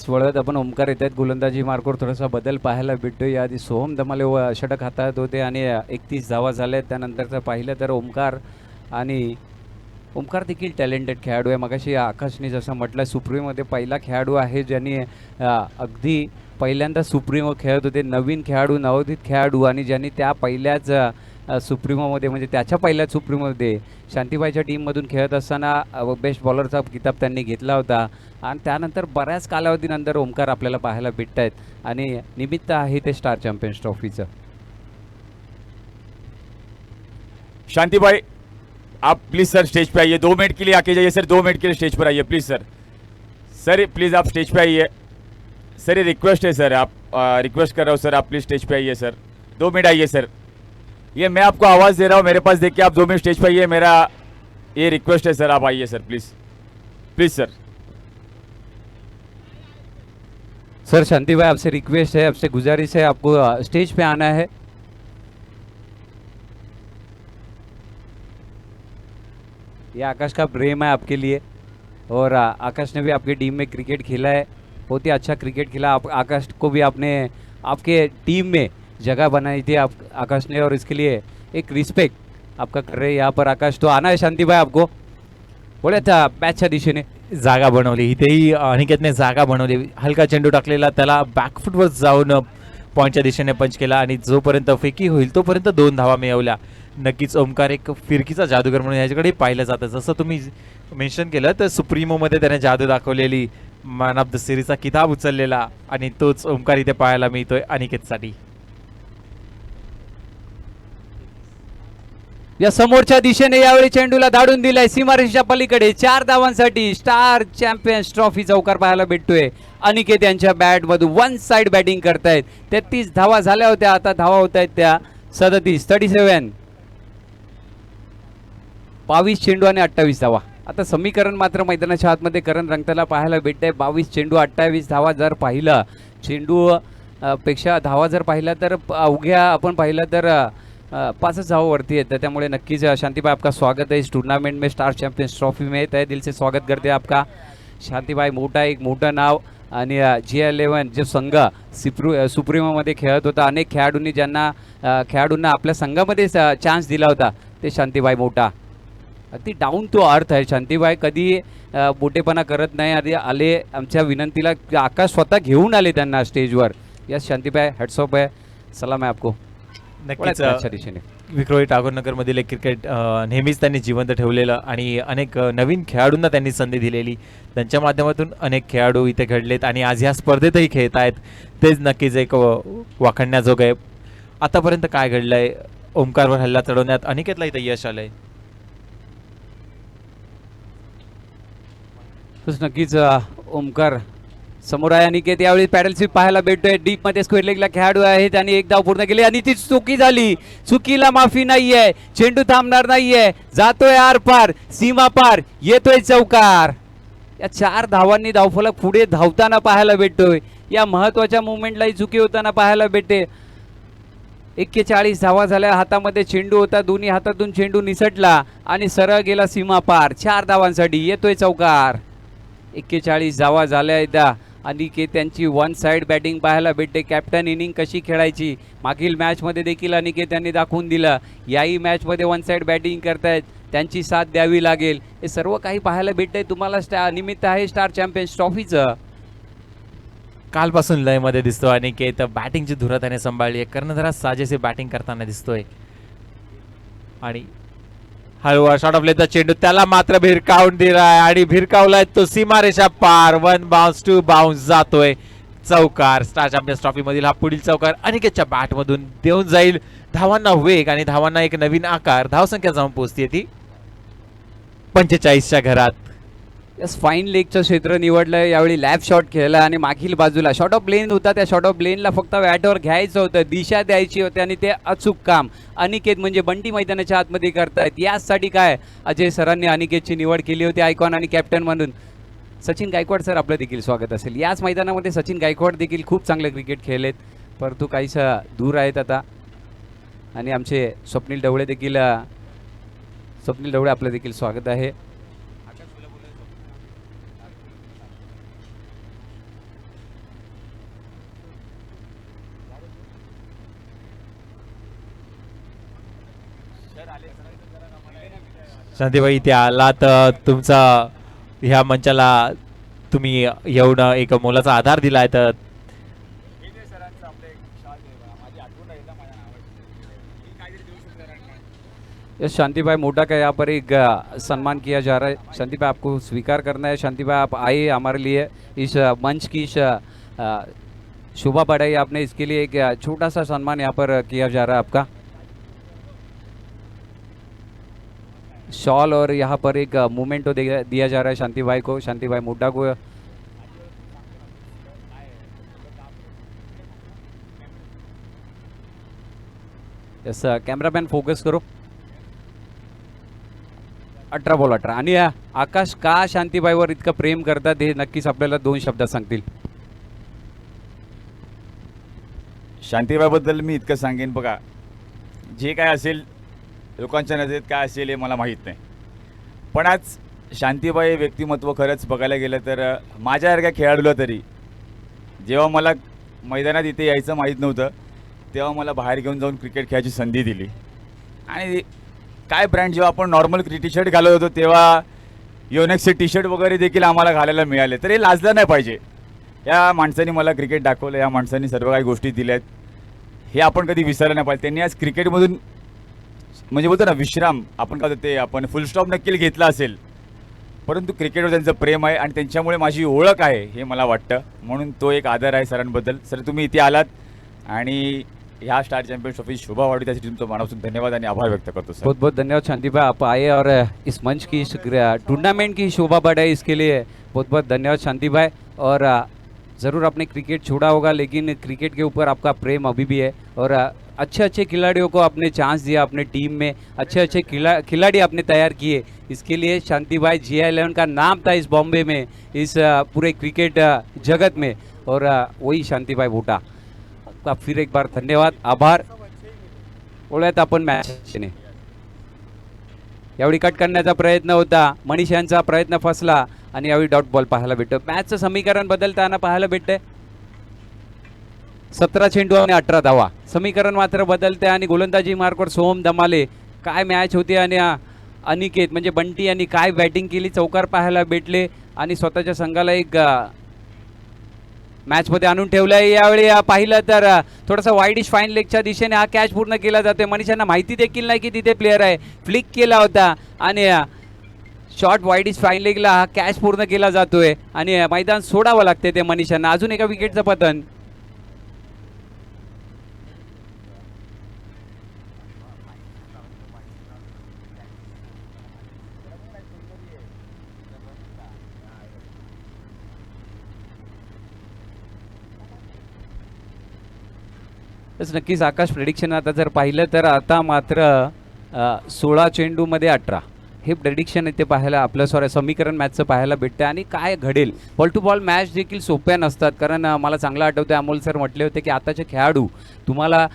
[SPEAKER 2] वळत आपण ओमकार येत आहेत. गोलंदाजी मार्कवर थोडासा बदल पाहायला भेटतो. याआधी सोहम दमाले षटक हाताळत होते आणि 31 धावा झाल्या. त्यानंतरचं पाहिलं तर ओमकार देखील टॅलेंटेड खेळाडू आहे. मगाशी आकाशने जसं म्हटलं, सुप्रीममध्ये पहिला खेळाडू आहे ज्यांनी अगदी पहिल्यांदा सुप्रीमो खेळत होते. नवीन खेळाडू, नवोदित खेळाडू आणि ज्यांनी त्या पहिल्याच सुप्रीमोमध्ये म्हणजे त्याच्या पहिल्याच सुप्रीमोमध्ये शांतीबाईच्या टीममधून खेळत असताना बेस्ट बॉलरचा किताब त्यांनी घेतला होता. आणि त्यानंतर बऱ्याच कालावधीनंतर ओमकार आपल्याला पाहायला भेटत आहेत आणि निमित्त आहे ते स्टार चॅम्पियन्स ट्रॉफीचं.
[SPEAKER 4] शांति भाई, आप प्लीज सर स्टेज पे आइए, 2 मिनट के लिए आके जाइए सर, 2 मिनट के लिए स्टेज पर आइए प्लीज सर. सर प्लीज आप स्टेज पे आइए सर, ये रिक्वेस्ट है सर, आप रिक्वेस्ट कर रहा हूँ सर, आप प्लीज स्टेज पे आइए सर, 2 मिनट आइए सर. ये मैं आपको आवाज़ दे रहा हूँ, मेरे पास देख के आप 2 मिनट स्टेज पे आइए, मेरा ये रिक्वेस्ट है सर, आप आइए sir please please sir.
[SPEAKER 2] Sir Shanti भाई, आपसे रिक्वेस्ट है, आपसे गुजारिश है, आपको स्टेज पे आना है. ये आकाश का प्रेम है आपके लिए और आकाश ने भी आपकी टीम में क्रिकेट खेला है, बहुत ही अच्छा क्रिकेट खेला. आकाश को भी आपने आपके टीम में जगह बनाई थी आकाश ने, और इसके लिए एक रिस्पेक्ट आपका कर रहे हैं यहाँ पर आकाश. तो आना है शांति भाई आपको, बोले था मॅचच्या दिशेने
[SPEAKER 1] जागा बनवली. इथेही अनिकेतने जागा बनवली. हलका चेंडू टाकलेला त्याला बॅकफुटवर जाऊन पॉईंटच्या दिशेने पंच केला आणि जोपर्यंत फेकी होईल तोपर्यंत 2 धावा मिळवल्या. नक्कीच ओमकार एक फिरकीचा जादूगर म्हणून याच्याकडे पाहिलं जातं. जसं तुम्ही मेन्शन केलं तर सुप्रीमोमध्ये त्याने जादू दाखवलेली, मॅन ऑफ द सिरीजचा किताब उचललेला, आणि तोच ओमकार इथे पाहायला मिळतोय अनिकेतसाठी.
[SPEAKER 2] या समोरच्या दिशेने यावेळी चेंडूला धाडून दिलाय सीमारेषेच्या पलीकडे 4 धावांसाठी स्टार चॅम्पियन्स ट्रॉफी चौकार पाहायला भेटतोय. अनिकेत यांच्या बॅट मधून वन साइड बॅटिंग करतायत. 33 धावा झाल्या होत्या, आता धावा होत आहेत त्या 37. 22 चेंडू आणि 28 धावा. आता समीकरण मात्र मैदानाच्या आतमध्ये करण रंगताना पाहायला भेटतंय. 22 चेंडू 28 धावा. जर पाहिलं चेंडू पेक्षा धावा जर पाहिला तर अवघ्या आपण पाहिलं तर 5 धावा वरती येतं. त्यामुळे नक्कीच शांति भाई आपका स्वागत है इस टूर्नामेंट में, स्टार चॅम्पियन्स ट्रॉफी में. तहे दिल से स्वागत करते हैं आपका. शांति भाई एक मोठं नाव आणि G11 जो संघ सुप्रीमोमध्ये खेळत होता, अनेक खेळाडूंना आपल्या संघामध्ये चान्स दिला होता ते शांतिभाई मोठा. अगदी डाऊन टू अर्थ आहे शांतिभाई, कधी मोठेपणा करत नाही. आधी आले आमच्या विनंतीला, आकाश स्वतः घेऊन आले त्यांना स्टेजवर. यस शांतिभाई, हॅट्स ऑफ आहे, सलाम आहे आपको.
[SPEAKER 1] नक्कीच
[SPEAKER 2] अच्छा दिशेने
[SPEAKER 1] विक्रोळी टागोरनगरमधील एक क्रिकेट नेहमीच त्यांनी जिवंत ठेवलेलं आणि अनेक नवीन खेळाडूंना त्यांनी संधी दिलेली. त्यांच्या माध्यमातून अनेक खेळाडू इथे घडलेत आणि आज ह्या स्पर्धेतही खेळत आहेत. तेच नक्कीच एक वाखाणण्याजोगं आहे. आतापर्यंत काय घडलंय? ओमकारवर हल्ला चढवण्यात अनिकेतला इथं यश आलंय.
[SPEAKER 2] नक्कीच ओमकार समोर आहे. अनिकेत यावेळी पॅडल स्वीप पाहायला भेटतोय. डीप मध्ये स्क्वेअर लेगला खेळाडू आहेत आणि एक धाव पूर्ण केली आणि ती चुकी झाली. चुकीला माफी नाहीये, चेंडू थांबणार नाहीये, जातोय आर पार, सीमा पार, येतोय चौकार. या 4 धावांनी धावफलक पुढे धावताना पाहायला भेटतोय. या महत्वाच्या मुवमेंटलाही चुकी होताना पाहायला भेटते. 41 धावा झाल्या. हातामध्ये चेंडू होता, दोन्ही हातातून चेंडू निसटला आणि सरळ गेला सीमा पार. 4 धावांसाठी येतोय चौकार. 41 धावा झाल्या एकदा. अनिकेत त्यांची वन साइड बॅटिंग पाहायला भेटते. कॅप्टन इनिंग कशी खेळायची मागील मॅचमध्ये देखील अनिकेत यांनी दाखवून दिलं. याही मॅचमध्ये वन साइड बॅटिंग करतायत, त्यांची साथ द्यावी लागेल. हे सर्व काही पाहायला भेटतंय तुम्हाला. निमित्त आहे स्टार चॅम्पियन्स ट्रॉफीचं.
[SPEAKER 1] कालपासून लयमध्ये दिसतो अनिकेत. बॅटिंगची धुरा त्याने सांभाळली आहे. कर्णधारात साजेसे बॅटिंग करताना दिसतोय आणि हळूवार शॉट ऑफ लेचा चेंडू त्याला मात्र भिरकावून दिलाय आणि भिरकावलाय तो सीमारेषा पार. 1 बाउन्स 2 बाउन्स जातोय चौकार. स्टार चॅम्पियन्स ट्रॉफी मधील हा पुढील चौकार अनिकेतच्या बॅट मधून देऊन जाईल. धावांना वेग आणि धावांना एक नवीन आकार. धावसंख्या जाऊन पोहोचते ती 45च्या घरात.
[SPEAKER 2] यस फाईन लेगचं क्षेत्र निवडलं. यावेळी लॅप शॉट खेळला आणि मागील बाजूला शॉट ऑफ प्लेन होता. त्या शॉट ऑफ प्लेनला फक्त बॅटवर घ्यायचं होतं, दिशा द्यायची होती आणि ते अचूक काम अनिकेत म्हणजे बंटी मैदानाच्या आतमध्ये करतायत. यासाठी काय अजय सरांनी अनिकेतची निवड केली होती आयकॉन आणि कॅप्टन म्हणून. सचिन गायकवाड सर आपलं देखील स्वागत असेल. याच मैदानामध्ये सचिन गायकवाड देखील खूप चांगले क्रिकेट खेळलेत, परंतु काहीसं दूर आहेत आता. आणि आमचे स्वप्नील ढवळे आपलं देखील स्वागत आहे.
[SPEAKER 1] शांतिभाई इथे आलात, तुमचा ह्या मंचाला तुम्ही येऊन एक मोलाचा आधार दिलाय. तर
[SPEAKER 2] शांति भाई मोटा का यहाँ पर एक सम्मान किया जा रहा है. शांति भाई आपको स्वीकार करना है. शांति भाई आप आए हमारे लिए इस मंच की शोभा बढ़ाई आपने, इसके लिए एक छोटा सा सम्मान यहाँ पर किया जा रहा है आपका. शॉल और यहाँ पर एक मूवमेंट तो दिया जा रहा है शांति भाई को, शांति भाई मोटा को. यस कॅमेरामॅन फोकस करो. 18 बॉल 18. आणि आकाश का शांतिबाईवर इतकं प्रेम करतात हे नक्कीच आपल्याला 2 शब्दात सांगतील.
[SPEAKER 4] शांतिबाईबद्दल मी इतकं सांगेन, बघा जे काय असेल लोकांच्या नजरेत काय असेल हे मला माहीत नाही, पण आज शांतिबाई व्यक्तिमत्व खरंच बघायला गेलं तर माझ्यासारख्या खेळाडूला तरी जेव्हा मला मैदानात इथे यायचं माहीत नव्हतं तेव्हा मला बाहेर घेऊन जाऊन क्रिकेट खेळायची संधी दिली. आणि काय ब्रँड जेव्हा आपण नॉर्मल टी शर्ट घालत होतो तेव्हा योनेक्सचे टी शर्ट वगैरे देखील आम्हाला घालायला मिळाले, तर हे लाजलं नाही पाहिजे. या माणसांनी मला क्रिकेट दाखवलं, या माणसांनी सर्व काही गोष्टी दिल्या आहेत, हे आपण कधी विसरलं नाही पाहिजे. त्यांनी आज क्रिकेटमधून म्हणजे बोलतो ना विश्राम आपण काय ते आपण फुल स्टॉप नक्की घेतला असेल, परंतु क्रिकेटवर त्यांचं प्रेम आहे आणि त्यांच्यामुळे माझी ओळख आहे हे मला वाटतं. म्हणून तो एक आदर आहे सरांबद्दल. सर तुम्ही इथे आलात आणि ह्या स्टार चॅम्पियन ट्रॉफी शोभा वाढवी त्यासाठी तुमचं मनापासून धन्यवाद आणि आभार व्यक्त करतो सर.
[SPEAKER 2] बहुत बहुत धन्यवाद शांति भाई, आप आए और इस मंच की इस टूर्नामेंट की शोभा बढ़ाई, इसके लिए बहुत बहुत धन्यवाद शांति भाई. और ज़रूर आपने क्रिकेट छोड़ा होगा लेकिन क्रिकेट के ऊपर आपका प्रेम अभी भी है और अच्छे अच्छे खिलाड़ियों को आपने चांस दिया, अपने टीम में अच्छे अच्छे खिलाड़ी आपने तैयार किए. इसके लिए शांति भाई, GI11 का नाम था इस बॉम्बे में, इस पूरे क्रिकेट जगत में, और वही शांति भाई भोटा. आपका फिर एक बार धन्यवाद, आभार. बोलूयात आपण मॅचने. यावेळी कट करण्याचा प्रयत्न होता, मनीष यांचा प्रयत्न फसला आणि यावेळी डॉट बॉल पाहायला भेटतो. मॅचचं समीकरण बदलताना पाहायला भेटतंय. 17 चेंडू आणि 18 धावा. समीकरण मात्र बदलते आणि गोलंदाजी मार्कवर सोहम दमाले. काय मॅच होती आणि अनिकेत म्हणजे बंटी यांनी काय बॅटिंग केली, चौकार पाहायला भेटले आणि स्वतःच्या संघाला एक मॅचमध्ये आणून ठेवलं आहे. यावेळी पाहिलं तर थोडासा वाईडिश फाईन लेगच्या दिशेने हा कॅच पूर्ण केला जातोय. मनीषांना माहिती देखील नाही की तिथे प्लेअर आहे, फ्लिक केला होता आणि शॉर्ट वाईडिश फाईन लेगला हा कॅच पूर्ण केला जातोय आणि मैदान सोडावं लागते ते मनीषांना. अजून एका विकेटचं पतन. तसं नक्कीच आकाश, प्रेडिक्शन आता जर पाहिलं तर आता मात्र 16 चेंडूमध्ये 18 हे प्रेडिक्शन इथे पाहायला आपलं समीकरण मॅचचं पाहायला भेटतं. आणि काय घडेल, बॉल टू बॉल मॅच देखील सोप्या नसतात. कारण मला चांगलं आठवतं अमोल सर म्हटले होते की आताचे खेळाडू तुम्हाला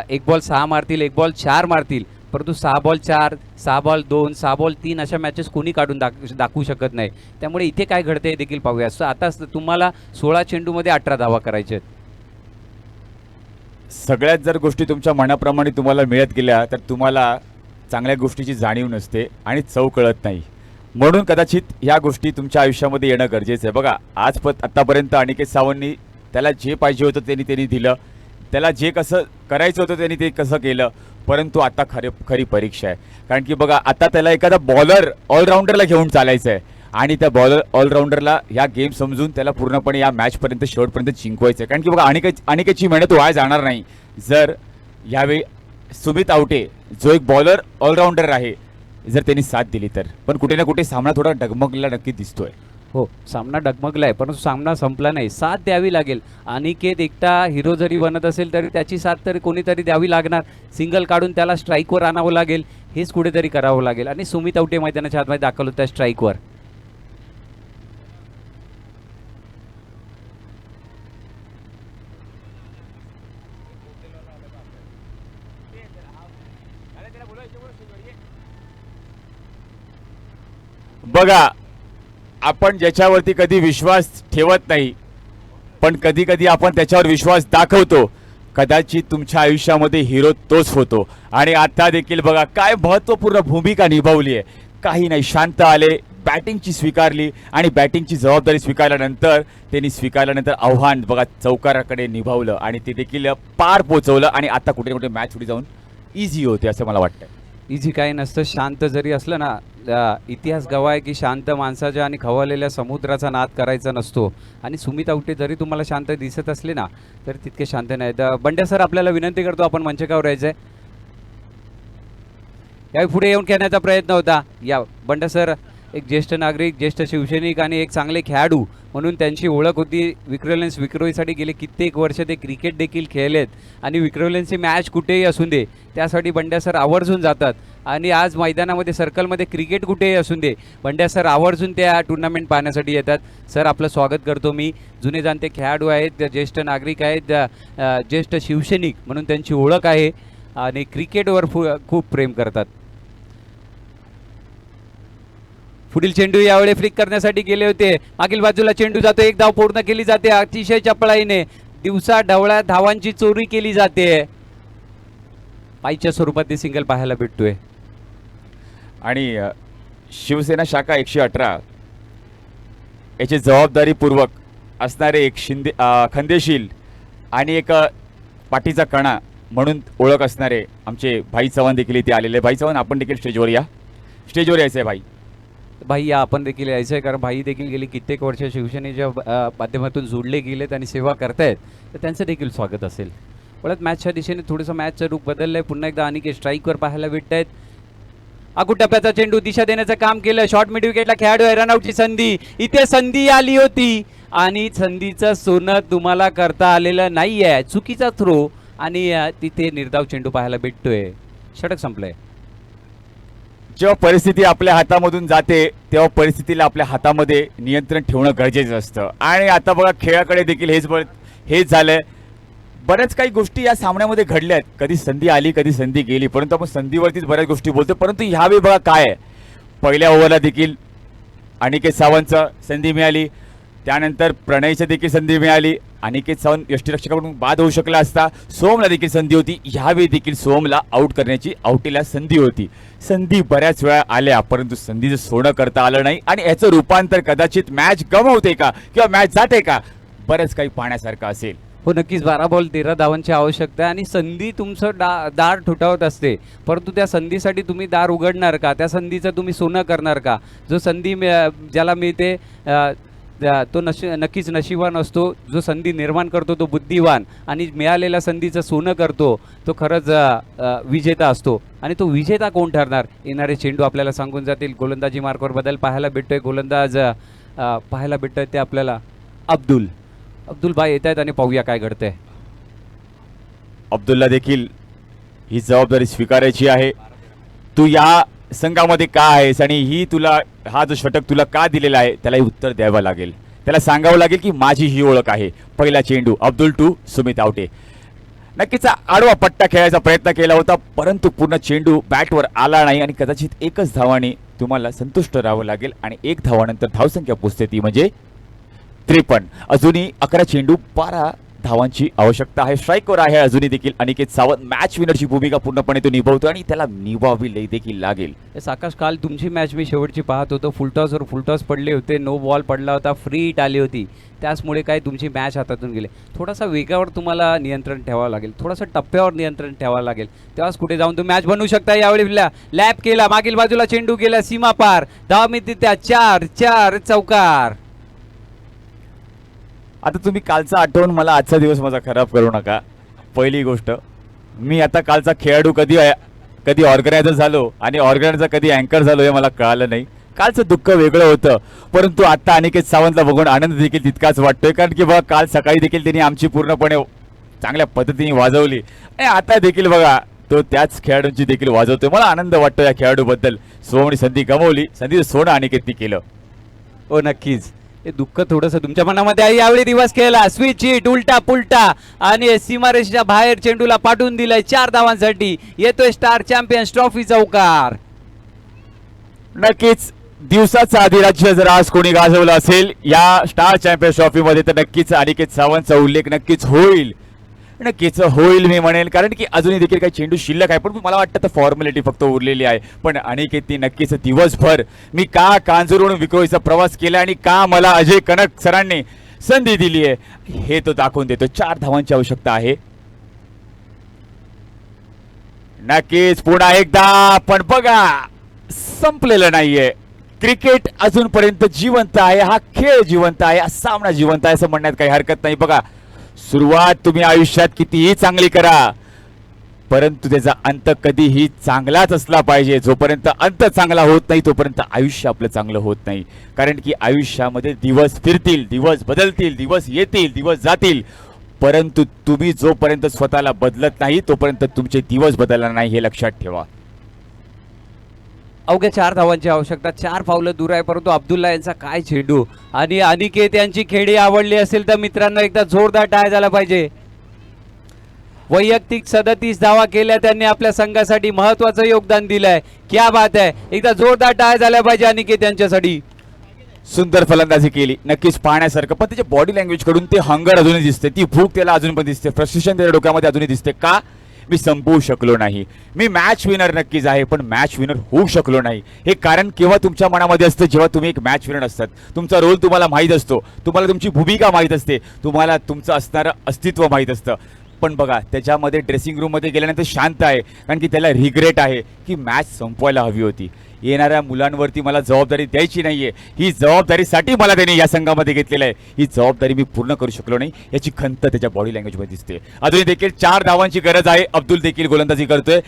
[SPEAKER 2] एक बॉल 6 मारतील, एक बॉल 4 मारतील, परंतु 6 बॉल 4, 6 बॉल 2, 6 बॉल 3 अशा मॅचेस कोणी काढून दाखवू शकत नाही. त्यामुळे इथे काय घडतं हे देखील पाहूया. आता तुम्हाला 16 चेंडूमध्ये 18 धावा करायचे आहेत.
[SPEAKER 4] सगळ्यात जर गोष्टी तुमच्या मनाप्रमाणे तुम्हाला मिळत गेल्या तर तुम्हाला चांगल्या गोष्टीची जाणीव नसते आणि चव कळत नाही. म्हणून कदाचित ह्या गोष्टी तुमच्या आयुष्यामध्ये येणं गरजेचं आहे. बघा, आत्तापर्यंत अनिकेत सावंतनी त्याला जे पाहिजे होतं त्यांनी दिलं, त्याला जे कसं करायचं होतं त्यांनी ते कसं केलं. परंतु आता खरी परीक्षा आहे. कारण की बघा, आता त्याला एखादा बॉलर ऑलराऊंडरला घेऊन चालायचं आहे आणि त्या बॉलर ऑलराऊंडरला ह्या गेम समजून त्याला पूर्णपणे या मॅचपर्यंत शेवटपर्यंत जिंकवायचं आहे. कारण की बघा, अनिकेतची मेहनत वाया जाणार नाही जर यावेळी सुमित आवटे जो एक बॉलर ऑलराऊंडर आहे जर त्यांनी साथ दिली तर. पण कुठे ना कुठे सामना थोडा डगमगलेला नक्की दिसतोय.
[SPEAKER 2] हो, सामना डगमगला आहे, परंतु सामना संपला नाही. साथ द्यावी लागेल. अनिकेत एकटा हिरो जरी बनत असेल तरी त्याची साथ तरी कोणीतरी द्यावी लागणार. सिंगल काढून त्याला स्ट्राईकवर आणावं लागेल, हेच कुठेतरी करावं लागेल. आणि सुमित आवटे मैदानाच्या आतमध्ये दाखल होत्या स्ट्राईकवर.
[SPEAKER 4] बघा, आपण ज्याच्यावरती कधी विश्वास ठेवत नाही पण कधी कधी आपण त्याच्यावर विश्वास दाखवतो. कदाचित तुमच्या आयुष्यामध्ये हिरो तोच होतो. आणि आता देखील बघा काय महत्त्वपूर्ण भूमिका निभावली आहे. काही नाही, शांत आले, बॅटिंगची स्वीकारली आणि बॅटिंगची जबाबदारी स्वीकारल्यानंतर आव्हान बघा चौकाराकडे निभावलं आणि ते देखील पार पोचवलं. आणि आता कुठे कुठे मॅच पुढे जाऊन इझी होते असं मला वाटतं.
[SPEAKER 2] इझी काही नसतं. शांत जरी असलं ना, इतिहास गवा आहे की शांत माणसाच्या आणि खवळलेल्या समुद्राचा नाद करायचा नसतो. आणि सुमित आवटे जरी तुम्हाला शांत दिसत असले ना तरी तितके शांत नाहीत. बंड्या सर, आपल्याला विनंती करतो, आपण मंचकावर यायचं आहे. यावेळी पुढे येऊन खेळण्याचा प्रयत्न होता. या बंड्या सर एक ज्येष्ठ नागरिक, ज्येष्ठ शिवसैनिक आणि एक चांगले खेळाडू म्हणून त्यांची ओळख होती. विक्रोलीसाठी गेले कित्येक वर्ष ते क्रिकेट देखील खेळलेत आणि विक्रोलीची मॅच कुठेही असून दे त्यासाठी बंड्या सर आवर्जून जातात. आणि आज मैदानामध्ये सर्कलमध्ये क्रिकेट कुठेही असून दे बंड्या सर आवर्जून त्या टुर्नामेंट पाहण्यासाठी येतात. सर, आपलं स्वागत करतो मी. जुने जाणते खेळाडू आहेत, ज्येष्ठ नागरिक आहेत, ज्येष्ठ शिवसैनिक म्हणून त्यांची ओळख आहे आणि क्रिकेटवर खूप प्रेम करतात. पुढील चेंडू यावेळी फ्लिक करण्यासाठी गेले होते. मागील बाजूला चेंडू जातो, एक धाव पूर्ण केली जाते अतिशय चपळाईने. दिवसा ढवळ्या धावांची चोरी केली जाते. पायच्या स्वरूपात ते सिंगल पाहायला भेटतोय.
[SPEAKER 4] आणि शिवसेना शाखा 118 याची जबाबदारीपूर्वक असणारे एक खंदेशील आणि एक पाठीचा कणा म्हणून ओळख असणारे आमचे भाई चव्हाण देखील इथे आलेले. भाई चव्हाण, आपण देखील स्टेजवर यायचं आहे.
[SPEAKER 2] भाई या आपण देखील यायचं आहे, कारण भाई देखील गेली कित्येक वर्ष शिवसेनेच्या माध्यमातून जोडले गेलेत आणि सेवा करतायत, तर त्यांचं देखील स्वागत असेल. परत मॅचच्या दिशेने थोडंसं मॅचचं रूप बदललंय. पुन्हा एकदा अनिकेत स्ट्राईकवर पाहायला भेटत आहेत. अगुट टप्प्याचा चेंडू दिशा देण्याचं काम केलं. शॉर्ट मिड विकेटला खेळाडू आहे. रनआउटची संधी, इथे संधी आली होती आणि संधीचं सोनं तुम्हाला करता आलेलं नाही आहे. चुकीचा थ्रो आणि तिथे निर्धाव चेंडू पाहायला भेटतोय. षटक संपलंय.
[SPEAKER 4] जेव्हा परिस्थिती आपल्या हातामधून जाते तेव्हा परिस्थितीला आपल्या हातामध्ये नियंत्रण ठेवणं गरजेचं असतं. आणि आता बघा खेळाकडे देखील हेच झालंय. बऱ्याच काही गोष्टी या सामन्यामध्ये घडल्या आहेत. कधी संधी आली, कधी संधी गेली, परंतु आपण संधीवरतीच बऱ्याच गोष्टी बोलतो. परंतु ह्यावेळी बघा काय आहे, पहिल्या ओव्हरला देखील अनिकेत सावंतचं संधी मिळाली, त्यानंतर प्रणयची देखील संधी मिळाली. अनिकेत सावंत यष्टीरक्षकाकडून बाद होऊ शकला असता. सोमला देखील संधी होती. ह्यावेळी देखील सोमला आऊट करण्याची आऊटीला संधी होती. संधी बऱ्याच वेळा आल्या, परंतु संधीचं सोनं करता आलं नाही आणि याचं रूपांतर कदाचित मॅच गमावते का किंवा मॅच जाते का, बरंच काही पाहण्यासारखं असेल.
[SPEAKER 2] हो नक्कीच. 12 बॉल 13 धावांची आवश्यकता आहे आणि संधी तुमचं दार ठोठावत असते, परंतु त्या संधीसाठी तुम्ही दार उघडणार का, त्या संधीचं तुम्ही सोनं करणार का. जो संधी ज्याला मिळते तो नक्कीच नशिबान असतो. जो संधी निर्माण करतो तो बुद्धिवान आणि मिळालेल्या संधीचं सोनं करतो तो खरंच विजेता असतो. आणि तो विजेता कोण ठरणार, येणारे चेंडू आपल्याला सांगून जातील. गोलंदाजी मार्कवर बदल पाहायला भेटतोय. गोलंदाज पाहायला भेटतोय ते आपल्याला अब्दुल भाई येत आहेत आणि पाहूया काय घडतंय.
[SPEAKER 4] अब्दुलला देखील ही जबाबदारी स्वीकारायची आहे. तू या संघामध्ये का आहेस आणि हा जो षटक तुला का दिलेला आहे त्यालाही उत्तर द्यावं लागेल. त्याला सांगावं लागेल की माझी ही ओळख आहे. पहिला चेंडू अब्दुल टू सुमित आवटे. नक्कीच आडवा पट्टा खेळायचा प्रयत्न केला होता, परंतु पूर्ण चेंडू बॅटवर आला नाही आणि कदाचित एकच धावाने तुम्हाला संतुष्ट राहावं लागेल. आणि एक धावानंतर धावसंख्या पोचते ती म्हणजे 53. अजूनही 11 चेंडू 12 धावांची आवश्यकता आहे. स्ट्राईकवर आहे अजूनही देखील अनिकेत सावंत. मॅच विनरची भूमिका पूर्णपणे तो निभावतो आणि त्याला निभावी देखील लागेल.
[SPEAKER 2] आकाश, काल तुमची मॅच मी शेवटची पाहत होतो. फुलटॉसवर फुलटॉस पडले होते, नो बॉल पडला होता, फ्री हिट आली होती, त्याचमुळे काय तुमची मॅच हातातून गेली. थोडासा वेगावर तुम्हाला नियंत्रण ठेवावं लागेल, थोडासा टप्प्यावर नियंत्रण ठेवावं लागेल, तेव्हाच कुठे जाऊन तुम्ही मॅच बनवू शकता. यावेळी लॅप केला, मागील बाजूला चेंडू गेला, सीमा पार, धावा मिळते त्या 4 चौकार.
[SPEAKER 4] आता तुम्ही कालचा आठवण मला आजचा दिवस माझा खराब करू नका. पहिली गोष्ट, मी आता कालचा खेळाडू कधी ऑर्गनायझर झालो आणि ऑर्गनायझर कधी अँकर झालो हे मला कळालं नाही. कालचं दुःख वेगळं होतं, परंतु आता अनिकेत सावंतला बघून आनंद देखील तितकाच वाटतोय. कारण की बघा काल सकाळी देखील त्यांनी आमची पूर्णपणे चांगल्या पद्धतीने वाजवली आणि आता देखील बघा तो त्याच खेळाडूंची देखील वाजवतोय. मला आनंद वाटतो या खेळाडूबद्दल. सोमनी संधी गमावली, संधीचं सोनं अनिकेतनी केलं.
[SPEAKER 2] हो नक्कीच, हे दुःख थोडंसं तुमच्या मनामध्ये आहे. यावेळी दिवस खेळला, स्विच हिट, उलटा पुलटा आणि सीमारेषेच्या बाहेर चेंडूला पाठवून दिलाय 4 धावांसाठी. येतोय स्टार चॅम्पियन्स ट्रॉफी चौकार.
[SPEAKER 4] नक्कीच दिवसाचा अधिराज्य जर आज कोणी गाजवलं असेल या स्टार चॅम्पियन्स ट्रॉफीमध्ये तर नक्कीच अनिकेत सावंतचा उल्लेख नक्कीच होईल मी म्हणेल. कारण की अजूनही देखील काही चेंडू शिल्लक आहे, पण मला वाटतं तर फॉर्मॅलिटी फक्त उरलेली आहे. पण अनिकेतनी नक्कीच दिवसभर मी का कांजूरवरून विक्रोळीचा प्रवास केला आणि का मला अजय कनक सरांनी संधी दिली आहे हे तो दाखवून देतो. 4 धावांची आवश्यकता आहे. नक्कीच पुन्हा एकदा, पण बघा संपलेलं नाहीये. क्रिकेट अजूनपर्यंत जिवंत आहे, हा खेळ जिवंत आहे, हा सामना जिवंत आहे असं म्हणण्यात काही हरकत नाही. बघा सुरुवात तुम्ही आयुष्यात कितीही चांगली करा, परंतु त्याचा अंत कधीही चांगलाच असला पाहिजे. जोपर्यंत अंत चांगला होत नाही तोपर्यंत आयुष्य आपलं चांगलं होत नाही. कारण की आयुष्यामध्ये दिवस फिरतील, दिवस बदलतील, दिवस येतील, दिवस जातील, परंतु तुम्ही जोपर्यंत स्वतःला बदलत नाही तोपर्यंत तुमचे दिवस बदलणार नाही हे लक्षात ठेवा.
[SPEAKER 2] अवघ्या 4 धावांची आवश्यकता, 4 पावलं दूर आहे, परंतु अब्दुल्ला यांचा काय चेंडू. आणि अनिकेत यांची खेळी आवडली असेल तर मित्रांनो एकदा जोरदार टाळ्या झाला पाहिजे. वैयक्तिक 37 धावा केल्या त्यांनी, आपल्या संघासाठी महत्वाचं योगदान दिलंय. क्या बात आहे, एकदा जोरदार टाळ्या झाल्या पाहिजे अनिकेत यांच्यासाठी.
[SPEAKER 4] सुंदर फलंदाजी केली, नक्कीच पाहण्यासारखं. पण त्याच्या बॉडी लँग्वेज कडून ते हंगर अजूनही दिसते, ती भूक त्याला अजून पण दिसते, फ्रस्ट्रेशन त्याच्या डोक्यामध्ये अजूनही दिसते. का मी संपवू शकलो नाही, मी मॅच विनर नक्कीच आहे पण मॅच विनर होऊ शकलो नाही. हे कारण केव्हा तुमच्या मनामध्ये असतं, जेव्हा तुम्ही एक मॅच विनर असतात. तुमचा रोल तुम्हाला माहीत असतो, तुम्हाला तुमची भूमिका माहीत असते, तुम्हाला तुमचं असणारं अस्तित्व माहीत असतं. पण बघा त्याच्यामध्ये ड्रेसिंग रूममध्ये गेल्यानंतर शांत आहे, कारण की त्याला रिग्रेट आहे की मॅच संपवायला हवी होती. येणाऱ्या मुलांवरती मला जबाबदारी द्यायची नाहीये. ही जबाबदारीसाठी मला त्यांनी या संघामध्ये घेतलेलं आहे. ही जबाबदारी मी पूर्ण करू शकलो नाही याची खंत त्याच्या बॉडी लँग्वेजमध्ये दिसते. अजूनही देखील 4 धावांची गरज आहे. अब्दुल देखील गोलंदाजी करतोय.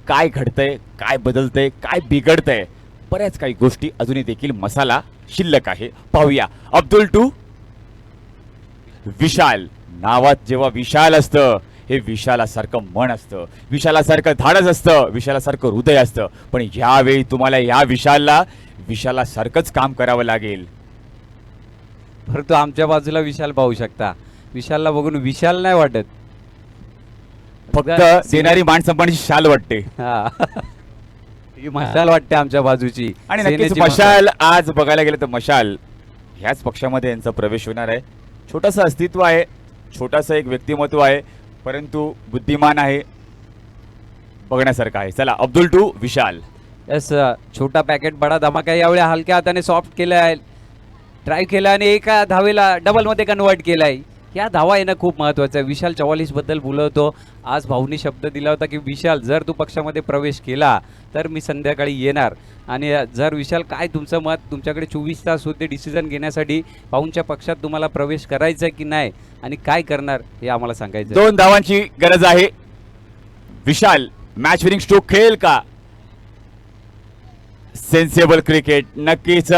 [SPEAKER 4] काय घडतंय, काय बदलतंय, काय बिघडतंय, बऱ्याच काही गोष्टी अजूनही देखील मसाला शिल्लक आहे. पाहूया. अब्दुल टू विशाल. नावात जेव्हा विशाल असतं हे विशालासारखं मन असतं, विशालासारखं धाडस असतं, विशालासारखं हृदय असतं. पण यावेळी तुम्हाला या विशालासारखंच काम करावं लागेल.
[SPEAKER 2] परंतु आमच्या बाजूला विशाल पाहू शकता. विशालला बघून विशाल नाही वाटत,
[SPEAKER 4] फक्त देणारी मान सन्मानाची शाल वाटते.
[SPEAKER 2] हा. ही मशाल वाटते आमच्या बाजूची.
[SPEAKER 4] आणि नक्कीच
[SPEAKER 2] सेनेची
[SPEAKER 4] मशाल आज बघायला गेलं तर मशाल ह्याच पक्षामध्ये यांचा प्रवेश होणार आहे. छोटंसं अस्तित्व आहे, छोटंसं एक व्यक्तिमत्व आहे, परंतु बुद्धिमान आहे, बघण्यासारखं आहे. चला अब्दुल टू विशाल.
[SPEAKER 2] यस, छोटा पॅकेट बडा धमाका. यावेळी हलक्या हाताने सॉफ्ट केलं आहे, ट्राय केलं आणि एका धावेला डबलमध्ये कन्वर्ट केलं आहे. या धावा येणं खूप महत्त्वाचं आहे. विशाल 44 बद्दल बोलवतो. आज भाऊनी शब्द दिला होता की विशाल जर तू पक्षामध्ये प्रवेश केला तर मी संध्याकाळी येणार. आणि जर विशाल काय तुमचं मत, तुमच्याकडे 24 तास होते डिसिजन घेण्यासाठी भाऊंच्या पक्षात तुम्हाला प्रवेश करायचा आहे की नाही आणि काय करणार हे आम्हाला सांगायचं आहे.
[SPEAKER 4] 2 धावांची गरज आहे. विशाल मॅच विनिंग स्ट्रोक खेळेल का? Sensible cricket. नक्कीच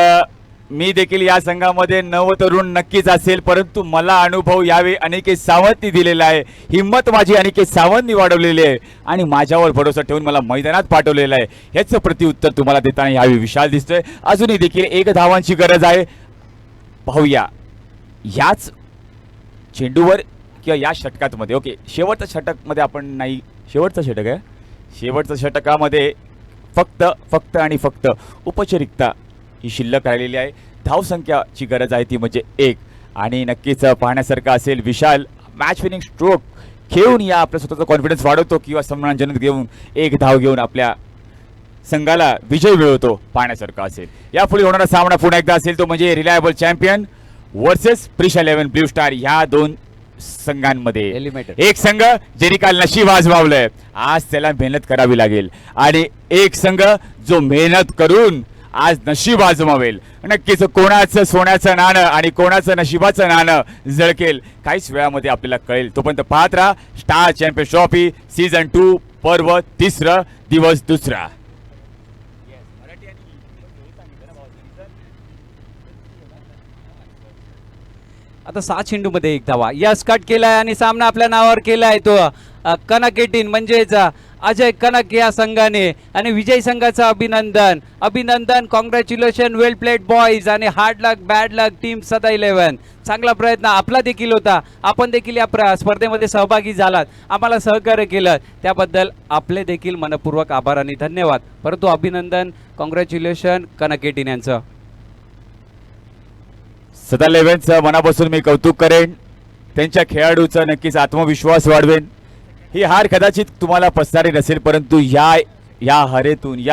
[SPEAKER 4] मी देखील या संघामध्ये नवतरुण नक्कीच असेल, परंतु मला अनुभव यावेळी अनिकेत सावंतनी दिलेला आहे. हिंमत माझी अनिकेत सावंतनी वाढवलेली आहे आणि माझ्यावर भरोसा ठेवून मला मैदानात पाठवलेलं आहे. ह्याचं प्रत्युत्तर तुम्हाला देताना यावेळी विशाल दिसतोय. अजूनही देखील 1 धावांची गरज आहे. पाहूया याच चेंडूवर किंवा या षटकामध्ये. ओके, शेवटच्या षटकमध्ये आपण नाही, शेवटचं षटक आहे. शेवटच्या षटकामध्ये फक्त आणि फक्त उपचारिकता ही शिल्लक राहिलेली आहे. धावसंख्याची गरज आहे ती म्हणजे 1. आणि नक्कीच पाहण्यासारखं असेल विशाल मॅच विनिंग स्ट्रोक खेळून या आपल्या स्वतःचा कॉन्फिडन्स वाढवतो किंवा सन्मानजनक घेऊन 1 धाव घेऊन आपल्या संघाला विजय मिळवतो. पाहण्यासारखं असेल. यापुढे होणारा सामना पुन्हा एकदा असेल तो म्हणजे reliable champion versus Prish 11 blue star. ह्या 2 संघांमध्ये
[SPEAKER 2] Eliminator.
[SPEAKER 4] एक संघ ज्याने काल नशीब आजमावलंय, आज त्याला मेहनत करावी लागेल. आणि एक संघ जो मेहनत करून आज नशीब आजमावेल. नक्कीच कोणाचं सोन्याचं नाणं आणि कोणाचं नशिबाचं नाणं झळकेल काहीच वेळामध्ये आपल्याला कळेल. तोपर्यंत पाहत राहा स्टार चॅम्पियन ट्रॉफी सीझन 2 पर्व 3 दिवस 2.
[SPEAKER 2] आता 6 चेंडूमध्ये 1 धावा. यस, कट केलाय आणि सामना आपल्या नावावर केलाय तो कनक 18 म्हणजेच अजय कनक या संघाने. आणि विजय संघाचं अभिनंदन. कॉंग्रॅच्युलेशन, वेल प्लेड बॉईज. आणि हार्ड लक, बॅड लक टीम सदा 11. चांगला प्रयत्न आपला देखील होता. आपण देखील या स्पर्धेमध्ये सहभागी झालात, आम्हाला सहकार्य केलं, त्याबद्दल आपले देखील मनपूर्वक आभार आणि धन्यवाद. परंतु अभिनंदन, कॉंग्रॅच्युलेशन कनक 18 यांचं.
[SPEAKER 4] सदा 11चं मनापासून मी कौतुक करेन. त्यांच्या खेळाडूचा नक्कीच आत्मविश्वास वाढवेन. ही हार कदाचित तुम्हाला पसणारी नसेल, परंतु या हारेतून